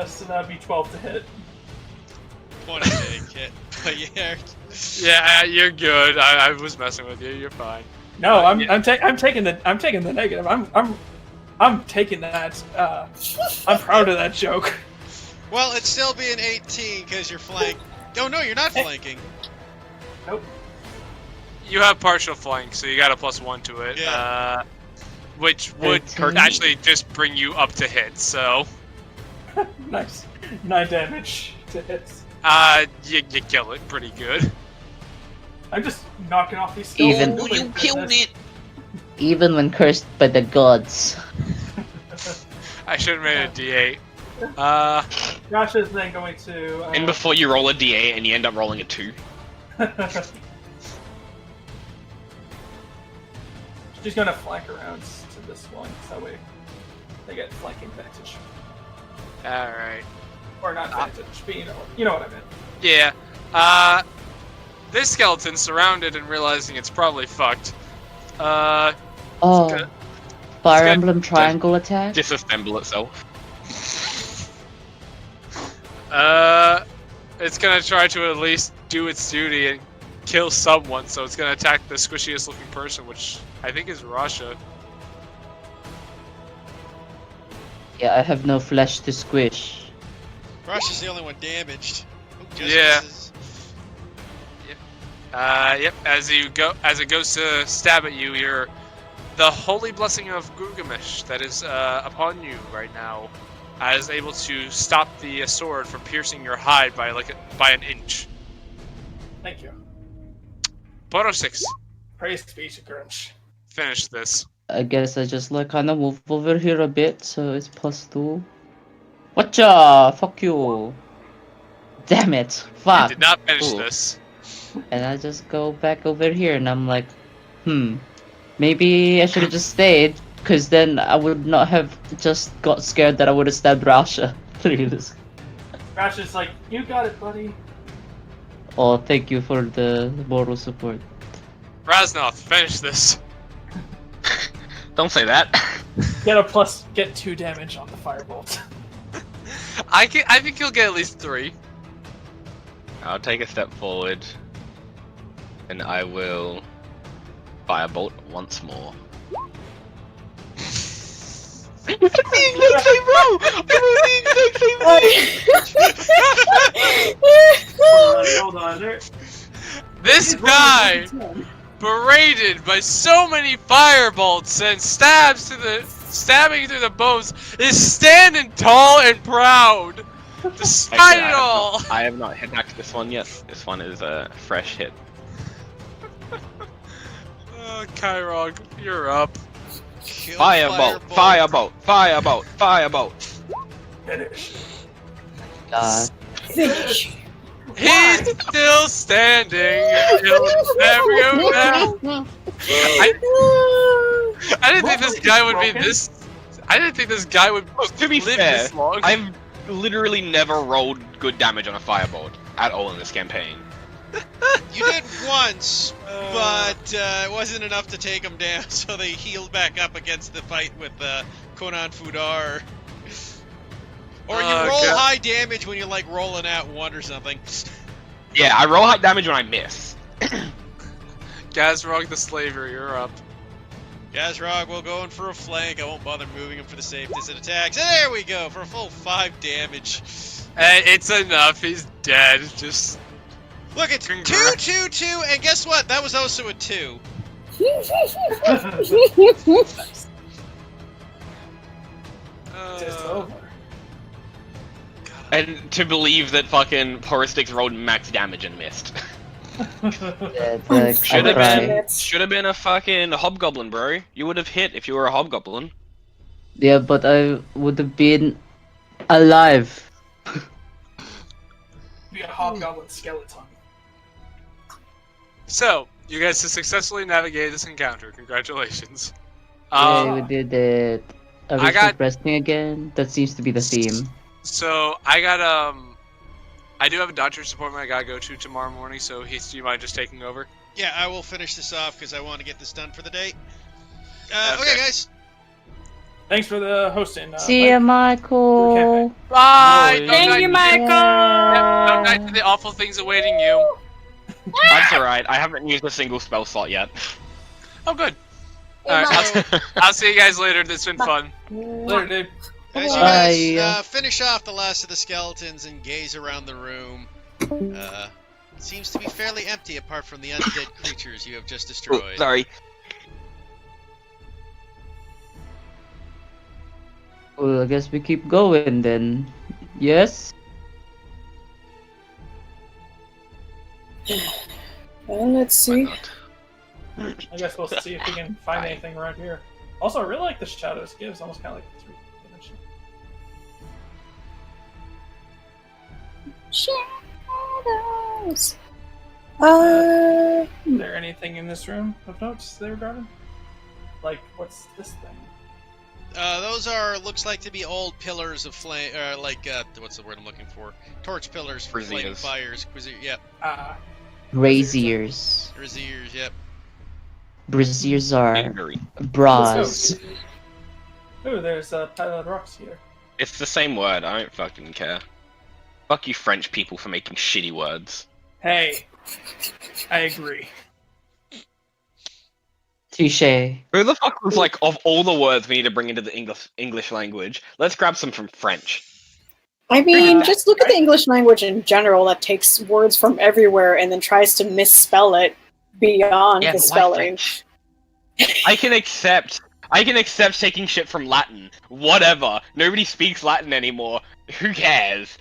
So that'd be 12 to hit. 20 hitting hit. But yeah. Yeah, you're good. I was messing with you. You're fine. No, Yeah. I'm taking the negative. I'm taking that. I'm proud of that joke. Well, it'd still be an 18 because you're flank. Oh no, you're not flanking. Nope. You have partial flank, so you got a +1 to it. Yeah. Which would actually just bring you up to hit. So Nice. 9 damage to it hits. You kill it pretty good. I'm just knocking off these skulls. Even- Oh, you killed it! Even when cursed by the gods. I should have made a D8. Josh is then going to. And before you roll a D8 and you end up rolling a 2. She's going to flank around to this one, so that way they get flanking advantage. Alright. Or not advantage, but you know what I meant. Yeah. This skeleton surrounded and realizing it's probably fucked. Oh. good. Fire good. Emblem triangle attack? Disassemble itself. It's gonna try to at least do its duty and kill someone, so it's gonna attack the squishiest looking person, which I think is Rasha. Yeah, I have no flesh to squish. Rush is the only one damaged. Oh, just Yeah. misses. Yep. As it goes to stab at you, you're the holy blessing of Gilgamesh that is upon you right now, is able to stop the sword from piercing your hide by an inch. Thank you. Photo 6. Praise be to Grunch. Finish this. I guess I just like kinda move over here a bit, so it's +2. Whatcha? Fuck you. Damn it. You Fuck. did not finish Ooh. this. And I just go back over here and I'm like, maybe I should have just stayed, because then I would not have just got scared that I would have stabbed Rasha. Please. Josh is like, you got it, buddy. Oh, thank you for the moral support. Raznoth, finish this. Don't say that. Get 2 damage on the firebolt. I think you'll get at least 3. I'll take a step forward. And I will firebolt once more. I'm the exact same row! Hold on. This guy, berated by so many firebolts and stabbing through the bones, is standing tall and proud, despite it all. I have not hit back to this one yet. This one is a fresh hit. Kyrog, you're up. Kill Firebolt! Firebolt! Firebolt! Firebolt! Finish. God. Finish. He's still standing. He'll never go down. I didn't think this guy would be this. I didn't think this guy would To be live fair, this long. I've literally never rolled good damage on a firebolt at all in this campaign. You did once, but it wasn't enough to take him down, so they healed back up against the fight with Conan Fudar. Or you roll God. high damage when you're like rolling at 1 or something. Yeah, I roll high damage when I miss. Gazrog the Slaver, you're up. Gazrog will go in for a flank. I won't bother moving him for the save distant attacks. And there we go, for a full 5 damage. It's enough. He's dead. Just Look, it's 2, Congrats. 2, 2, and guess what? That was also a 2. It's over. And to believe that fucking Horistics rolled max damage and missed. Yeah, like, Should I have tried. been, should have been a fucking hobgoblin, bro. You would have hit if you were a hobgoblin. Yeah, but I would have been alive. Be a hobgoblin skeleton. so you guys have successfully navigated this encounter. Congratulations. Yay, we did it. Are we I got- still resting again? That seems to be the theme. So I got I do have a doctor's appointment I gotta go to tomorrow morning. So do you mind just taking over? Yeah, I will finish this off because I want to get this done for the day. Okay. Okay, guys. Thanks for the hosting. See ya, Michael. Bye. No, Thank you, Michael. Yep, don't die to the awful things awaiting you. That's alright, I haven't used a single spell slot yet. Oh, good. Alright, I'll see you guys later. This has been fun. Later, dude. As you Bye. guys finish off the last of the skeletons and gaze around the room, it seems to be fairly empty apart from the undead creatures you have just Oh, destroyed. sorry. Well, I guess we keep going then. Yes? Well, let's Why see. not? I guess we'll see if we can find Fine. anything around here. Also, I really like the shadows it gives, almost kind of like the 3D Shadows. Is there anything in this room of notes there, Garvin? Like, what's this thing? Those are looks like to be old pillars of flame. What's the word I'm looking for? Torch pillars for flaming Braziers. fires. Yep. Braziers. Braziers. Yep. Braziers are Angry. bras. Oh, there's a pile of rocks here. It's the same word. I don't fucking care. Fuck you, French people, for making shitty words. Hey, I agree. Touche. Who the fuck was like, of all the words we need to bring into the English language, let's grab some from French. I mean, just look at the English language in general that takes words from everywhere and then tries to misspell it beyond Yeah, the but why spelling. French? I can accept taking shit from Latin. Whatever. Nobody speaks Latin anymore. Who cares?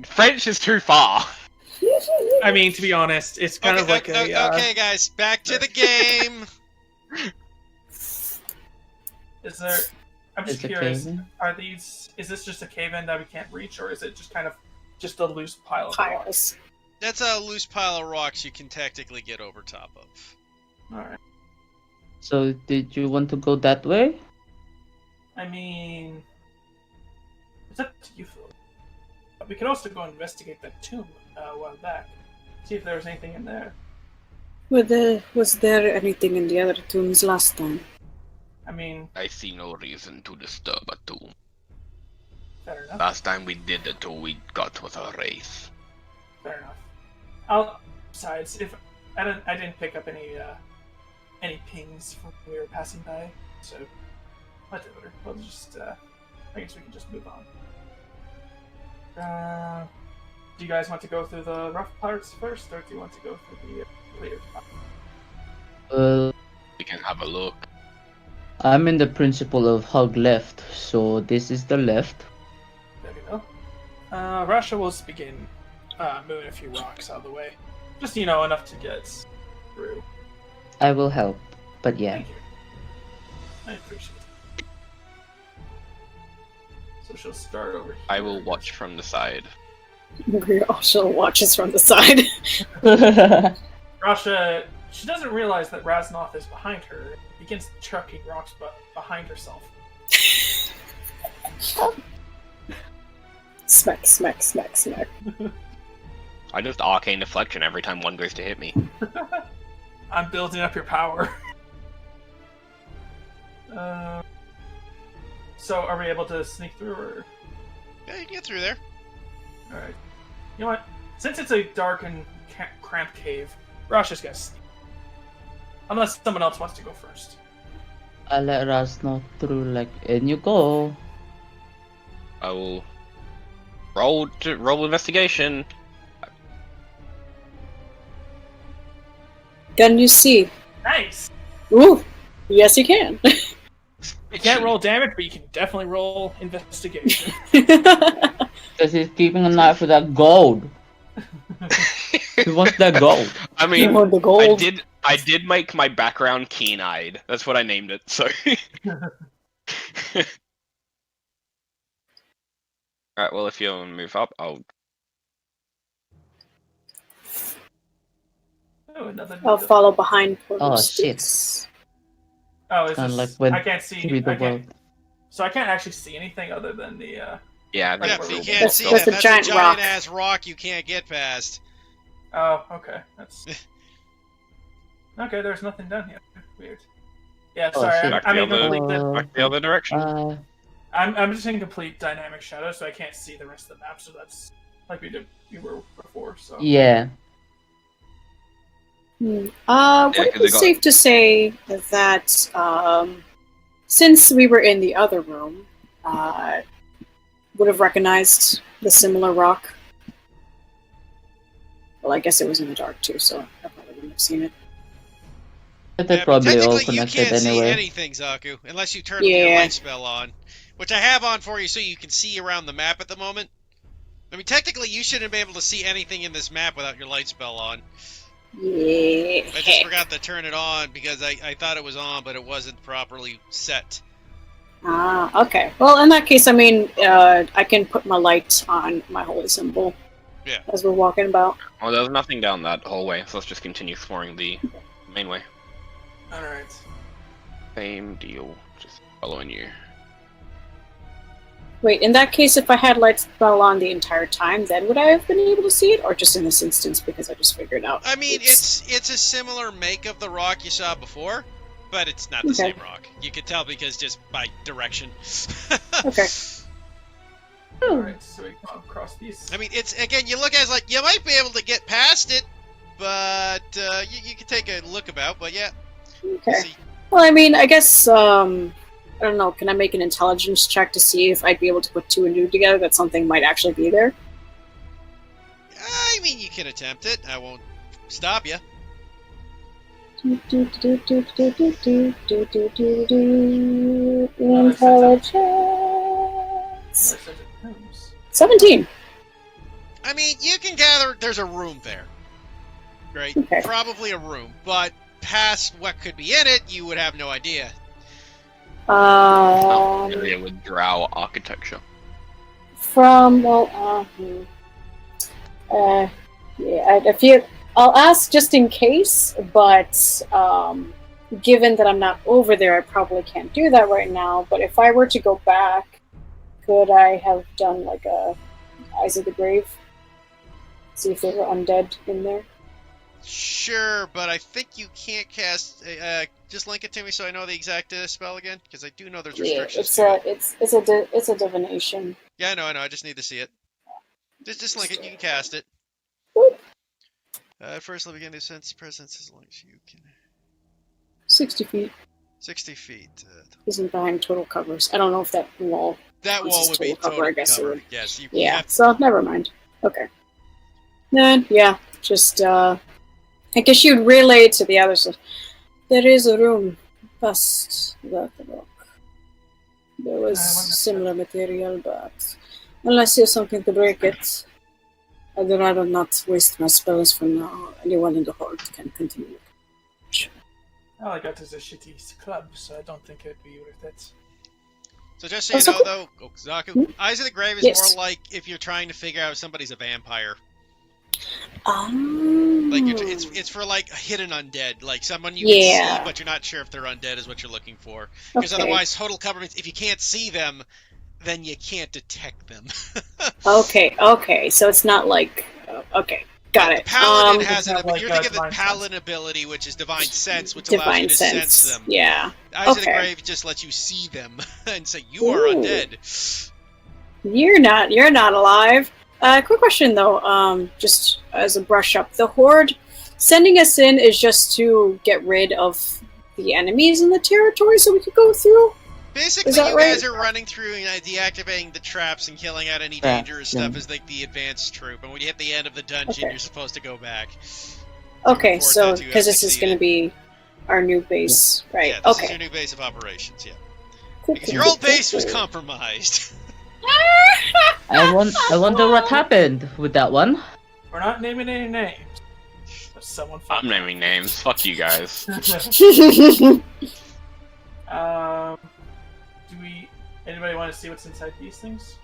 French is too far. I mean, to be honest, it's kind of like Okay, guys, back to the game. Is there? I'm just Is it curious. cave-in? Are these? Is this just a cave-in that we can't reach, or is it just kind of just a loose pile of rocks? Piles. That's a loose pile of rocks you can tactically get over top of. All right. So, did you want to go that way? I mean, it's up to you, Phil. We could also go investigate that tomb a while back. See if there was anything in there. Was there anything in the other tombs last time? I mean, I see no reason to disturb a tomb. fair enough. Last time we did it, all we got was a wraith. Fair enough. Besides, if I didn't pick up any pings when we were passing by, so whatever. We'll just I guess we can just move on. Do you guys want to go through the rough parts first, or do you want to go through the clear parts? Well, We can have a look. I'm in the principle of hug left, so this is the left. There we go. Russia will begin moving a few rocks out of the way. Just, enough to get through. I will help, but yeah. Thank you. I appreciate it. So she'll start over here. I will watch from the side. Also watches from the side. Rasha, she doesn't realize that Raznoth is behind her and begins chucking rocks behind herself. Smack, smack, smack, smack. I just arcane deflection every time one goes to hit me. I'm building up your power. So are we able to sneak through, or? Yeah, you can get through there. Alright. You know what? Since it's a dark and cramped cave, Rasha's gonna sneak. Unless someone else wants to go first. I let Raz know through, like, and you go. I will roll investigation. Can you see? Nice! Ooh, yes you can. You can't roll damage, but you can definitely roll investigation. Because he's keeping an eye for that gold. He wants that gold. I mean, You want the gold? I did make my background keen-eyed. That's what I named it. So. Alright, well, if you move up, I'll. Oh, another. I'll follow behind for Oh, those shit. sticks. Oh, is Kinda this... like when I can't see. Read the I can't... world. So I can't actually see anything other than the. Yeah, Right, Yeah, we're if you rolling. can't That's- see that's that, a that's giant a rock. giant-ass rock you can't get past. Oh, okay. That's. Okay, there's nothing down here. Weird. Yeah, Oh, sorry. shit. Back I'm the in other- complete. back the other direction. I'm just in complete dynamic shadow, so I can't see the rest of the map. So that's like we were before. So. Yeah. Would Yeah, it 'cause be they got- safe to say that since we were in the other room, would have recognized the similar rock? Well, I guess it was in the dark too, so I probably wouldn't have seen it. But they Yeah, but probably all technically you connected can't see anyway. anything, Zaku, unless you turn your Yeah. light spell on. Which I have on for you so you can see around the map at the moment. I mean, technically, you shouldn't be able to see anything in this map without your light spell on. Yeah. I just forgot to turn it on because I thought it was on, but it wasn't properly set. Ah, okay. Well, in that case, I mean, I can put my light on my holy symbol. Yeah. As we're walking about. Well, there's nothing down that hallway, so let's just continue exploring the main way. Alright. Same deal. Just following you. Wait, in that case, if I had light spell on the entire time, then would I have been able to see it, or just in this instance because I just figured out? I mean, Oops. it's a similar make of the rock you saw before, but it's not the Okay. same rock. You can tell because just by direction. Okay. Alright, so we come across these. I mean, it's again, you look at it as like you might be able to get past it, but you can take a look about. But yeah, Okay. see. Well, I mean, I guess I don't know. Can I make an intelligence check to see if I'd be able to put two and two together? That something might actually be there. I mean, you can attempt it. I won't stop you. Intelligence. 17. I mean, you can gather there's a room there, right? Okay. Probably a room, but past what could be in it, you would have no idea. Area with drow architecture. From yeah, I feel I'll ask just in case, but given that I'm not over there, I probably can't do that right now. But if I were to go back, could I have done like a Eyes of the Grave? See if there were undead in there. Sure, but I think you can't cast. Just link it to me so I know the exact spell again, because I do know there's Yeah, restrictions to it. it's a divination. Yeah, I know. I just need to see it. Just link it. You can cast it. Boop. First, let me begin to sense presence as long as you can. 60 feet 60 feet. isn't behind total covers. I don't know if that wall. That This wall is would be total cover, total I guess it cover. would. Yes. You Yeah, have to- so never mind. Okay. Then yeah, just I guess you'd relay to the others. There is a room past that rock. There was similar material, but unless you have something to break it, I'd rather not waste my spells for now. Anyone in the Hoard can continue. All I got is a shitty club, so I don't think it'd be worth it. So just so you Also know, though, Zaku, Eyes of the Grave is Yes. more like if you're trying to figure out if somebody's a vampire. Um, Like it's for like a hidden undead, like someone you Yeah. can see, but you're not sure if they're undead is what you're looking for. Because okay. otherwise, total cover means if you can't see them, then you can't detect them. Okay, so it's not like okay, got The it. paladin has It's not like, you're thinking of the divine paladin ability, which is divine sense, which allows you divine to sense. sense them. Yeah. Eyes of the Okay. Grave just lets you see them and say you are Ooh. undead. You're not alive. Quick question though, just as a brush up, the Hoard sending us in is just to get rid of the enemies in the territory so we could go through? Basically, Is that you guys right? are running through and deactivating the traps and killing out any Yeah, dangerous yeah. stuff as like the advanced troop. And when you hit the end of the dungeon, Okay. you're supposed to go back. Okay, report so that you because have this is succeeded. going to be our new base, right? Yeah, this Okay. is your new base of operations. Yeah, Cool, because cool, your cool, old base cool, was cool. compromised. I wonder what happened with that one. We're not naming any names. But someone I'm naming names. Fuck you guys. Do we? Anybody want to see what's inside these things?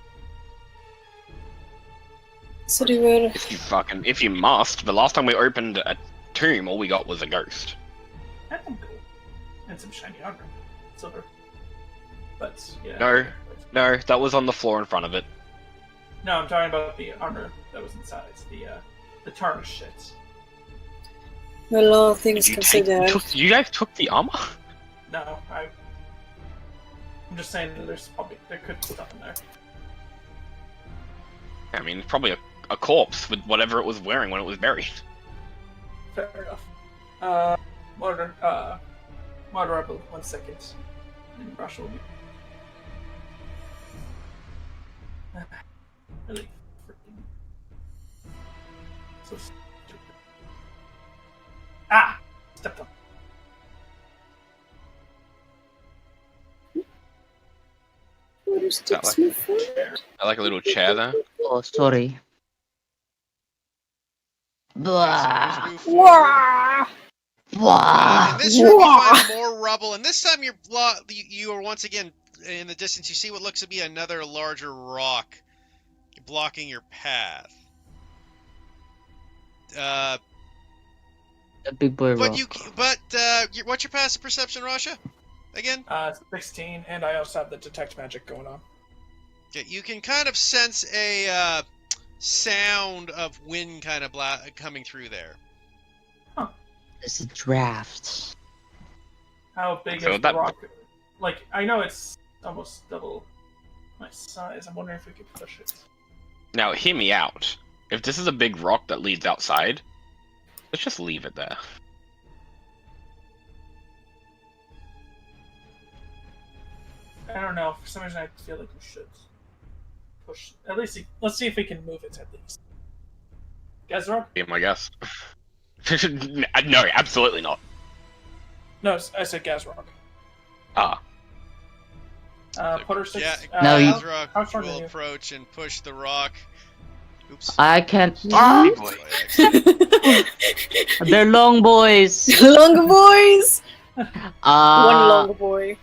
So do we? If you must. The last time we opened a tomb, all we got was a ghost. That's cool. And some shiny armor, silver. But yeah. No, that was on the floor in front of it. No, I'm talking about the armor that was inside. It's the tarnished shit. Well, all things You considered. you guys took the armor? No, I'm just saying that there could be stuff in there. I mean, probably a corpse with whatever it was wearing when it was buried. Fair enough. Monitor up 1 second. And brush will be. Really freaking. So stupid. Ah! Stepped on. What is sticks me forward? I like a little chair there. Oh, sorry. Blah. Move forward. Wah! In this room, you find more rubble, and this time you are once again in the distance. You see what looks to be another larger rock blocking your path. A big boy rock. What's your passive perception, Rasha? Again? 16, and I also have the detect magic going on. Okay, you can kind of sense a sound of wind kind of coming through there. It's a draft. How big So is the rock? Like, I know it's almost double my size. I'm wondering if we could push it. Now, hear me out. If this is a big rock that leads outside, let's just leave it there. I don't know. For some reason, I feel like we should push. At least, let's see if we can move it at least. Gazrock? Be my guess. No, absolutely not. No, I said Gazrock. Ah. Putter six. Yeah, No, you- Gazrock how far are will you? approach and push the rock. Oops. I can't. Big boy. They're long boys. Long boys. One long boy.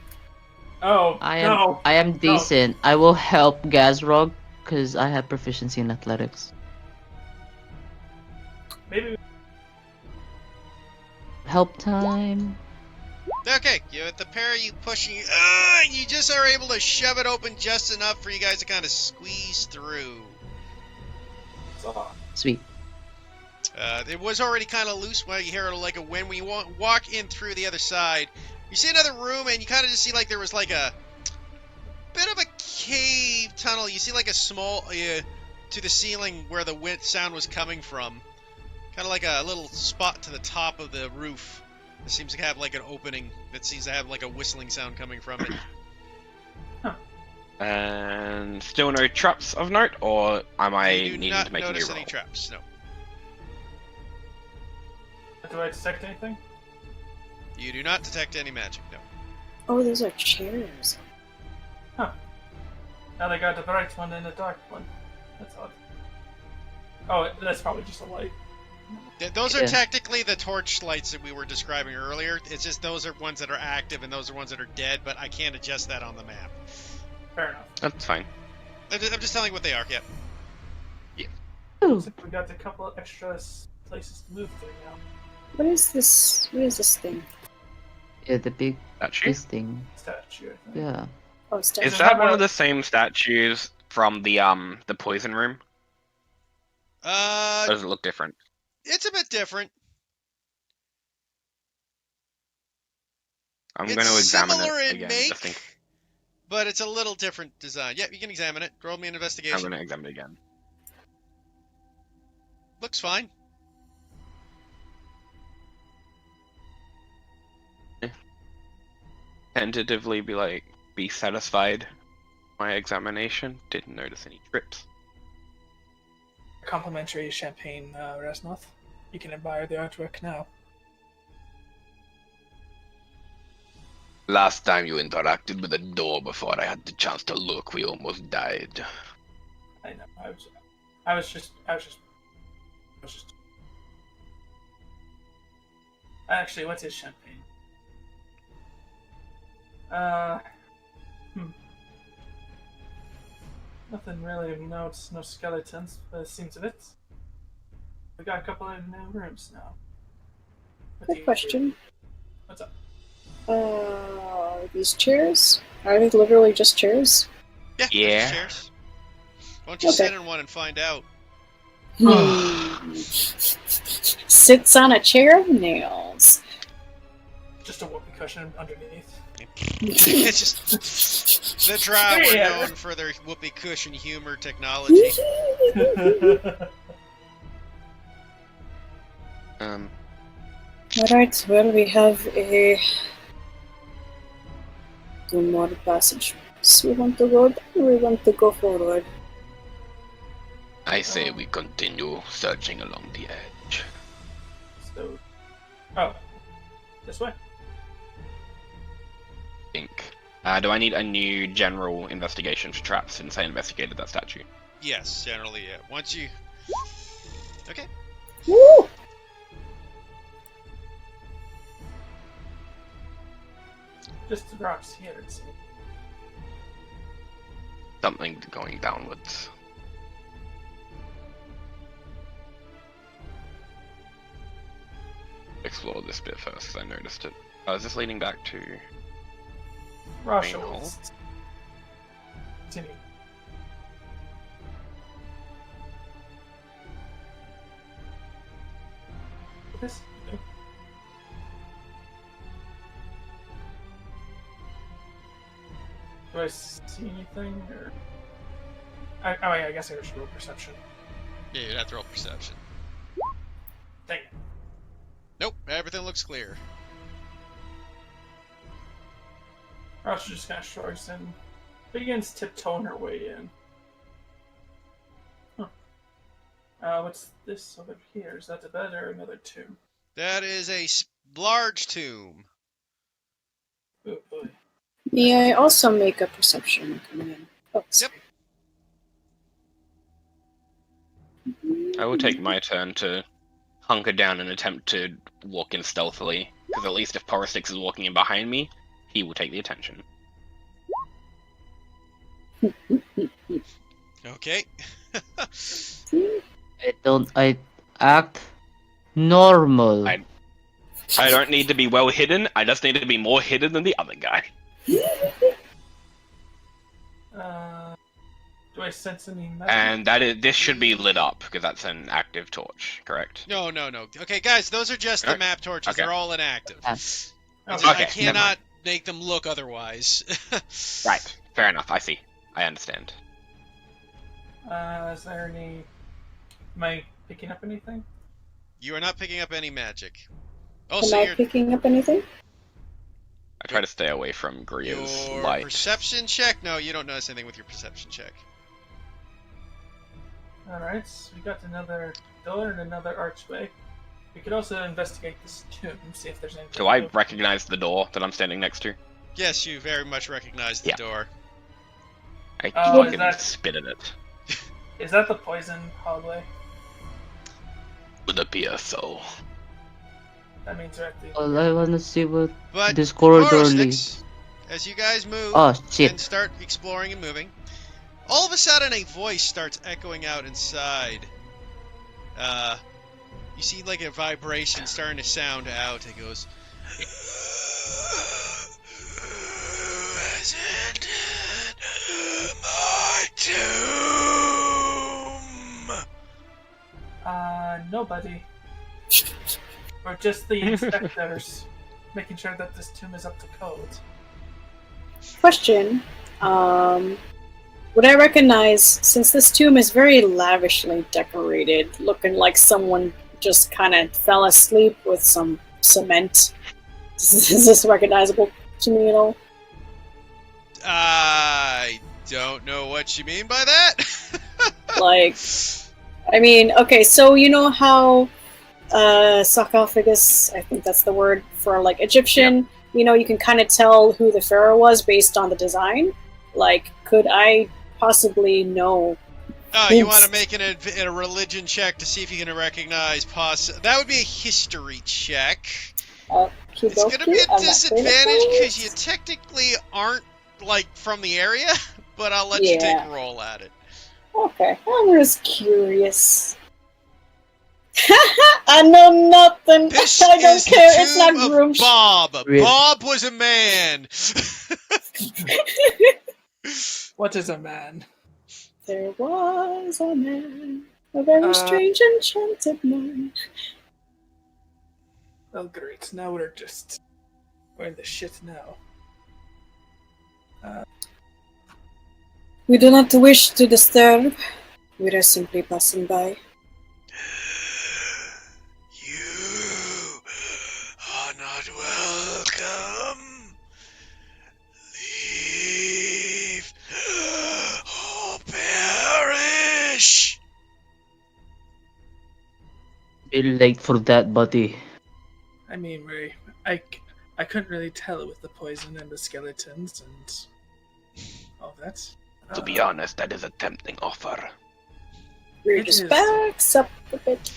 Oh, I am. no. I am decent. I will help Gazrog because I have proficiency in athletics. Maybe. Help time. Okay, with the pair of you pushing, you just are able to shove it open just enough for you guys to kind of squeeze through. Sweet. It was already kind of loose when you hear like a wind. When you walk in through the other side, you see another room, and you kind of just see like there was like a bit of a cave tunnel. You see like a small to the ceiling where the sound was coming from. Kind of like a little spot to the top of the roof. It seems to have like an opening that seems to have like a whistling sound coming from it. And still no traps of note, or am I You do needing not to make a new notice roll? any traps, no. Do I detect anything? You do not detect any magic, no. Oh, those are chairs. Now they got the bright one and the dark one. That's odd. Oh, that's probably just a light. Those are Yeah. technically the torch lights that we were describing earlier. It's just those are ones that are active and those are ones that are dead, but I can't adjust that on the map. Fair enough. That's fine. I'm just telling you what they are, yeah. So we got a couple of extra places to move to now. What is this? What is this thing? Yeah, the big Statue? this thing. Statue, I think. Yeah. Oh, Is statue. that one of the same statues from the poison room? Or does it look different? It's a bit different. I'm It's going to examine similar it in again. make, Just think. but it's a little different design. Yeah, you can examine it. Roll me an I'm investigation. going to examine it again. Looks fine. Tentatively be satisfied. My examination didn't notice any trips. Complimentary champagne, Resnoth. You can admire the artwork now. Last time you interacted with the door before I had the chance to look, we almost died. I know. I was just. Actually, what's his champagne? Nothing really of notes, no skeletons, by the seems of it. We got a couple of new rooms now. What do Good you question. do? What's up? These chairs? Are they literally just chairs? Yeah. Yeah. there's chairs. Why don't you Okay. sit in one and find out? Sits on a chair of nails. Just a whoopee cushion underneath. It's just the Drow were Yeah. known for their whoopee cushion humor technology. Alright, well, we have two more passages. We want to go down, we want to go forward. I say we continue searching along the edge. So, oh, this way. Think. Do I need a new general investigation for traps since I investigated that statue? Yes, generally, yeah. Once you... Okay. Woo! Just the rocks here, it seems. Something going downwards. Explore this bit first, because I noticed it. Is this leading back to... Russia Main will hall? continue. This? No. Do I see anything, or... I guess I should roll perception. Yeah, you'd have to roll perception. Dang it. Nope, everything looks clear. Russia just kind of shrugs and begins tiptoeing her way in. Huh. What's this over here? Is that a bed or another tomb? That is a large tomb. Oh boy. May I also make a perception coming in? Oh, sorry. I will take my turn to hunker down and attempt to walk in stealthily, because at least if Poristix is walking in behind me, he will take the attention. Okay. I act normal. I don't need to be well hidden, I just need to be more hidden than the other guy. Do I sense any magic? And this should be lit up, because that's an active torch, correct? No. Okay, guys, those are just the Okay. map torches. Okay. They're all inactive. Ah. I Okay, never cannot make them look otherwise. Right, fair enough, I see. I understand. Is there any... Am I picking up anything? You are not picking up any magic. Am Also, I picking up anything? I try to stay away from Gria's your light. perception check? No, you don't notice anything with your perception check. Alright, so we got another door and another archway. We could also investigate this tomb, see if there's anything. Do I recognize the door that I'm standing next to? Yes, you very much recognize the Yeah. door. I Oh, fucking is that- spit in it. Is that the poison hallway? Would appear so. That means we're at the... Well, I wanna see what But this corridor Horus, leads. as you guys move Oh and shit! start exploring and moving, all of a sudden a voice starts echoing out inside. You see like a vibration starting to sound out. It goes. "Who has entered my tomb?" Nobody. We're just the inspectors, making sure that this tomb is up to code. Question. Would I recognize, since this tomb is very lavishly decorated, looking like someone just kind of fell asleep with some cement, is this recognizable to me at all? I don't know what you mean by that. Like, I mean, okay, so you know how sarcophagus, I think that's the word for like Egyptian, you know, you can kind of tell who the pharaoh was based on the design. Like, could I possibly know? Oh, you want to make a religion check to see if you can recognize that would be a history check. It's going to be a disadvantage because you technically aren't, like, from the area, but I'll let you take a roll at it. Okay, I'm just curious. I know nothing. This I don't is care. the It's not tomb groom of Bob. Really? Bob was a man. What is a man? There was a man, a very strange, enchanted man. Oh great, now we're just... we're in the shit now. We do not wish to disturb. We are simply passing by. You are not welcome. Leave or perish. Be late for that, buddy. I mean, I couldn't really tell with the poison and the skeletons and all that. To be honest, that is a tempting offer. We're It just is- backs up a bit.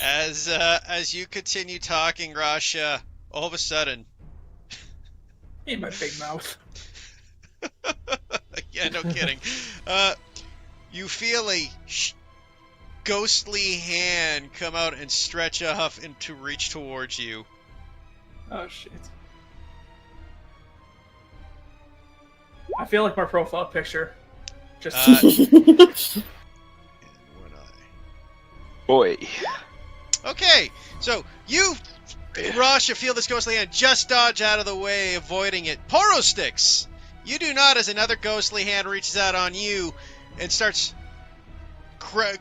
As you continue talking, Rasha, all of a sudden, In my big mouth. yeah, no kidding, you feel a ghostly hand come out and stretch off and to reach towards you. Oh shit. I feel like my profile picture. Just And one eye. Boy. Okay, so you, Rasha, feel this ghostly hand, just dodge out of the way, avoiding it. Poro sticks! You do not, as another ghostly hand reaches out on you and starts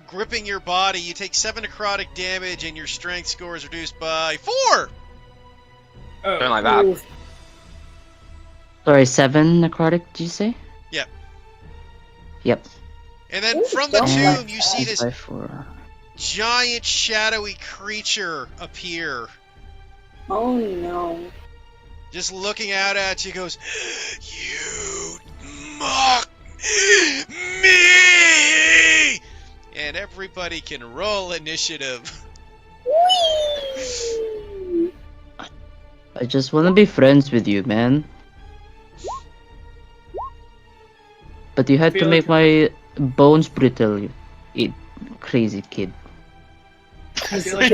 gripping your body. You take 7 necrotic damage and your strength score is reduced by 4! oh, Something like that. Sorry, 7 necrotic, did you say? Yep. Yep. And then Ooh, from the don't tomb, like you see that. this By 4. giant shadowy creature appear. Oh no. Just looking out at you, goes, "You mock me!" And everybody can roll initiative. Whee! I just want to be friends with you, man. But you had to Feel make my bones brittle, you crazy kid. I feel like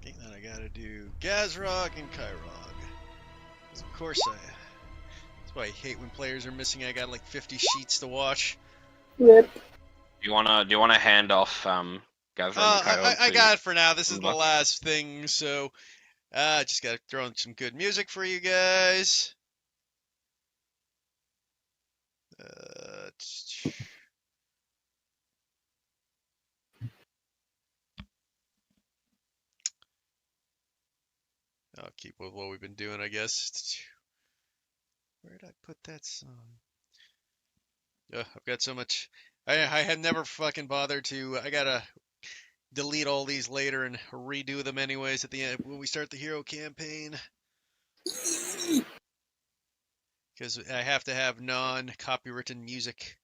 Okay, then I gotta do Gazrog and Kyrog. 'Cause of course that's why I hate when players are missing. I got like 50 sheets to watch. Rip. Do you wanna hand off Gazra and Kyle I to- got it for now. This is the Unlock. last thing, so just gotta throw in some good music for you guys. I'll keep with what we've been doing, I guess. Where did I put that song? I've got so much. I had never fucking bothered to. I gotta delete all these later and redo them anyways at the end when we start the hero campaign. Because I have to have non-copywritten music.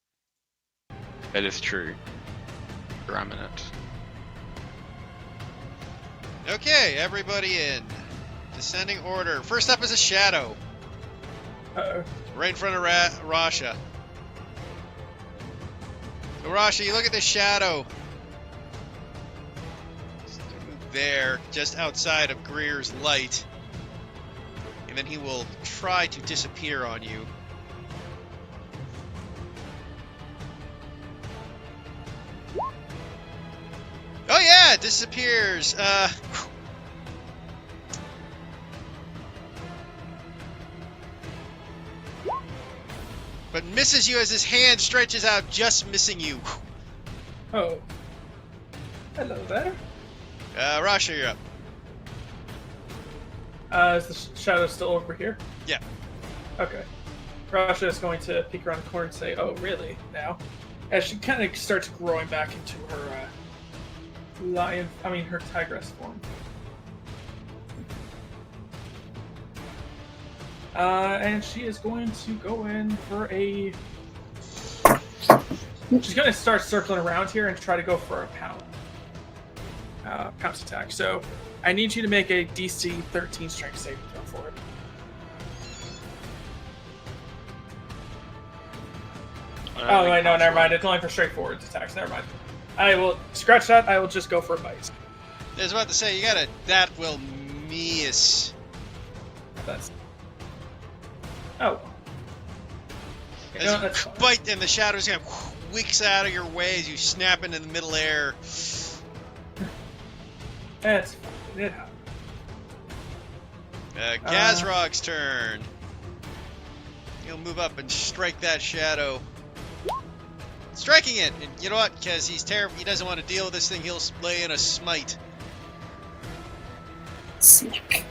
That is true. Ramming it. Okay, everybody in. Descending order. First up is a shadow. uh-oh. Right in front of Rasha. So Rasha, you look at the shadow. There, just outside of Greer's light. And then he will try to disappear on you. Oh yeah, it disappears. But misses you as his hand stretches out, just missing you. Oh. Hello there. Rasha, you're up. Is the shadow still over here? Yeah. Okay. Rasha is going to peek around the corner and say, "Oh, really?" Now, as she kind of starts growing back into her her tigress form. And she is going to go in for a. She's going to start circling around here and try to go for a pounce attack. So I need you to make a DC 13 strength saving throw for it. Oh, wait, no, never mind. It's only for straightforward attacks. Never mind. I will scratch that. I will just go for a bite. I was about to say, you gotta. That will miss. That's. Oh. Well. You know, As that's you fine. bite, and the shadow's gonna wicks out of your way as you snap into the middle air. That's fine. It happened. Gazrog's turn. He'll move up and strike that shadow. Striking it! And you know what? Because he's terrible, he doesn't want to deal with this thing, he'll lay in a smite. Smack.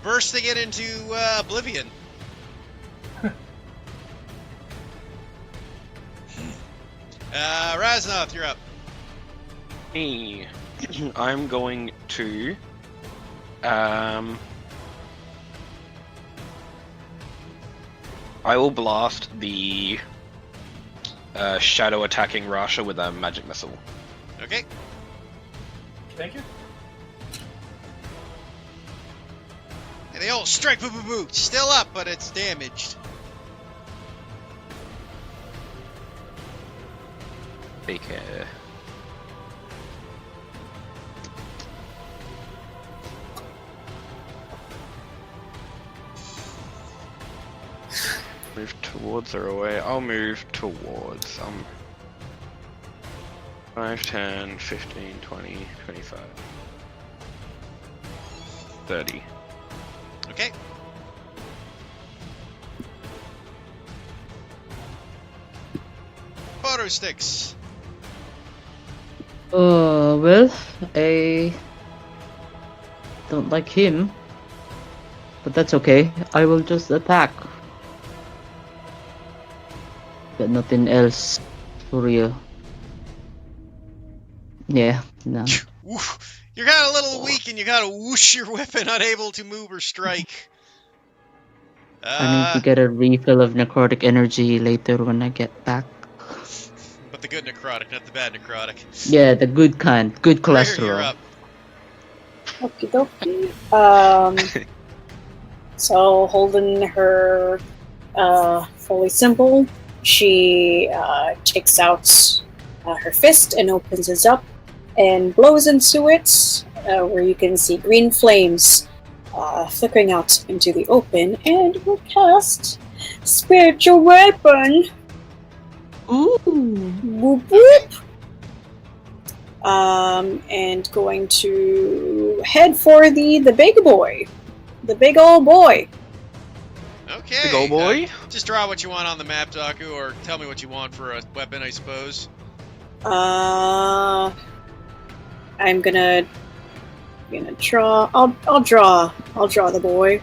bursting it into oblivion. Raznoth, you're up. Me. I'm going to. I will blast the shadow attacking Rasha with a magic missile. Okay. Thank you. And the old strike boo boo boo. Still up, but it's damaged. Take care. Move towards or away? I'll move towards. 5, 10, 15, 20, 25, 30. Okay. Photo sticks. Well, I don't like him, but that's okay. I will just attack. Got nothing else for real. Yeah, no. Oof. You're kind of a little weak, and you gotta whoosh your weapon, unable to move or strike. I need to get a refill of necrotic energy later when I get back. But the good necrotic, not the bad necrotic. Yeah, the good kind. Good cholesterol. You're up. Okie dokie. So holding her fully simple, she takes out her fist and opens it up and blows into it, where you can see green flames flickering out into the open, and will cast Spiritual Weapon. Ooh. Whoop whoop. And going to head for the big boy. The big old boy. Okay. Big ol' boy? Just draw what you want on the map, Daku, or tell me what you want for a weapon, I suppose. I'm gonna draw. I'll draw the boy.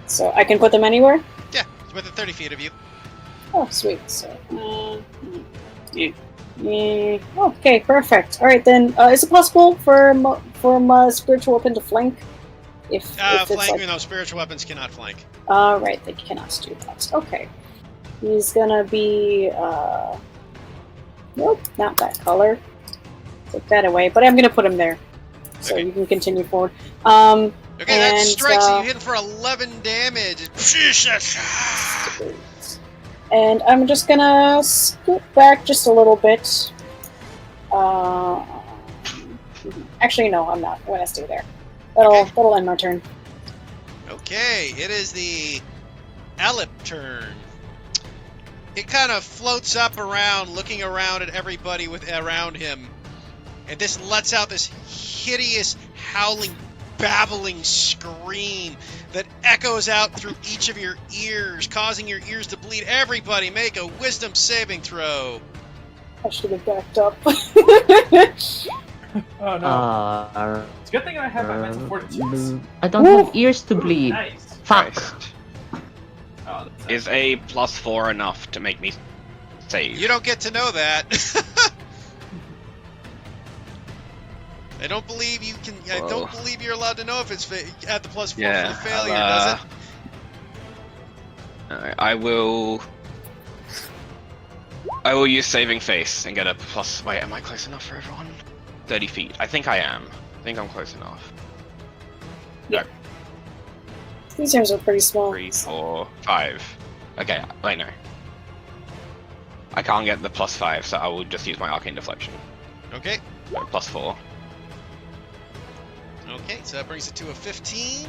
So I can put them anywhere. Yeah, it's within 30 feet of you. Oh, sweet. So, yeah. Okay, perfect. All right then. Is it possible for my spiritual weapon to flank? If it's Flank, like... no, spiritual weapons cannot flank. All right, they cannot do that. Okay. He's gonna be. Nope, not that color. Take that away. But I'm gonna put him there, so Okay. you can continue forward. Okay, that and, strikes you. You hit him for 11 damage. And I'm just gonna scoot back just a little bit. Actually, no, I'm not. I'm gonna stay there. That'll end my turn. Okay, it is the Ellip turn. It kind of floats up around, looking around at everybody around him, and this lets out this hideous, howling, babbling scream that echoes out through each of your ears, causing your ears to bleed. Everybody, make a wisdom saving throw. I should have backed up. Oh no. It's a good thing I have my mental fortitude. I don't have ears to bleed. Nice. Fuck. Christ. Oh, Is a +4 enough to make me save? You don't get to know that. I don't believe you can. I don't believe you're allowed to know if it's at the +4 for the failure, does it? Alright, I will use saving face and get a plus. Wait, am I close enough for everyone? 30 feet. I think I am. I think I'm close enough. These ears are pretty small. 3, 4, 5. Okay, wait, no. I can't get the +5, so I will just use my arcane deflection. Okay. So +4. Okay, so that brings it to a 15.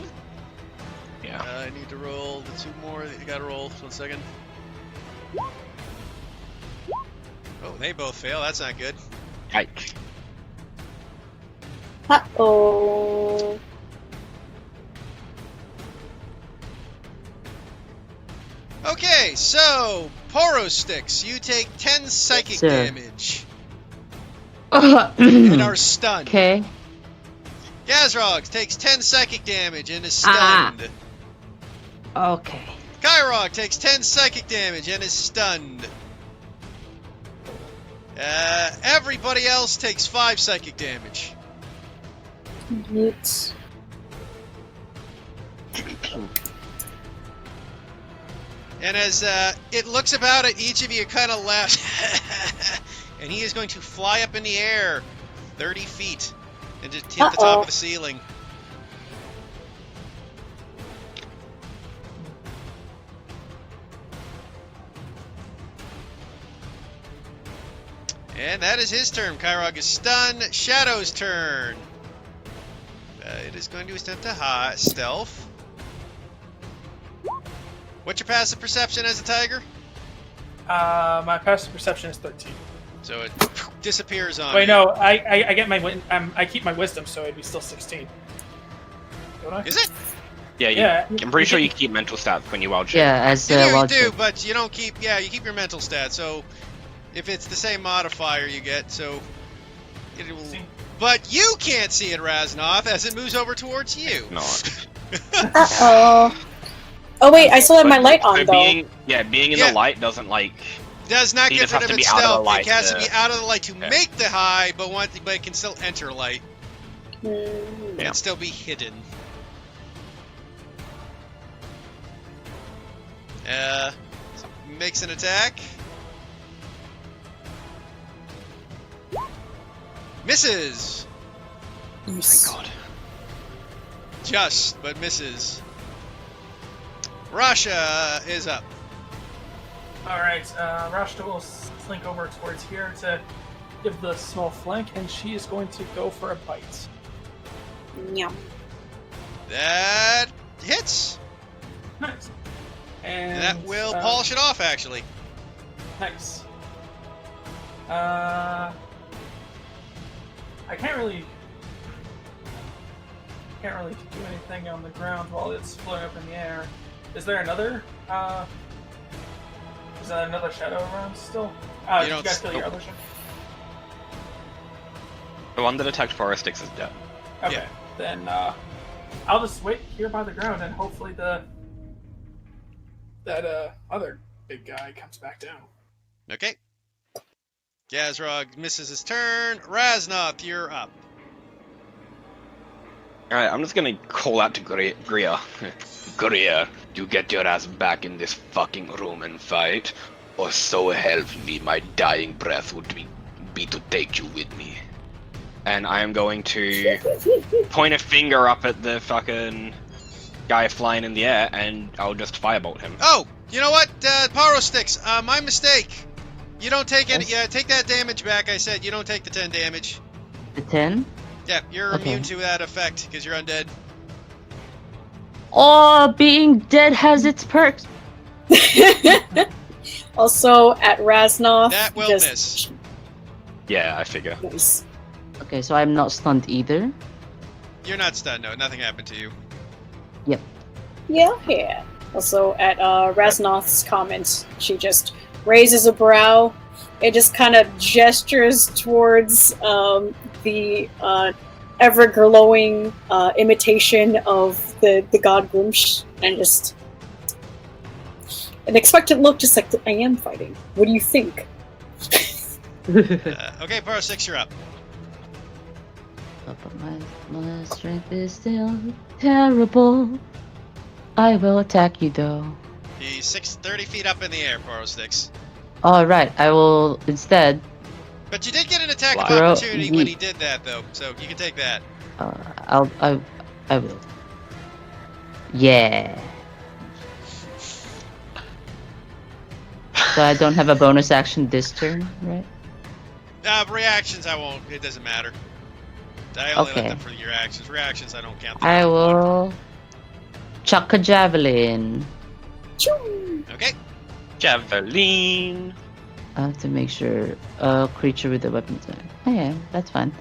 Yeah. I need to roll the 2 more that you gotta roll. 1 second. Oh, they both fail. That's not good. Yike. Uh-oh. Okay, so Poro Sticks, you take 10 psychic Sir. damage and are stunned. Okay. Gazrog takes 10 psychic damage and is Ah. stunned. Okay. Kyrog takes 10 psychic damage and is stunned. Everybody else takes 5 psychic damage. Yeet. And as it looks about at each of you, kind of laughs. And he is going to fly up in the air 30 feet and just hit the top of the ceiling. And that is his turn. Kyrog is stunned. Shadow's turn. It is going to attempt to stealth. What's your passive perception as a tiger? My passive perception is 13. So it disappears on Wait, you. no, I get my I keep my wisdom, so it'd be still 16. Don't I? Is it? Yeah, Yeah. I'm pretty sure you keep mental stats when you wild shape. Yeah, as You wild do, shape. but you don't keep. Yeah, you keep your mental stats. So if it's the same modifier you get, so it will. See? But you can't see it, Raznoth, as it moves over towards you. Not. Uh-oh. Oh wait, I still have my light on though. Being in Yeah. the light doesn't like. Does not You get just have rid of to its be out of the stealth. light It has to to- be out of the light to Okay. make the high, but it can still enter light Hmm. Yeah. and still be hidden. Makes an attack. Misses. Nice. God. Just, but misses. Rasha is up. Alright, Rashta will slink over towards here to give the small flank, and she is going to go for a bite. Yum. That hits. Nice. And that will uh, polish it off, actually. Nice. I can't really do anything on the ground while it's floating up in the air. Is there another shadow around still? You Did you don't guys kill your nope. other shadow? The one that attacked Forestix is dead. Okay. Yeah. Then I'll just wait here by the ground and hopefully that other big guy comes back down. Okay. Gazrog misses his turn. Raznoth, you're up. Alright, I'm just gonna call out to Greer. Greer, you get your ass back in this fucking room and fight, or so help me, my dying breath would be to take you with me. And I am going to point a finger up at the fucking guy flying in the air, and I'll just firebolt him. Oh, you know what? Pyro sticks. My mistake. You don't take any. Yeah, take that damage back. I said you don't take the 10 damage. The 10? Yeah, you're Okay. immune to that effect because you're undead. Oh, being dead has its perks. Also at Raznoth. That will just- miss. Yeah, I figure. Nice. Okay, so I'm not stunned either. You're not stunned. No, nothing happened to you. Yeah. Also at Raznoth's comments, she just raises a brow. It just kind of gestures towards the ever glowing imitation of the god Grimsh, and just an expectant look, just like I am fighting. What do you think? Okay, Pyro sticks, you're up. But my strength is still terrible. I will attack you though. He's 30 feet up in the air, Pyro sticks. Alright, I will instead. But you did get an attack of Wow. opportunity when he did that, though, so you can take that. I will. Yeah. So I don't have a bonus action this turn, right? Reactions, I won't. It doesn't matter. I only Okay. let them for your actions. Reactions, I don't count them. I will chuck a javelin. Choo! Okay. Javelin. I have to make sure a creature with a weapon attack. Oh, yeah, that's fine.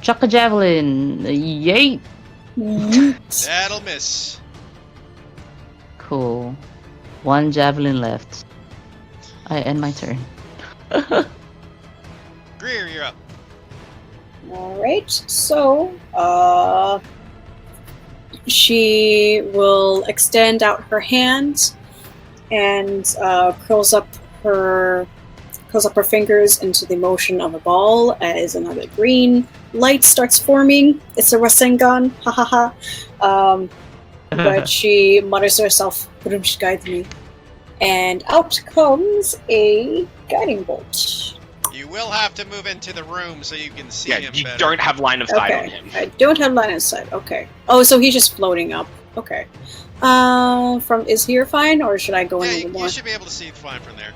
Chuck a javelin. Yay! Yeet. That'll miss. Cool. One javelin left. I end my turn. Greer, you're up. Alright, so, she will extend out her hand and curls up her fingers into the motion of a ball as another green light starts forming. It's a Rasengan, ha ha ha. But she mutters to herself, "Brunch guide me." And out comes a guiding bolt. You will have to move into the room so you can see Yeah, him you better. don't have line of sight on Okay, him. I don't have line of sight. Okay. Oh, so he's just floating up. Okay. Is here fine, or should I go in a Yeah, little more? you should be able to see fine from there.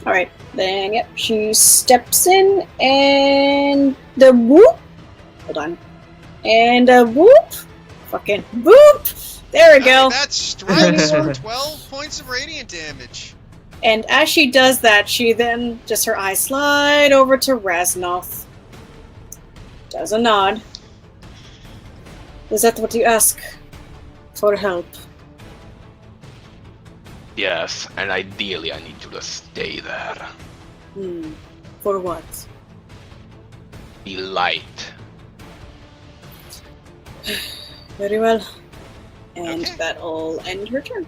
All right. Then yep, she steps in and the whoop. Hold on. And a whoop. Fucking whoop. There we go. That strikes for 12 points of radiant damage. And as she does that, she then just her eyes slide over to Raznoth. Does a nod. Is that what you ask for help? Yes, and ideally I need you to stay there. For what? Be light. Very well. And Okay. that'll end her turn.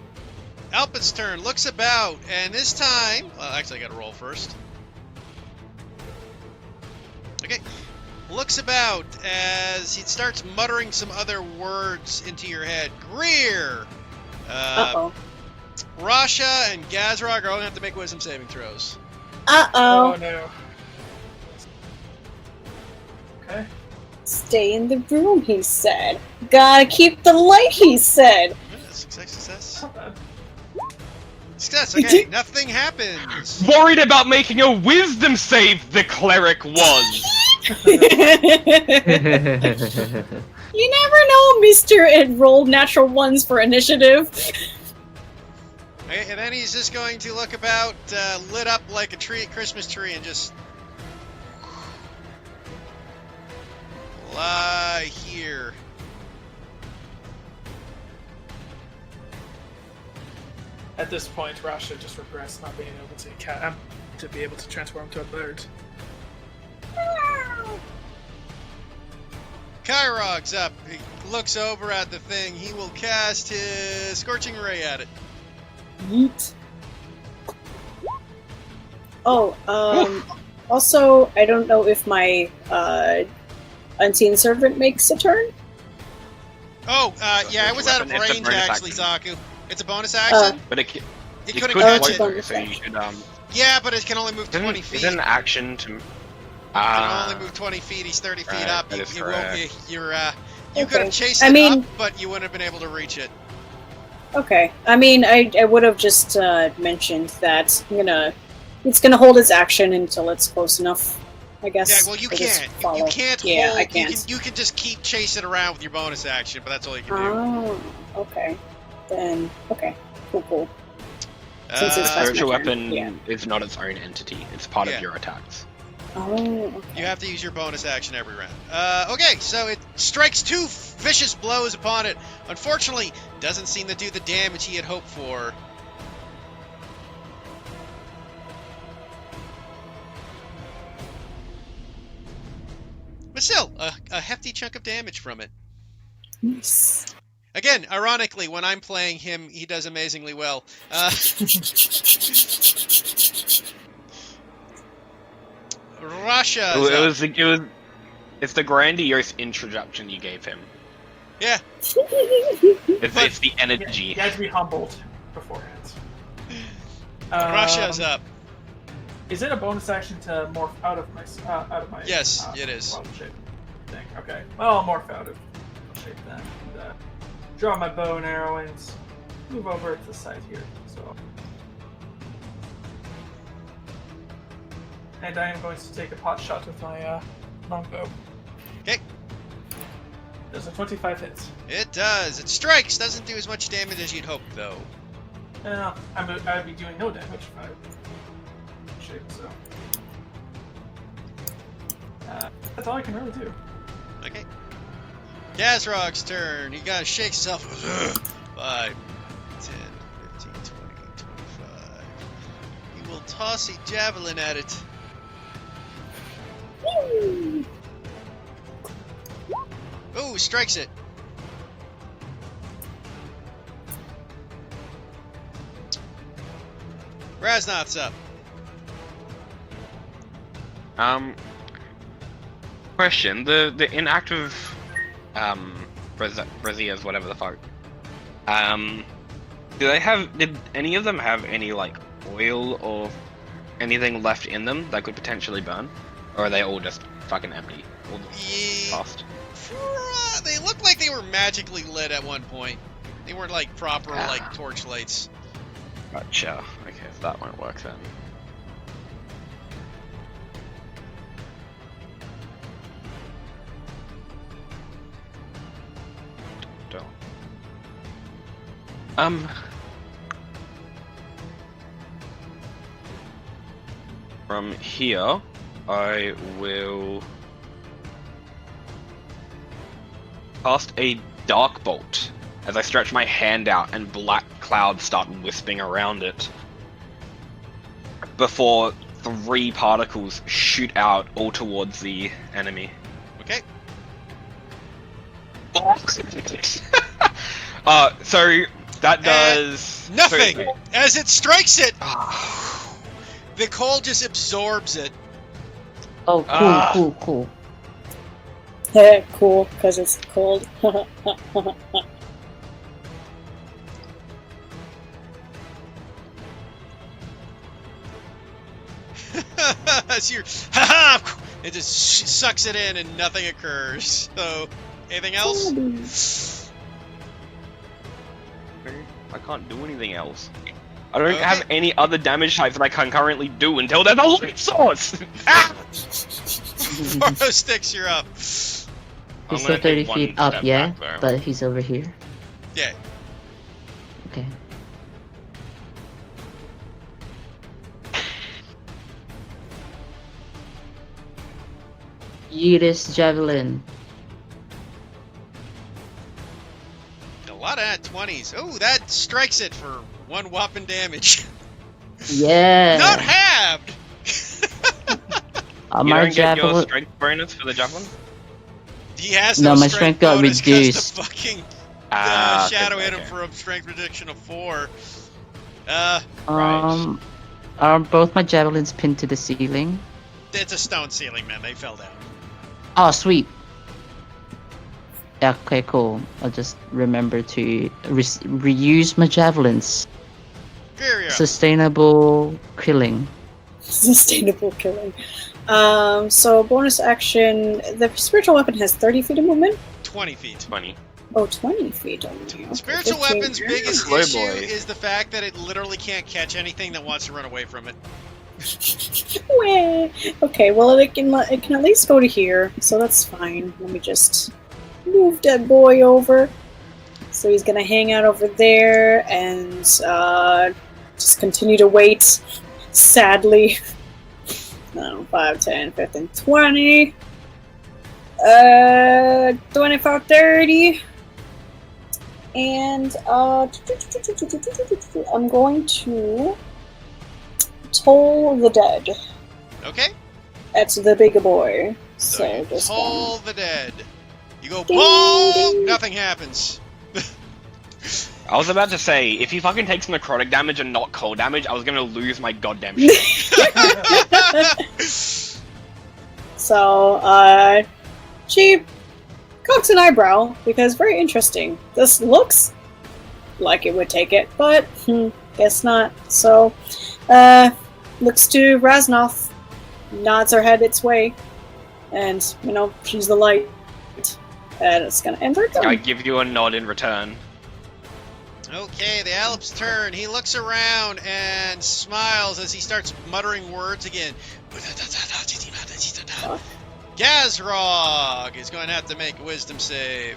Alpin's turn, looks about, and this time... Well, actually, I gotta roll first. Okay. Looks about as he starts muttering some other words into your head. Greer! Uh-oh. Rasha and Gazrog are all gonna have to make wisdom saving throws. Uh-oh. Oh no. Okay. Stay in the room, he said. Gotta keep the light, he said. Success. Not bad. Success, okay. Nothing happens. Worried about making a wisdom save, the cleric was. You never know, Mr. It rolled natural ones for initiative. Okay, and then he's just going to look about, lit up like a tree, Christmas tree, and just lie here. At this point, Rasha just regrets not being able to be able to transform to a bird. Kyrog's up. He looks over at the thing. He will cast his Scorching Ray at it. Yeet. Oh, also, I don't know if my Unseen Servant makes a turn. Oh, yeah, I was out of Weapon, it's a range bonus actually, action. Zaku. It's a bonus action? But it It could couldn't could catch point it. through, so you should Yeah, but it can only move 20 feet. Is it an action to? It can only move 20 feet. He's 30 feet Right, up. that You, is you won't. correct. You Okay. could have chased I it mean- up, but you wouldn't have been able to reach it. Okay. I mean, I would have just mentioned that it's gonna hold its action until it's close enough. I guess. Yeah, well, you for this can't. You follow. can't Yeah, hold. I can't. You can just keep chasing around with your bonus action, but that's all you can do. Oh, okay. Then okay, cool. Since it's Uh, Spiritual my turn, weapon yeah. is not its own entity. It's part Yeah. of your attacks. Oh, okay. You have to use your bonus action every round. Okay, so it strikes two vicious blows upon it. Unfortunately, doesn't seem to do the damage he had hoped for. But still, a hefty chunk of damage from it. Nice. Again, ironically, when I'm playing him, he does amazingly well. Rasha is up. It's the grandiose introduction you gave him. Yeah. It's the energy. You had to be humbled beforehand. Rasha's up. Is it a bonus action to morph out of my Yes, it is. wild shape thing? Okay. Well, I'll morph out of shape then. And, draw my bow and arrow and move over to the side here. So. And I am going to take a pot shot with my longbow. Okay. There's a 25 hits. It does. It strikes. Doesn't do as much damage as you'd hope, though. I'd be doing no damage if I shape, so. That's all I can really do. Okay. Gazrog's turn. He gotta shake himself. 5, 10, 15, 20, 25. He will toss a javelin at it. Ooh, strikes it. Raznoth's up. Question: the inactive, Braziers, whatever the fuck. Did any of them have any like oil or anything left in them that could potentially burn, or are they all just fucking empty? All lost. They looked like they were magically lit at one point. They weren't like proper like torch lights. Gotcha. Okay, so that won't work then. From here, I will cast a dark bolt as I stretch my hand out and black clouds start wisping around it before 3 particles shoot out all towards the enemy. Okay. So that does nothing. So, As it strikes it, the coal just absorbs it. Oh, cool. Cool, because it's cold. As you're, it just sucks it in and nothing occurs. So, anything else? I can't do anything else. I don't have any other damage types that I can currently do until there's a light source! Foro Sticks, you're up. He's still 30 feet up, yeah? But he's over here. Yeah. Okay. Yeetus Javelin. A lot of nat 20s. Oh, that strikes it for 1 whopping damage. Yeah. Not halved! You my don't get your javelin. strength bonus for the javelin? He has No, no my strength strength got bonus 'cause reduced. the fucking Okay, shadow hit him okay. for a strength reduction of 4. Are both my javelins pinned to the ceiling? It's a stone ceiling, man. They fell down. Oh, sweet. Yeah, okay, cool. I'll just remember to reuse my javelins. Here, you're up. Sustainable killing. Sustainable killing. So bonus action, the spiritual weapon has 30 feet of movement? 20 feet. 20. Oh, 20 feet only. Okay, Spiritual 15. weapon's biggest Slow issue boy. is the fact that it literally can't catch anything that wants to run away from it. Wah. Okay, well it can at least go to here, so that's fine. Let me just move that boy over. So he's gonna hang out over there and just continue to wait. Sadly. No, 5, 10, 15, 20. 25, 30. And I'm going to toll the dead. Okay? That's the bigger boy. So So you just toll the dead. You go Ding, boom! ding. Nothing happens. I was about to say, if he fucking takes necrotic damage and not cold damage, I was gonna lose my goddamn shit. So, she cocks an eyebrow because very interesting. This looks like it would take it, but guess not. So, looks to Raznoth, nods her head its way, and she's the light, and it's gonna end her turn. I give you a nod in return. Okay, the Alp's turn. He looks around and smiles as he starts muttering words again. Gazrog is going to have to make a wisdom save.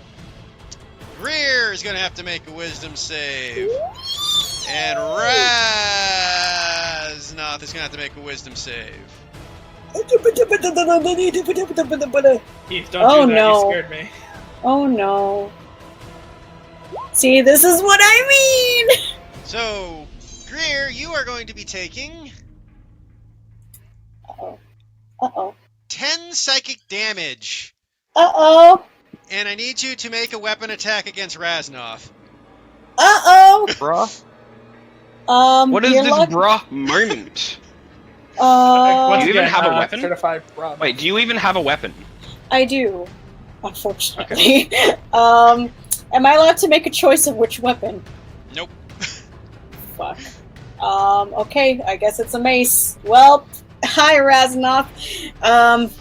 Greer is going to have to make a wisdom save. And Raznoth is going to have to make a wisdom save. Heath, don't Oh, do that. no. You scared me. Oh no. See, this is what I mean! So, Greer, you are going to be taking Uh-oh. Uh-oh. 10 psychic damage. Uh-oh. And I need you to make a weapon attack against Raznoff. Uh-oh! Bruh. What is you're this lucky- bruh moment? Once Do you even again, have a weapon? Certified Rob. Wait, do you even have a weapon? I do, unfortunately. Am I allowed to make a choice of which weapon? Nope. Fuck. Okay, I guess it's a mace. Well, hi, Razanoff.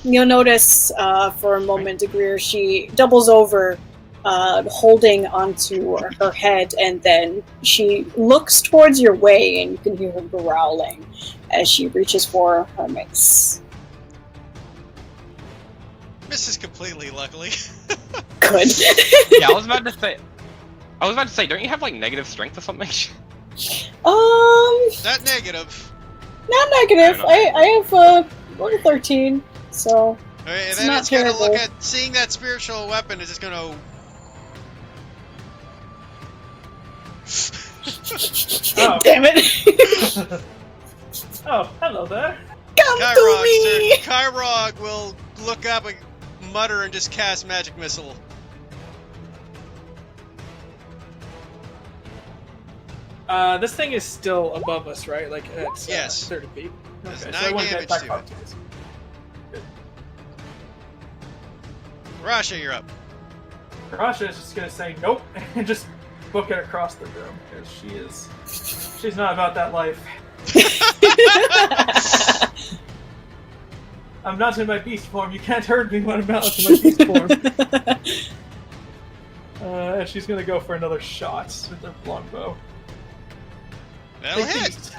You'll notice, for a moment, Greer, she doubles over, holding onto her head, and then she looks towards your way, and you can hear her growling as she reaches for her mace. Misses completely, luckily. Good. Yeah, I was about to say, don't you have like negative strength or something? Not negative. Not negative. I have a 13, so Okay, and It's then not it's gonna terrible. look at seeing that spiritual weapon is just gonna. Oh. damn it. Oh, hello there. Come to Kyrog's me. turn. Kyrog will look up and mutter and just cast magic missile. This thing is still above us, right? Like it's Yes. 30 feet. Does Okay, 9 so it wouldn't damage get to back it. to us. Rasha, you're up. Rasha is just gonna say nope and just book it across the room because she's not about that life. I'm not in my beast form. You can't hurt me when I'm not in my beast form. And she's gonna go for another shot with her longbow. That'll Big hit. beast.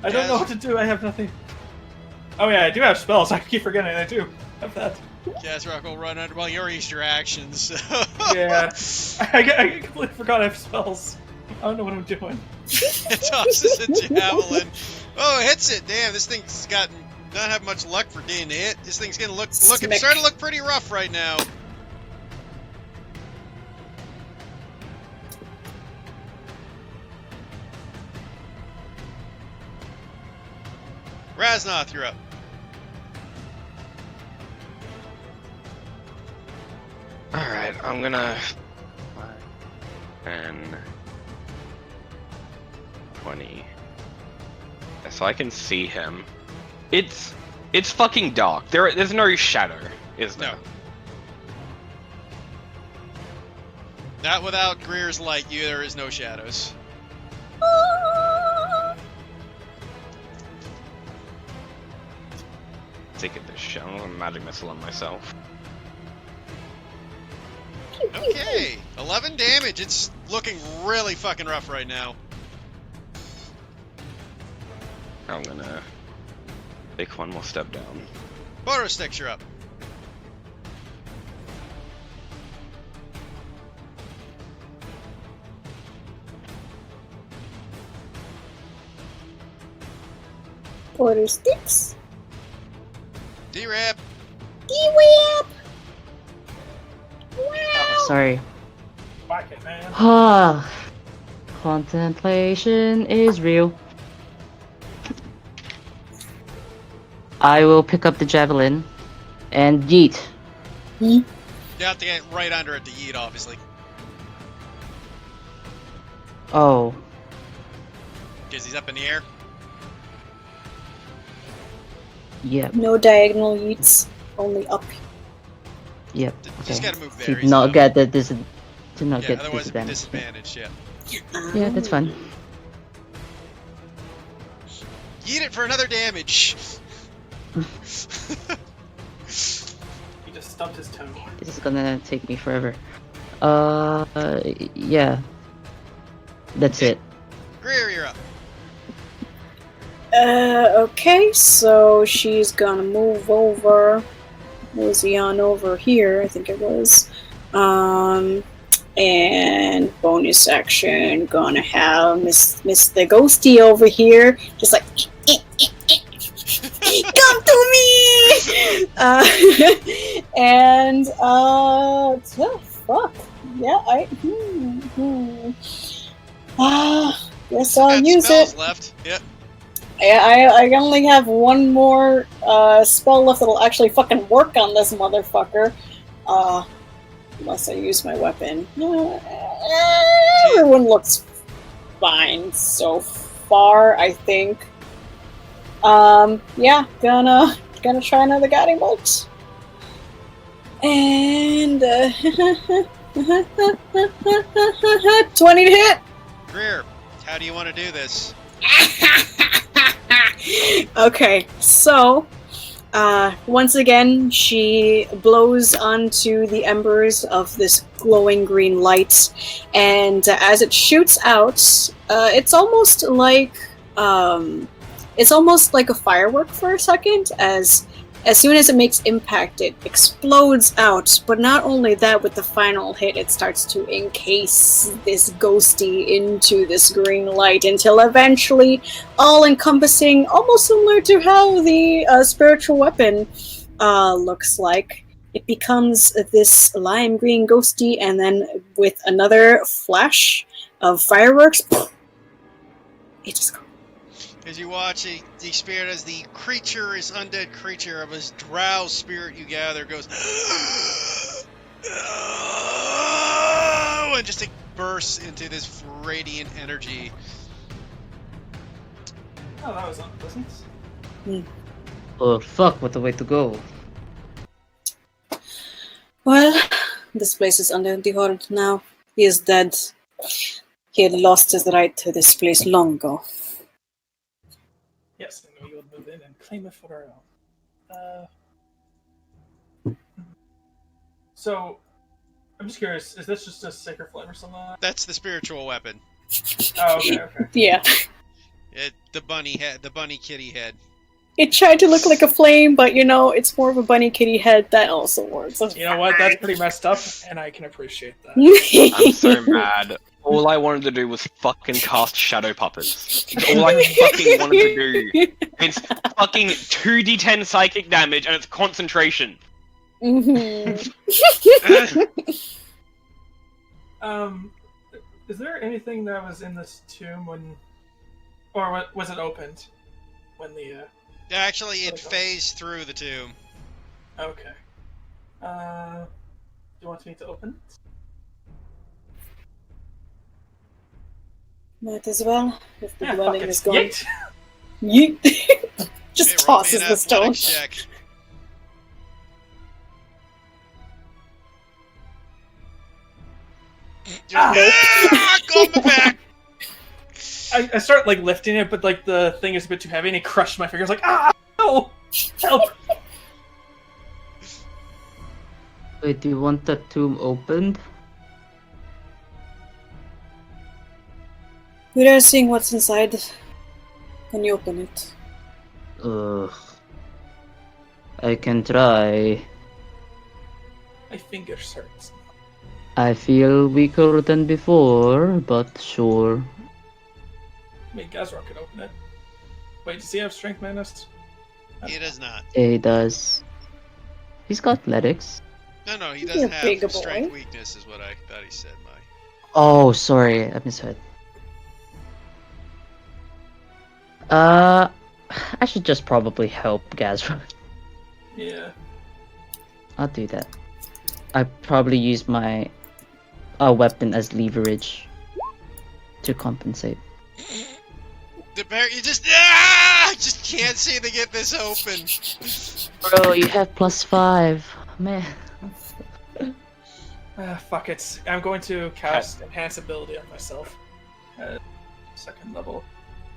I don't know what to do. I have nothing. Oh yeah, I do have spells. I keep forgetting I do have that. Kazrock will run under. Well, you're Easter actions. So. Yeah, I completely forgot I have spells. I don't know what I'm doing. It tosses a javelin. Oh, it hits it. Damn, this thing's got not have much luck for getting hit. This thing's gonna look it's Smick. starting to look pretty rough right now. Raznoth, you're up. Alright, I'm gonna... 10... 20... So I can see him. It's fucking dark. There's no shadow, is there? No. Not without Greer's light, there is no shadows. Take it this shit. I'm gonna magic missile on myself. Okay, 11 damage. It's looking really fucking rough right now. I'm gonna take one more step down. Photo sticks, you're up. Quarter sticks. D-Rap. D-Whip. Sorry. Whack it, man. Ah, contemplation is real. I will pick up the javelin and yeet. You have to get right under it to yeet, obviously. Oh, Because he's up in the air. yep, No diagonal yeets, only up. yep. Just Okay. gotta move there. To he's not up. get the to not Yeah, get otherwise it'd be disadvantage. disadvantage, yeah. Yeah, that's fine. Yeet it for another damage. He just stubbed his toe. This is gonna take me forever. Yeah. That's it. Greer, you're up. Okay, so she's gonna move over. Was he on over here? I think it was. And bonus action, gonna have Miss the Ghosty over here, just like come to me. And oh, fuck, yeah, guess I'll Got use spells it. left. Yep. I only have one more spell left that'll actually fucking work on this motherfucker. Unless I use my weapon. Everyone looks fine so far, I think. Yeah, gonna try another guiding bolt. And 20 to hit. Greer, how do you want to do this? Okay, so once again, she blows onto the embers of this glowing green light, and as it shoots out, it's almost like a firework for a second. As soon as it makes impact, it explodes out. But not only that, with the final hit, it starts to encase this ghosty into this green light until eventually, all-encompassing, almost similar to how the spiritual weapon looks like. It becomes this lime green ghosty, and then with another flash of fireworks, it just goes. As you watch the spirit, as the creature, is undead creature of his drow spirit you gather, goes and just bursts into this radiant energy. Oh, that was unpleasant. Oh fuck, what a way to go. Well, this place is under the Hoard now. He is dead. He had lost his right to this place long ago. Yes, and we will move in and claim it for our own. So, I'm just curious, is this just a sacred flame or something like that? That's the spiritual weapon. Oh, okay. Yeah. The bunny head, the bunny kitty head. It tried to look like a flame, but it's more of a bunny kitty head. That also works. You know what? That's pretty messed up, and I can appreciate that. I'm so mad. All I wanted to do was fucking cast Shadow Puppets. It's all I fucking wanted to do. It's fucking 2d10 psychic damage, and it's concentration. Mhm. Is there anything that was in this tomb when... Or was it opened? When the, Actually, it phased through the tomb. Okay. Do you want me to open it? Might as well, if the Yeah, dwelling fuck it. is gone. Yeet. Yeet. Just Okay, roll me tosses an the stone. athletics check. Go on the back! I start lifting it, but the thing is a bit too heavy, and it crushed my fingers. No, help! Wait, do you want that tomb opened? Without seeing what's inside, can you open it? Ugh. I can try. My fingers hurt. I feel weaker than before, but sure. I mean, Gazrock could open it. Wait, does he have strength madness? He does not. Yeah, he does. He's got athletics. No, he You're doesn't a big have boy. strength weakness, is what I thought he said, Mike. Oh, sorry, I misheard. I should just probably help Gazra. Yeah. I'll do that. I probably use my weapon as leverage to compensate. The bear, you just can't seem to get this open. Bro, you have +5, man. Fuck it. I'm going to cast Enhance Ability on myself. At 2nd level.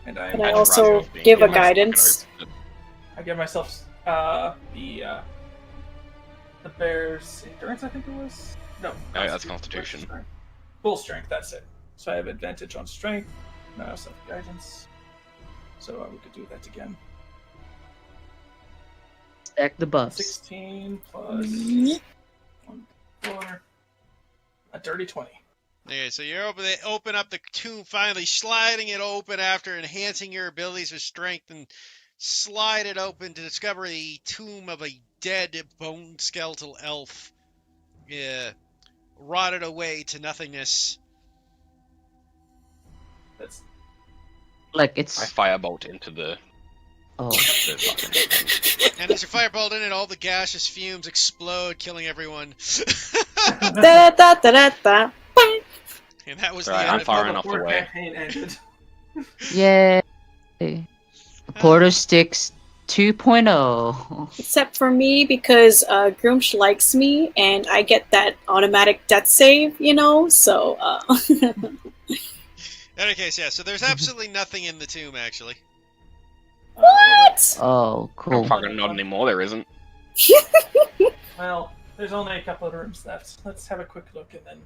And Can I also give a guidance? I give myself the bear's endurance, I think it was? No. that's Constitution. Full strength, that's it. So I have advantage on strength. Now I also have guidance. So we could do that again. Stack the buffs. 16 plus 1, 4. A dirty 20. Okay, so you're open up the tomb, finally sliding it open after enhancing your abilities with strength, and slide it open to discover the tomb of a dead bone skeletal elf, rotted away to nothingness. That's Like I it's firebolt into the Oh, The fucking- And as you firebolt in it, all the gaseous fumes explode, killing everyone. Da, da, da, da, da. And that was Right, the I'm end of far it. enough Before away. campaign ended. yay! Porter Sticks 2.0. Except for me, because Groomsh likes me, and I get that automatic death save, you know. So, In any case, yeah. So there's absolutely nothing in the tomb, actually. what? Oh, Oh, cool. fucking not anymore, there isn't. Well, there's only a couple of rooms left. Let's have a quick look, and then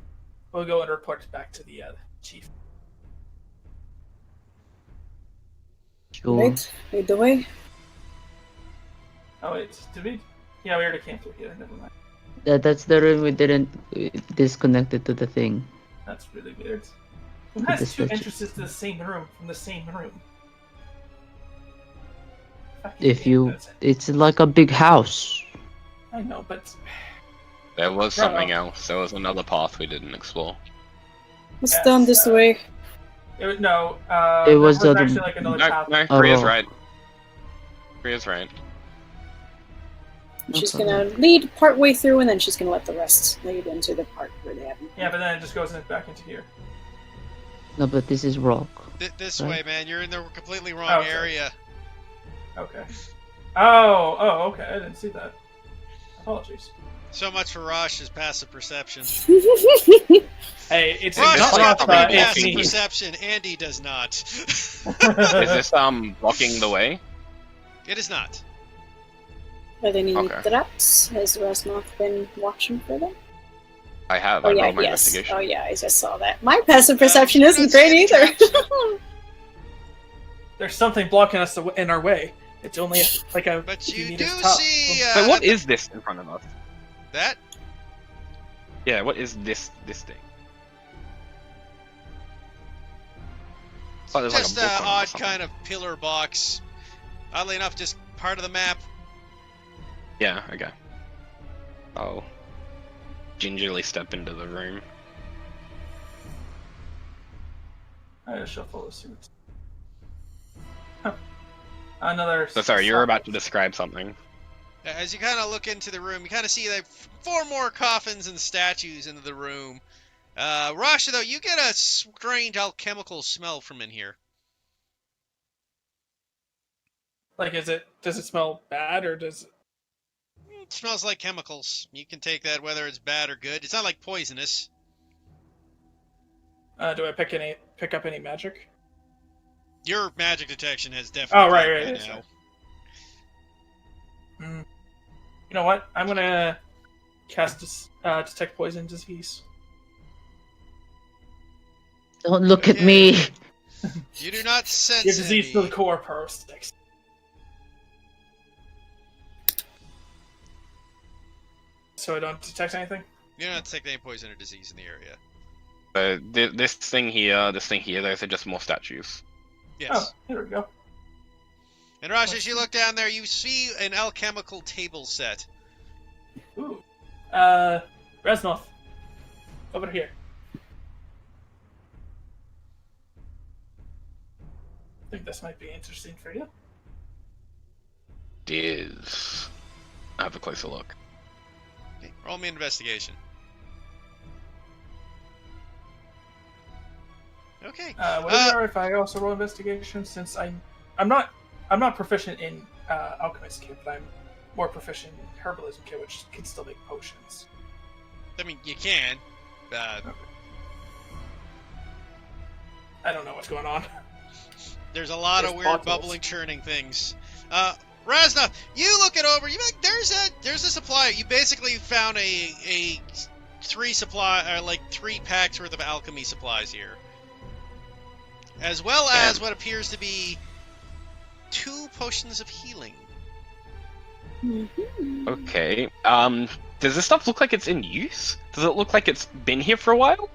we'll go and report back to the chief. Sure. Right, lead the way. Oh wait, did we? Yeah, we already came through here. Never mind. That's the room we didn't disconnect it to the thing. That's really weird. Who But has this two is- entrances to the same room from the same room? Fucking If game, you, that's it. it's like a big house. I know, but There was Bro. something else. There was another path we didn't explore. Let's Yes, down this way. no. It was there the- actually like another No, path. no, Oh. Priya's right. Priya's right. She's Okay. gonna lead part way through, and then she's gonna let the rest lead into the part where they haven't. Yeah, but then it just goes back into here. No, but this is rock. This Right. way, man. You're in the completely wrong Okay. area. Okay. Oh, okay. I didn't see that. Apologies. So much for Rosh's passive perception. Hey, it's Rosh not has got the Rafa, big it's passive me. perception. Andy does not. Is this blocking the way? It is not. Are there any Okay. traps? Has Rasmoth been watching for them? I have. Oh I yeah, rolled my yes. investigation. Oh yeah, I just saw that. My passive perception you isn't don't see great any either. traps. There's something blocking us in our way. It's only like a. But few you meters do top. see So what is this in front of us? that? Yeah, what is this thing? Oh, there's like a Just book an on it or odd something. kind of pillar box. Oddly enough, just part of the map. Yeah, okay. I'll gingerly step into the room. I shall follow suit. Huh. Another. So sorry, you're about to describe something. As you kind of look into the room, you kind of see like 4 more coffins and statues into the room. Rasha, though, you get a strange alchemical smell from in here. Like, does it smell bad or does? It smells like chemicals. You can take that whether it's bad or good. It's not like poisonous. Do I pick up any magic? Your magic detection has definitely. Oh, right, gone right, by that's now. right. You know what? I'm gonna cast detect poison disease. Don't look at Okay. me. You do not sense Your disease any. to the core, Pro Sticks. So I don't detect anything. You do not detect any poison or disease in the area. This thing here, those are just more statues. Yes. Oh, here we go. And Rash, as you look down there, you see an alchemical table set. Ooh. Resnoth. Over here. I think this might be interesting for you. It is. I have a closer look. Okay, roll me an investigation. Okay. Would it be alright if I also roll investigation, since I'm not proficient in alchemist kit, but I'm more proficient in herbalism kit, which can still make potions. I mean, you can. I don't know what's going on. There's a lot of There's weird bottles. bubbling, churning things. Raznoth, you look it over. You like there's a supplier. You basically found a 3 packs worth of alchemy supplies here, as well as what appears to be 2 potions of healing. Mhm. Okay. Does this stuff look like it's in use? Does it look like it's been here for a while?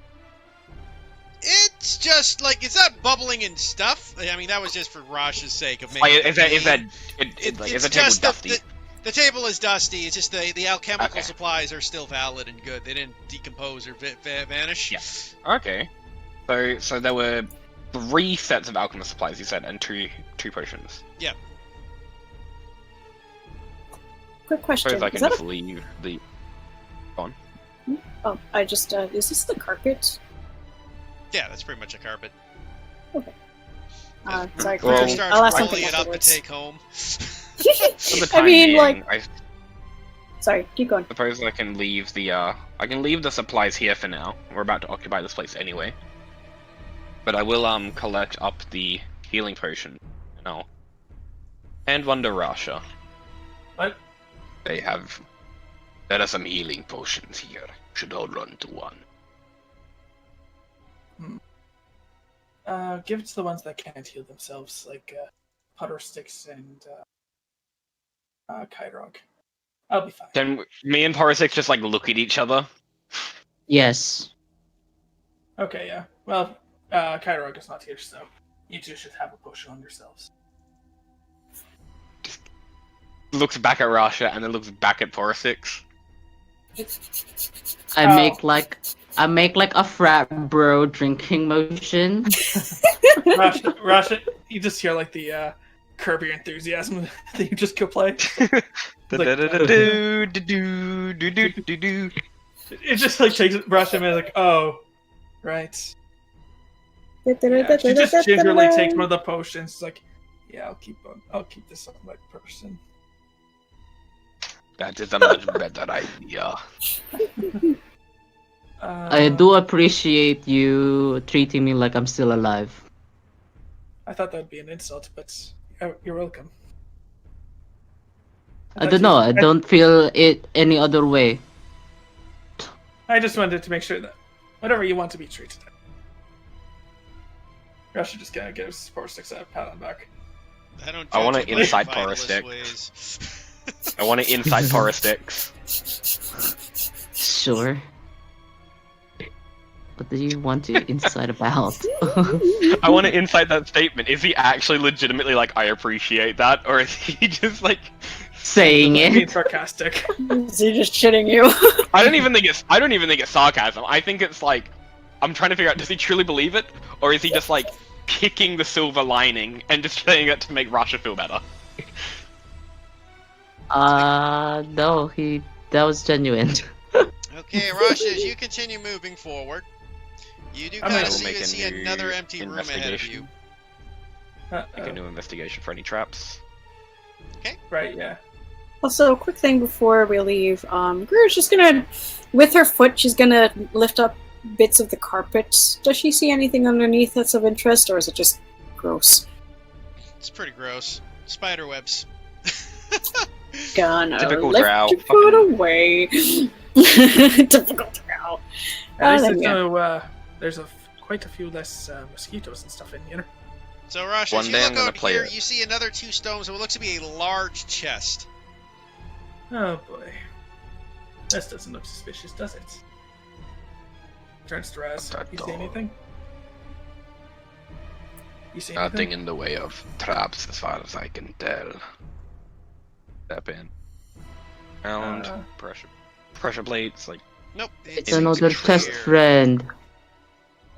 It's just like it's not bubbling and stuff. I mean, that was just for Rosh's sake of making. Like, it is that clean. is the It's table just dusty? the table is dusty. It's just the alchemical Okay. supplies are still valid and good. They didn't decompose or vanish. Yeah. Okay. So there were 3 sets of alchemist supplies, you said, and two potions. Yeah. quick question. Suppose I Is can that just leave the. Oh, I just, is this the carpet? Yeah, that's pretty much a carpet. Sorry, Well, Claire continue. starts I'll ask rolling something it up to afterwards. take home. For the I time mean, being, like- I Sorry, keep going. suppose I can leave the I can leave the supplies here for now. We're about to occupy this place anyway. But I will collect up the healing potion, you know. And one to Rasha. What? There are some healing potions here. Should all run to one. Give it to the ones that can't heal themselves, like putter sticks and Kyrog. I'll be fine. Can me and Porosix just like look at each other? Yes. Okay, yeah. Well, Kyrog is not here, so you two should have a potion on yourselves. Looks back at Rasha and then looks back at Porosix. I Oh. make like a frat bro drinking motion. Rasha, you just hear like the Curb Your Enthusiasm that you just could play. It just like takes Rasha a minute, like, oh, right. Yeah, she just gingerly takes one of the potions. It's like, yeah, I'll keep this on my person. That is a much better idea. I do appreciate you treating me like I'm still alive. I thought that'd be an insult, but you're welcome. I don't know. I don't feel it any other way. I just wanted to make sure that whatever you want to be treated. Rasha just kind of gives Porosix a pat on the back. I want to judge you by incite vitalist Porosix. ways. I want to incite Porosix. Sure. What do you want to incite about? I want to incite that statement. Is he actually legitimately like, I appreciate that? Or is he just like Saying Being it. sarcastic. Is he just shitting you? I don't even think it's sarcasm. I think it's like I'm trying to figure out, does he truly believe it? Or is he just like picking the silver lining and just saying it to make Rasha feel better? No, that was genuine. Okay, Rasha, as you continue moving forward, you do I'm kind gonna of make a see new another empty room ahead of investigation. you. Make a new investigation for any traps. Right, yeah. Also, quick thing before we leave, Gru's just gonna, with her foot, she's gonna lift up bits of the carpet. Does she see anything underneath that's of interest, or is it just gross? It's pretty gross. Spider webs. Gonna Typical lift drow. your foot away. Typical drow. At least then, yeah. there's quite a few less mosquitoes and stuff in here. So, Rasha, One as you day I'm look gonna out play here, it. you see another two stones of what looks to be a large chest. Oh boy. This doesn't look suspicious, does it? Turns to Raz. Not at You see all. anything? You see Nothing anything? in the way of traps as far as I can tell. Step in. Round. Pressure plates, like Nope. It's seems another clear. test friend.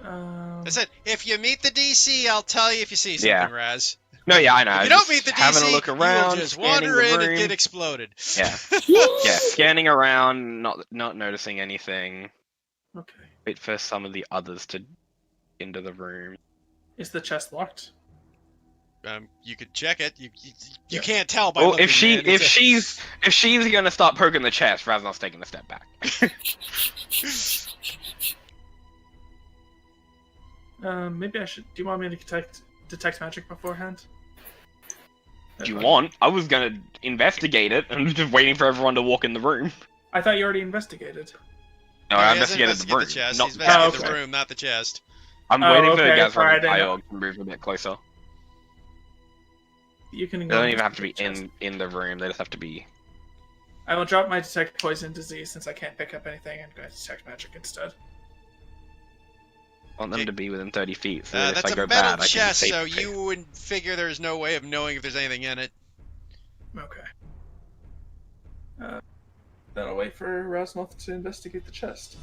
I said, if you meet the DC, I'll tell you if you see something, Yeah. Raz. no, yeah, I know. If you just don't meet the having DC, a look you around, will just scanning wander the in and room. get exploded. Yeah, yeah, scanning around, not noticing anything. Okay. Wait for some of the others to into the room. Is the chest locked? You could check it. You Yeah. can't tell by Well, looking, if man. It's she's gonna start poking the chest, Raznar's taking a step back. Maybe I should. Do you want me to detect magic beforehand? Do you want? I was gonna investigate it. I'm just waiting for everyone to walk in the room. I thought you already investigated. No, he I hasn't investigated the room. the chest. Not He's the investigated chest. the okay. room, not the chest. I'm Oh, waiting for okay, Gazra and alright, Diog to move a bit closer. You can. They ignore don't even the have to be chest. in the room. They just have to be. I will drop my detect poison disease since I can't pick up anything and go detect magic instead. I want them Okay. to be within 30 feet. So that if That's I a go metal bad, I can chest, save so the you would figure there's no way of knowing if there's anything in it. Okay. Then I'll wait for Rasmuth to investigate the chest.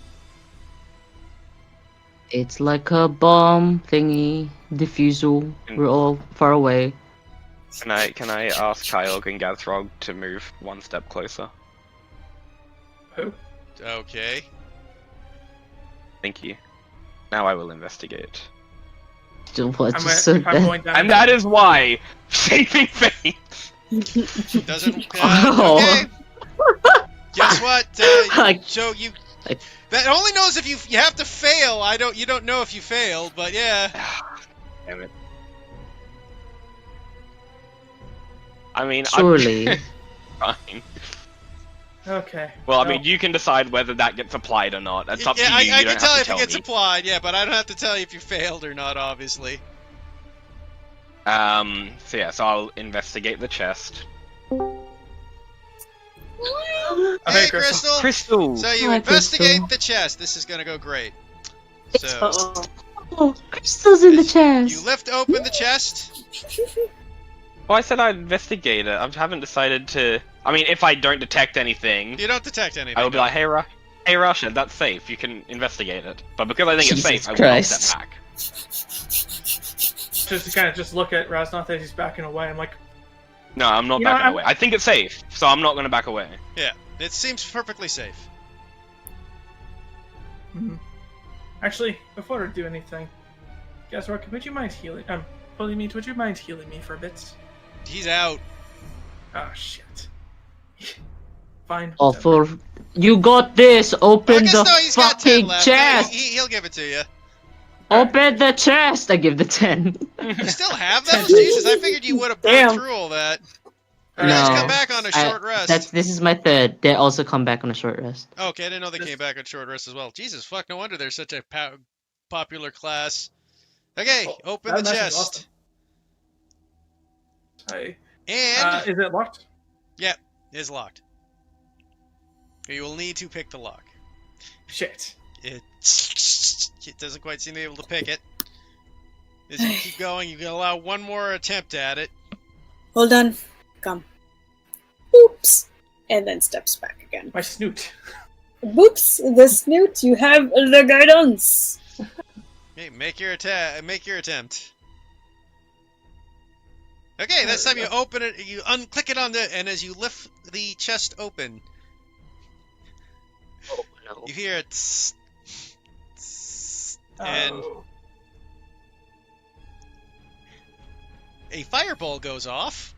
It's like a bomb thingy, diffusal. We're all far away. Can I ask Kyogre and Gazrog to move one step closer? Who? Okay. Thank you. Now I will investigate. What? I'm, Just I'm going down. And that is why saving faith. Doesn't. Oh. Okay. Guess what? I- So you. I- That only knows if you have to fail. You don't know if you failed, but yeah. Damn it. I mean, Surely. fine. Okay. Well, I No. mean, you can decide whether that gets applied or not. It's up Yeah, to you. I You can don't tell have if to it tell gets me. applied, yeah, but I don't have to tell you if you failed or not, obviously. So I'll investigate the chest. Okay, Hey, Crystal. Crystal. Crystal. So you Hi, investigate Crystal. the chest. This is gonna go great. So Uh-oh. Oh, crystals in the chest. you lift open the chest. Well, I said I'd investigate it. I haven't decided to. I mean, if I don't detect anything, You don't detect anything. I will be like, hey, Russia, that's safe. You can investigate it. But because I think it's Jesus safe, I will Christ. step back. Just kind of just look at Raznoth as he's backing away. I'm like, No, I'm not You know, backing I'm- away. I think it's safe, so I'm not going to back away. Yeah, it seems perfectly safe. actually, before I do anything, Gazrock, would you mind healing? Polymeat, would you mind healing me for a bit? He's out. Oh shit. Fine. Oh, whatever. for you got this. Open I guess the no, he's got 10 fucking left. chest. He'll give it to you. Open the chest. I give the 10. You still have those? Jesus, I figured you would have burned Damn. through all that. No. You guys come back on a short rest. This is my third. They also come back on a short rest. Okay, I didn't know they came back on short rest as well. Jesus, fuck, no wonder they're such a popular class. Okay, open the That message chest. awesome. Hi. And Is it locked? it is locked. You will need to pick the lock. Shit. It doesn't quite seem to be able to pick it. As you keep going, you can allow one more attempt at it. Hold on. Come. Oops. And then steps back again. My snoot. Whoops, the snoot, you have the guidance. Okay, make your attempt. Okay, this time you open it, you unclick it on the, and as you lift the chest open, Oh no. you hear it. Tss, tss, and Oh. a fireball goes off.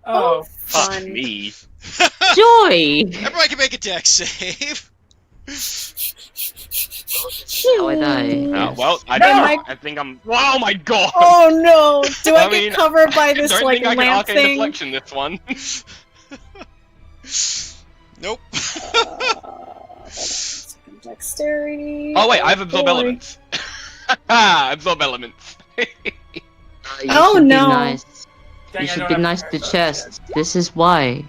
Oh. Fuck Fun. me. Joy. Everybody can make a dex save. How I die. Well, I No. don't know. Mike- I think I'm. Wow, my god! Oh no! Do I, I mean, get covered by this don't like think I can lamp arcane thing? deflection this one. Nope. Second dexterity. Oh wait, I have absorb boy. elements. Absorb elements. You Oh, should no. Be nice. Dang, You I should don't be have nice to cards, chest. This is why.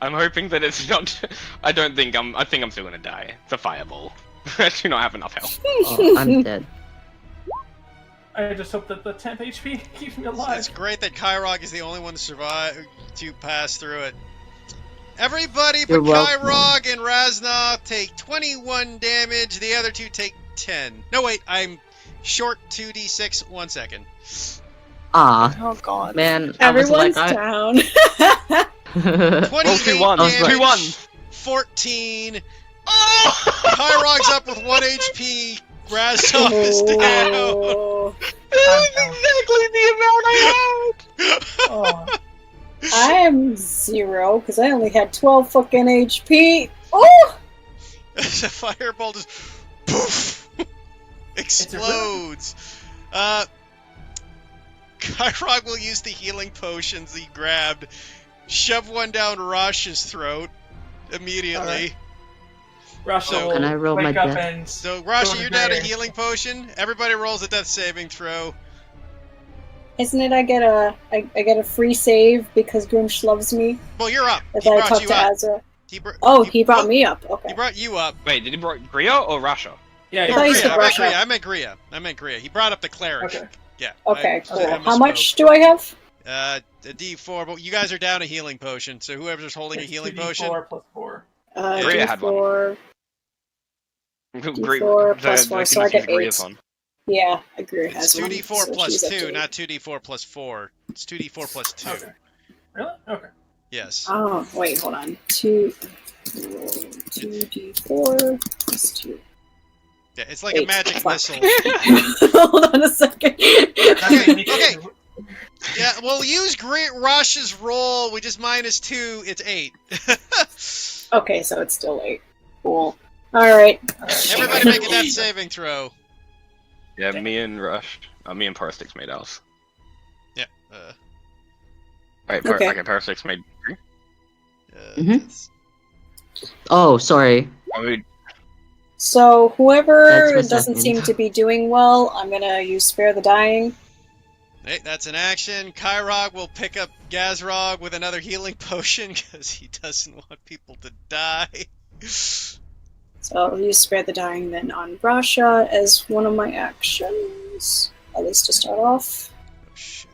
I'm hoping that it's not. I think I'm still gonna die. It's a fireball. I do not have enough health. Oh, I'm dead. I just hope that the 10th HP keeps me alive. It's great that Kyrog is the only one to survive to pass through it. Everybody but You're welcome. Kyrog and Raznoth take 21 damage. The other two take 10. No, wait, I'm short 2d6. 1 second. Ah, Oh god. man. Everyone's I down. was like, 28 Roll 2 ones. I was like- 2 ones. 14. Kyrog's up with 1 HP. Raznoff is down. Oh. Exactly the amount I had. Oh. I am 0 because I only had 12 fucking HP. Oh! The fireball just poof explodes. Kyrog will use the healing potions he grabbed, shove one down Rosh's throat immediately. Alright. Russia So- will Can I roll wake my up death? and So Go Rasha, to you're down a bed. healing potion. Everybody rolls a death saving throw. Isn't it I get a free save because Grimsh loves me? Well, you're up. As He I brought talk you to up. Azra. He brought me up. Okay. He brought you up. Wait, did he brought Gria or Rasha? yeah, I Or thought you you're Gria. said I meant Rasha. Gria. I meant Gria. He brought up the cleric. Okay. Yeah. Okay, I cool. How misspoke. much do I have? A D4, but you guys are down a healing potion, so whoever's holding a It's healing 2d4 potion. plus 4. Gria had one. D4. Gria- D4 plus 4, so I get Gria's 8. one. Yeah, I agree. It's Has one, 2d4 so plus she's up 2, to not 2d4 plus 4. It's 2d4 plus 2. Okay. Really? Okay. Yes. Oh, wait, hold on. 2d4 plus 2. Yeah, it's like a 8. magic Fuck. missile. Hold on a second. Okay. Yeah, we'll use Great Rush's roll. We just minus 2. It's 8. Okay, so it's still 8. Cool. Alright. Everybody make a death saving throw. Yeah, me and Parastix made ours. Yeah. Right, Okay. okay, Parastix made 3. Mhm. That's- Oh, sorry. I mean, So, whoever That's my doesn't second. seem to be doing well, I'm gonna use Spare the Dying. Hey, that's an action. Kyrog will pick up Gazrog with another healing potion because he doesn't want people to die. So I'll use Spare the Dying then on Rasha as one of my actions. At least to start off. Oh, shit.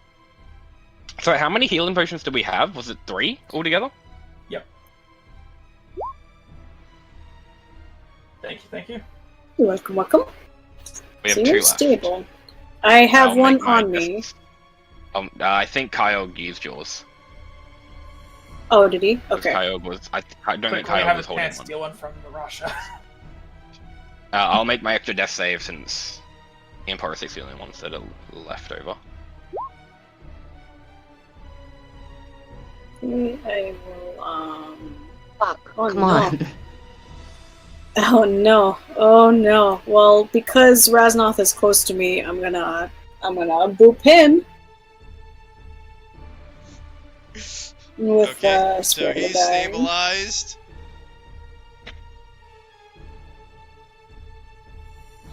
so how many healing potions do we have? Was it 3 altogether? Yep. Thank you. You're welcome, welcome. We have So 2 you're left. stable. I have I'll one make mine on me. I think Kyle used yours. Oh, did he? Okay. Kyle was. I don't think Quickly Kyle have was his holding pants one. steal one from the Rasha. I'll make my extra death save since me and Parastix are the only ones that are left over. I will, Fuck. Oh, Come no. on. Oh, no. Oh, no. Well, because Raznoth is close to me, I'm gonna boop him. With, Okay, so Spare the he's Dying. stabilized.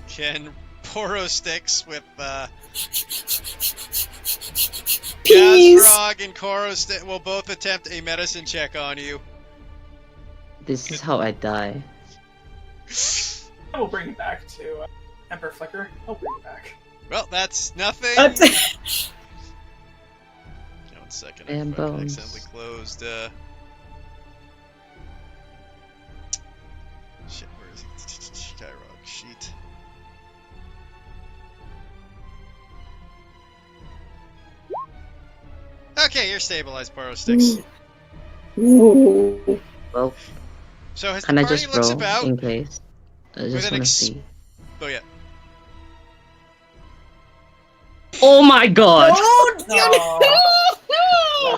Can Porostix with Peas! Gazrog and Korostix will both attempt a medicine check on you. This is how I die. I will bring it back to Emperor Flicker. I'll bring it back. Well, that's nothing. What? 1 second, And I fucking bones. accidentally closed. Shit, where is it? Skyrog sheet. Okay, you're stabilized, Porostix. Ooh. Well, So his can I party just looks roll about. in case? I With just an want to ex- see. Oh yeah. Oh my god! Oh,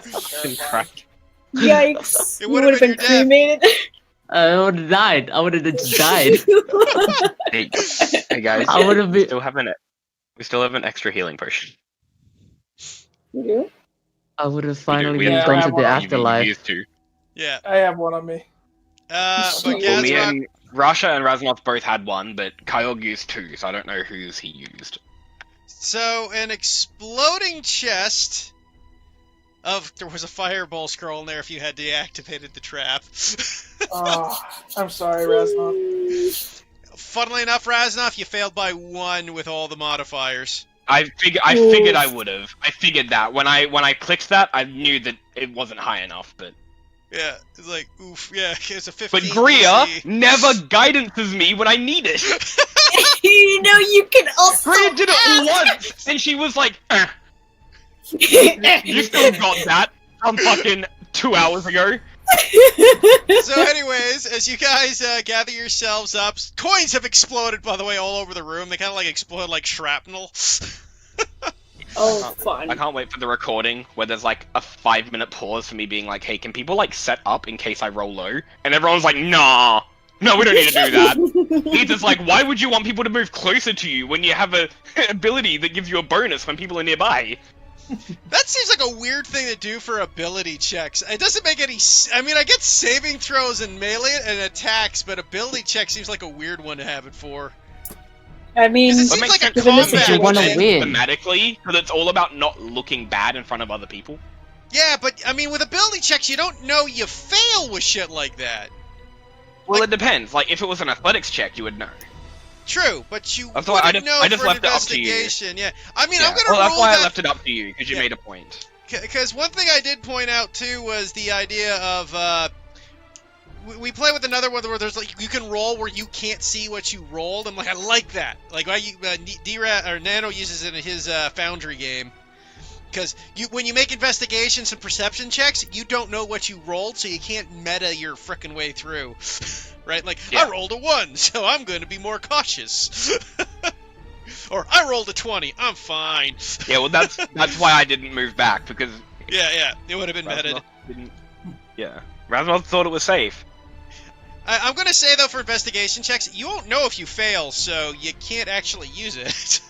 Fucking crap. yikes. It You would've would have been been your death. cremated. I would have died. I would have just died. Hey, hey guys, I would have we been. still have an extra healing potion. You do? I would have finally we been have- gone I to have the one. afterlife. Used to. Yeah. I have one on me. But Well, me Gazrog. and Rasha and Raznoth both had one, but Kyle used 2, so I don't know whose he used. So an exploding chest of there was a fireball scroll in there if you had deactivated the trap. Oh, I'm sorry, Raznoth. Funnily enough, Raznoff, you failed by 1 with all the modifiers. I figured I would have. I figured that when I clicked that, I knew that it wasn't high enough. But Yeah, it's like oof. Yeah, it's a 15. Gria DC. never guidances me when I need it. You know, you can also. Gria did it once, and she was like, "You still got that from fucking 2 hours ago." So, anyways, as you guys gather yourselves up, coins have exploded. By the way, all over the room. They kind of like explode like shrapnel. Oh, fun. I can't wait for the recording where there's like a 5-minute pause for me being like, "Hey, can people like set up in case I roll low?" And everyone's like, "Nah, no, we don't need to do that." Ethan's like, "Why would you want people to move closer to you when you have a ability that gives you a bonus when people are nearby?" That seems like a weird thing to do for ability checks. It doesn't make any. I mean, I get saving throws and melee and attacks, but ability check seems like a weird one to have it for. I mean, 'Cause it That seems makes like a sense given the combat You want to thing. win. thematically, because it's all about not looking bad in front of other people. Yeah, but I mean, with ability checks, you don't know you fail with shit like that. Well, it depends. Like, if it was an athletics check, you would know. True, but you That's why I wouldn't just- know I just for an left it up to you. investigation. Yeah, I mean, Yeah. I'm gonna Well, that's roll why that. I left it up to you, because you Yeah. made a point. Because one thing I did point out too was the idea of we play with another one where there's like you can roll where you can't see what you rolled. I'm like, I like that. Like D-Rat or Nano uses it in his Foundry game. Because when you make investigations and perception checks, you don't know what you rolled, so you can't meta your frickin' way through. Right? Like, Yeah. I rolled a 1, so I'm going to be more cautious. Or, I rolled a 20, I'm fine. Yeah, well, that's why I didn't move back, because Yeah, it would have been meted. Rasmuth didn't. Yeah, Rasmuth thought it was safe. I'm going to say, though, for investigation checks, you won't know if you fail, so you can't actually use it.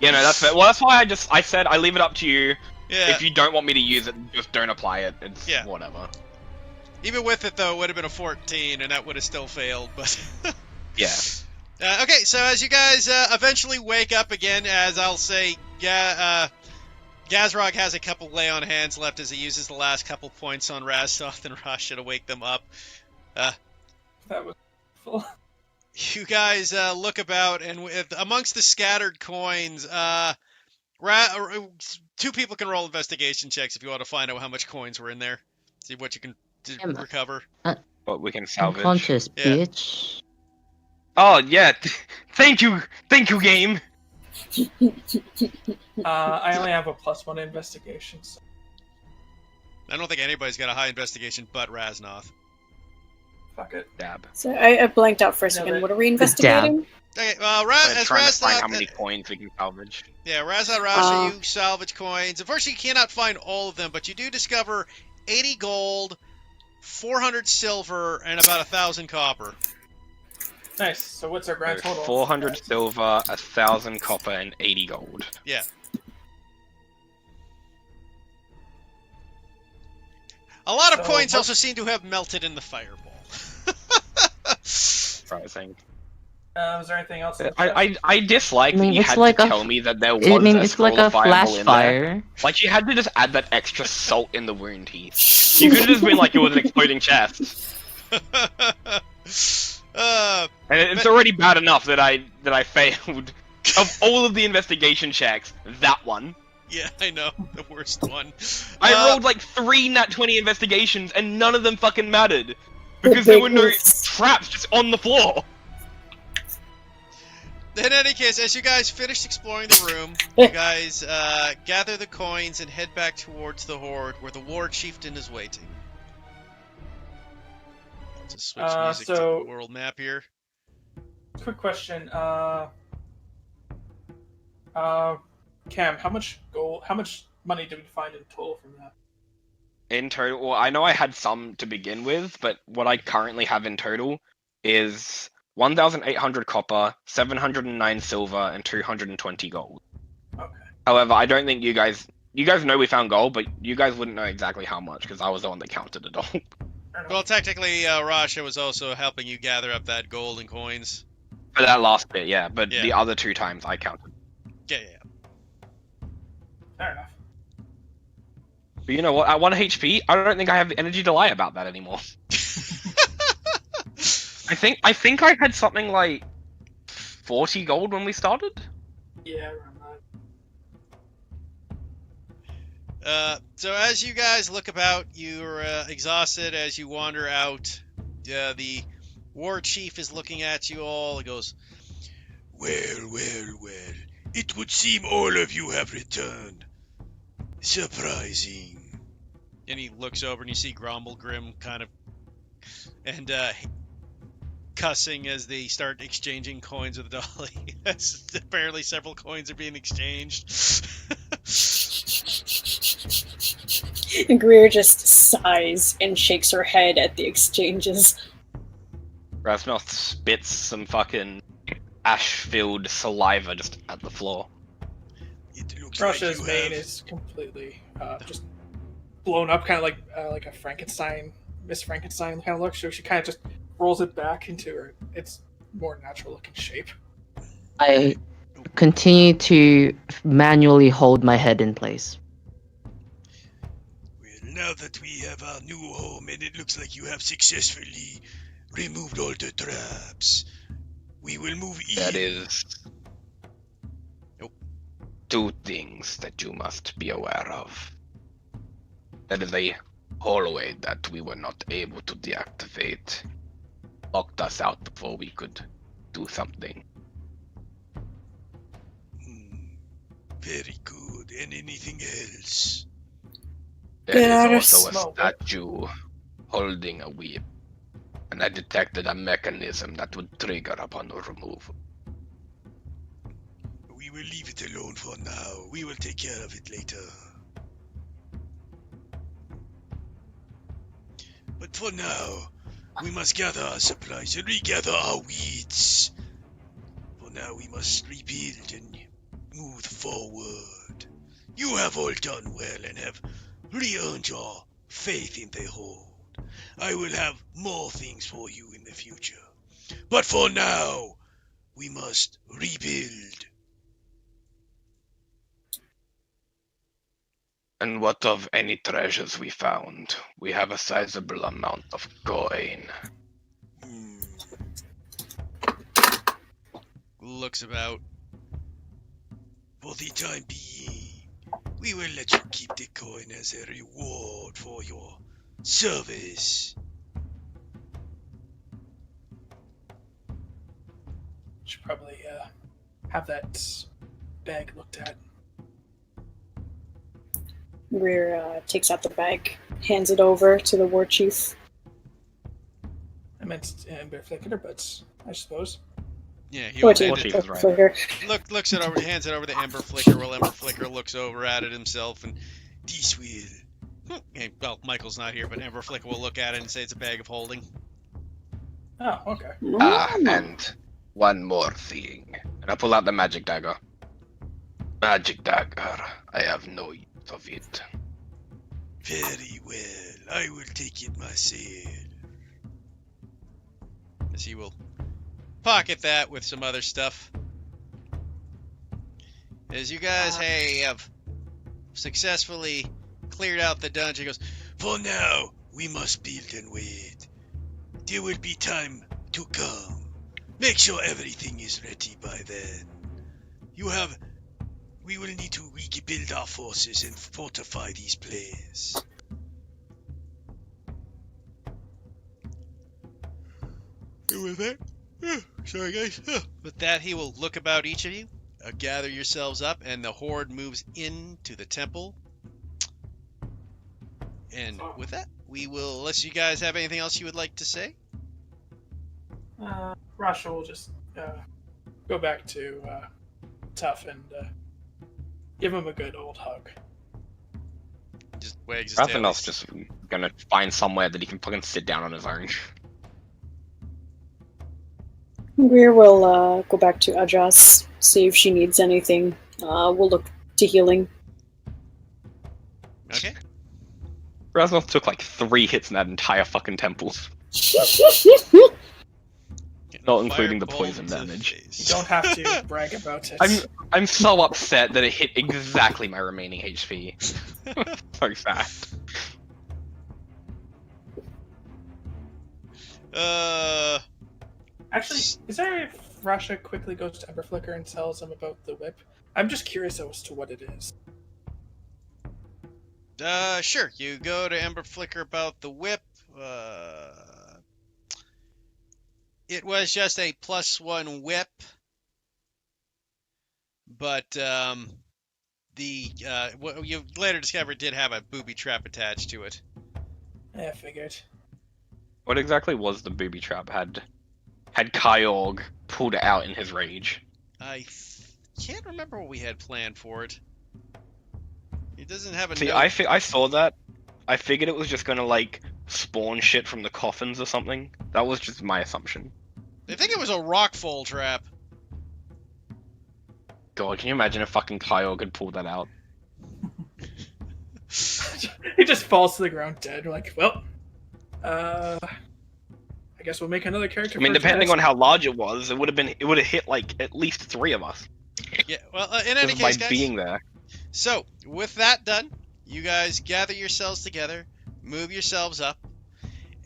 Yeah, no, that's fair. Well, that's why I said I leave it up to you. Yeah. If you don't want me to use it, just don't apply it. It's whatever. Even with it, though, it would have been a 14, and that would have still failed, but... Yeah. Okay, so as you guys eventually wake up again, as I'll say, Gazrog has a couple lay on hands left as he uses the last couple points on Razzoth and Rasha to wake them up. That was full. You guys look about, and amongst the scattered coins, two people can roll investigation checks if you want to find out how much coins were in there. See what you can recover. What we can salvage. Unconscious, Yeah. bitch. Oh yeah, thank you, game. I only have a +1 investigation. So. I don't think anybody's got a high investigation but Raznoth. Fuck it. Dab. So I blanked out for a second. What are we investigating? Okay, We're as trying to find how Raznoth... many coins we can salvage. Yeah, Raznoth, Rasha, you salvage coins. Unfortunately, you cannot find all of them, but you do discover 80 gold, 400 silver, and about 1,000 copper. Nice. So what's our grand total? 400 silver, 1,000 copper, and 80 gold. Yeah. A lot of coins also seem to have melted in the fireball. Surprising. Is there anything else? I dislike that you it's had like to a tell me that there was it's like a fireball flash in fire. there. Like, you had to just add that extra salt in the wound heat. You could have just been like, it was an exploding chest. And it's already bad enough that I failed. Of all of the investigation checks, that one. Yeah, I know. The worst one. I rolled like 3 nat 20 investigations and none of them fucking mattered. Because there were no traps just on the floor. In any case, as you guys finish exploring the room, you guys gather the coins and head back towards the Hoard, where the War Chieftain is waiting. I'll just switch music to the world map here. Quick question. Cam, how much money did we find in total from that? In total, well, I know I had some to begin with, but what I currently have in total is 1,800 copper, 709 silver, and 220 gold. Okay. However, I don't think you guys know we found gold, but you guys wouldn't know exactly how much, because I was the one that counted it all. Well, technically, Rasha was also helping you gather up that gold and coins. For that last bit, yeah, but Yeah. the other 2 times I counted. Yeah. Fair enough. But you know what, at 1 HP, I don't think I have the energy to lie about that anymore. I think I had something like 40 gold when we started? Yeah, around that. So as you guys look about, you're exhausted as you wander out. The War Chief is looking at you all. He goes, Well. It would seem all of you have returned. Surprising. And he looks over and you see Grumblegrim kind of... And cussing as they start exchanging coins with Dolly. Apparently several coins are being exchanged. And Greer just sighs and shakes her head at the exchanges. Rasmuth spits some fucking ash-filled saliva just at the floor. It looks Rasha's like you mane have... is completely just blown up, kind of like a Frankenstein, Miss Frankenstein kind of look. So she kind of just rolls it back into her its more natural looking shape. I continue to manually hold my head in place. Well, now that we have our new home and it looks like you have successfully removed all the traps, we will move in. That is... Nope. 2 things that you must be aware of. That is a hallway that we were not able to deactivate locked us out before we could do something. Very good. And anything else? There Get out of is also a smoke. statue holding a whip, and I detected a mechanism that would trigger upon removal. We will leave it alone for now. We will take care of it later. But for now, we must gather our supplies and regather our weeds. For now, we must rebuild and move forward. You have all done well and have re-earned your faith in the Hoard. I will have more things for you in the future. But for now, we must rebuild. And what of any treasures we found? We have a sizable amount of coin. Looks about. For the time being, we will let you keep the coin as a reward for your service. Should probably have that bag looked at. Greer takes out the bag, hands it over to the war chief. I meant Ember Flicker, but I suppose. Yeah, he Or will to hand Chief it, is right. Flicker. looks it over, hands it over to Ember Flicker, while Ember Flicker looks over at it himself, and This will. well, Michael's not here, but Ember Flicker will look at it and say it's a bag of holding. Oh, okay. And one more thing. And I pull out the magic dagger. Magic dagger. I have no use of it. Very well. I will take it myself. As he will pocket that with some other stuff. As you guys, have successfully cleared out the dungeon, he goes, For now, we must build and wait. There will be time to come. Make sure everything is ready by then. We will need to rebuild our forces and fortify these places. And with that, sorry guys. with that, he will look about each of you, gather yourselves up, and the horde moves into the temple. And with that, we will, unless you guys have anything else you would like to say. Rasha will just go back to Tough and give him a good old hug. Just wags his tail. Nothing else, just gonna find somewhere that he can fucking sit down on his own. Greer will go back to Ajas, see if she needs anything. We'll look to healing. Okay. Raznoth took like 3 hits in that entire fucking temple, not including the Firebolt poison to the damage. face. You don't have to brag about it. I'm so upset that it hit exactly my remaining HP. So sad. Actually, is there if Rasha quickly goes to Emberflicker and tells him about the whip? I'm just curious as to what it is. Sure. You go to Ember Flicker about the whip. It was just a +1 whip, but what you later discovered did have a booby trap attached to it. I figured. What exactly was the booby trap? Had Kyogg pulled it out in his rage? Can't remember what we had planned for it. It doesn't have a See, note. I saw that. I figured it was just gonna like spawn shit from the coffins or something. That was just my assumption. I think it was a rockfall trap. God, can you imagine if fucking Kyogg had pulled that out? He just falls to the ground dead. We're like, well, I guess we'll make another character. I mean, for depending on next- how large it was, it would have hit like at least 3 of us. Yeah. Well, in any Just by case, guys. being there. So, with that done, you guys gather yourselves together, move yourselves up,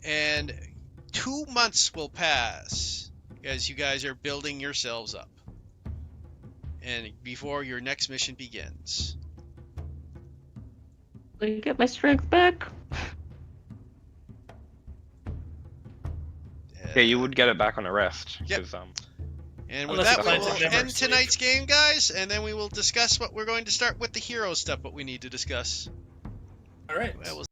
and 2 months will pass as you guys are building yourselves up. And before your next mission begins. Will you get my strength back? Yeah, you would get it back on a rest. Yep. 'cause, And with Unless that, the we plans will have never end escaped. tonight's game, guys, and then we will discuss what we're going to start with the hero stuff, what we need to discuss. All right. We'll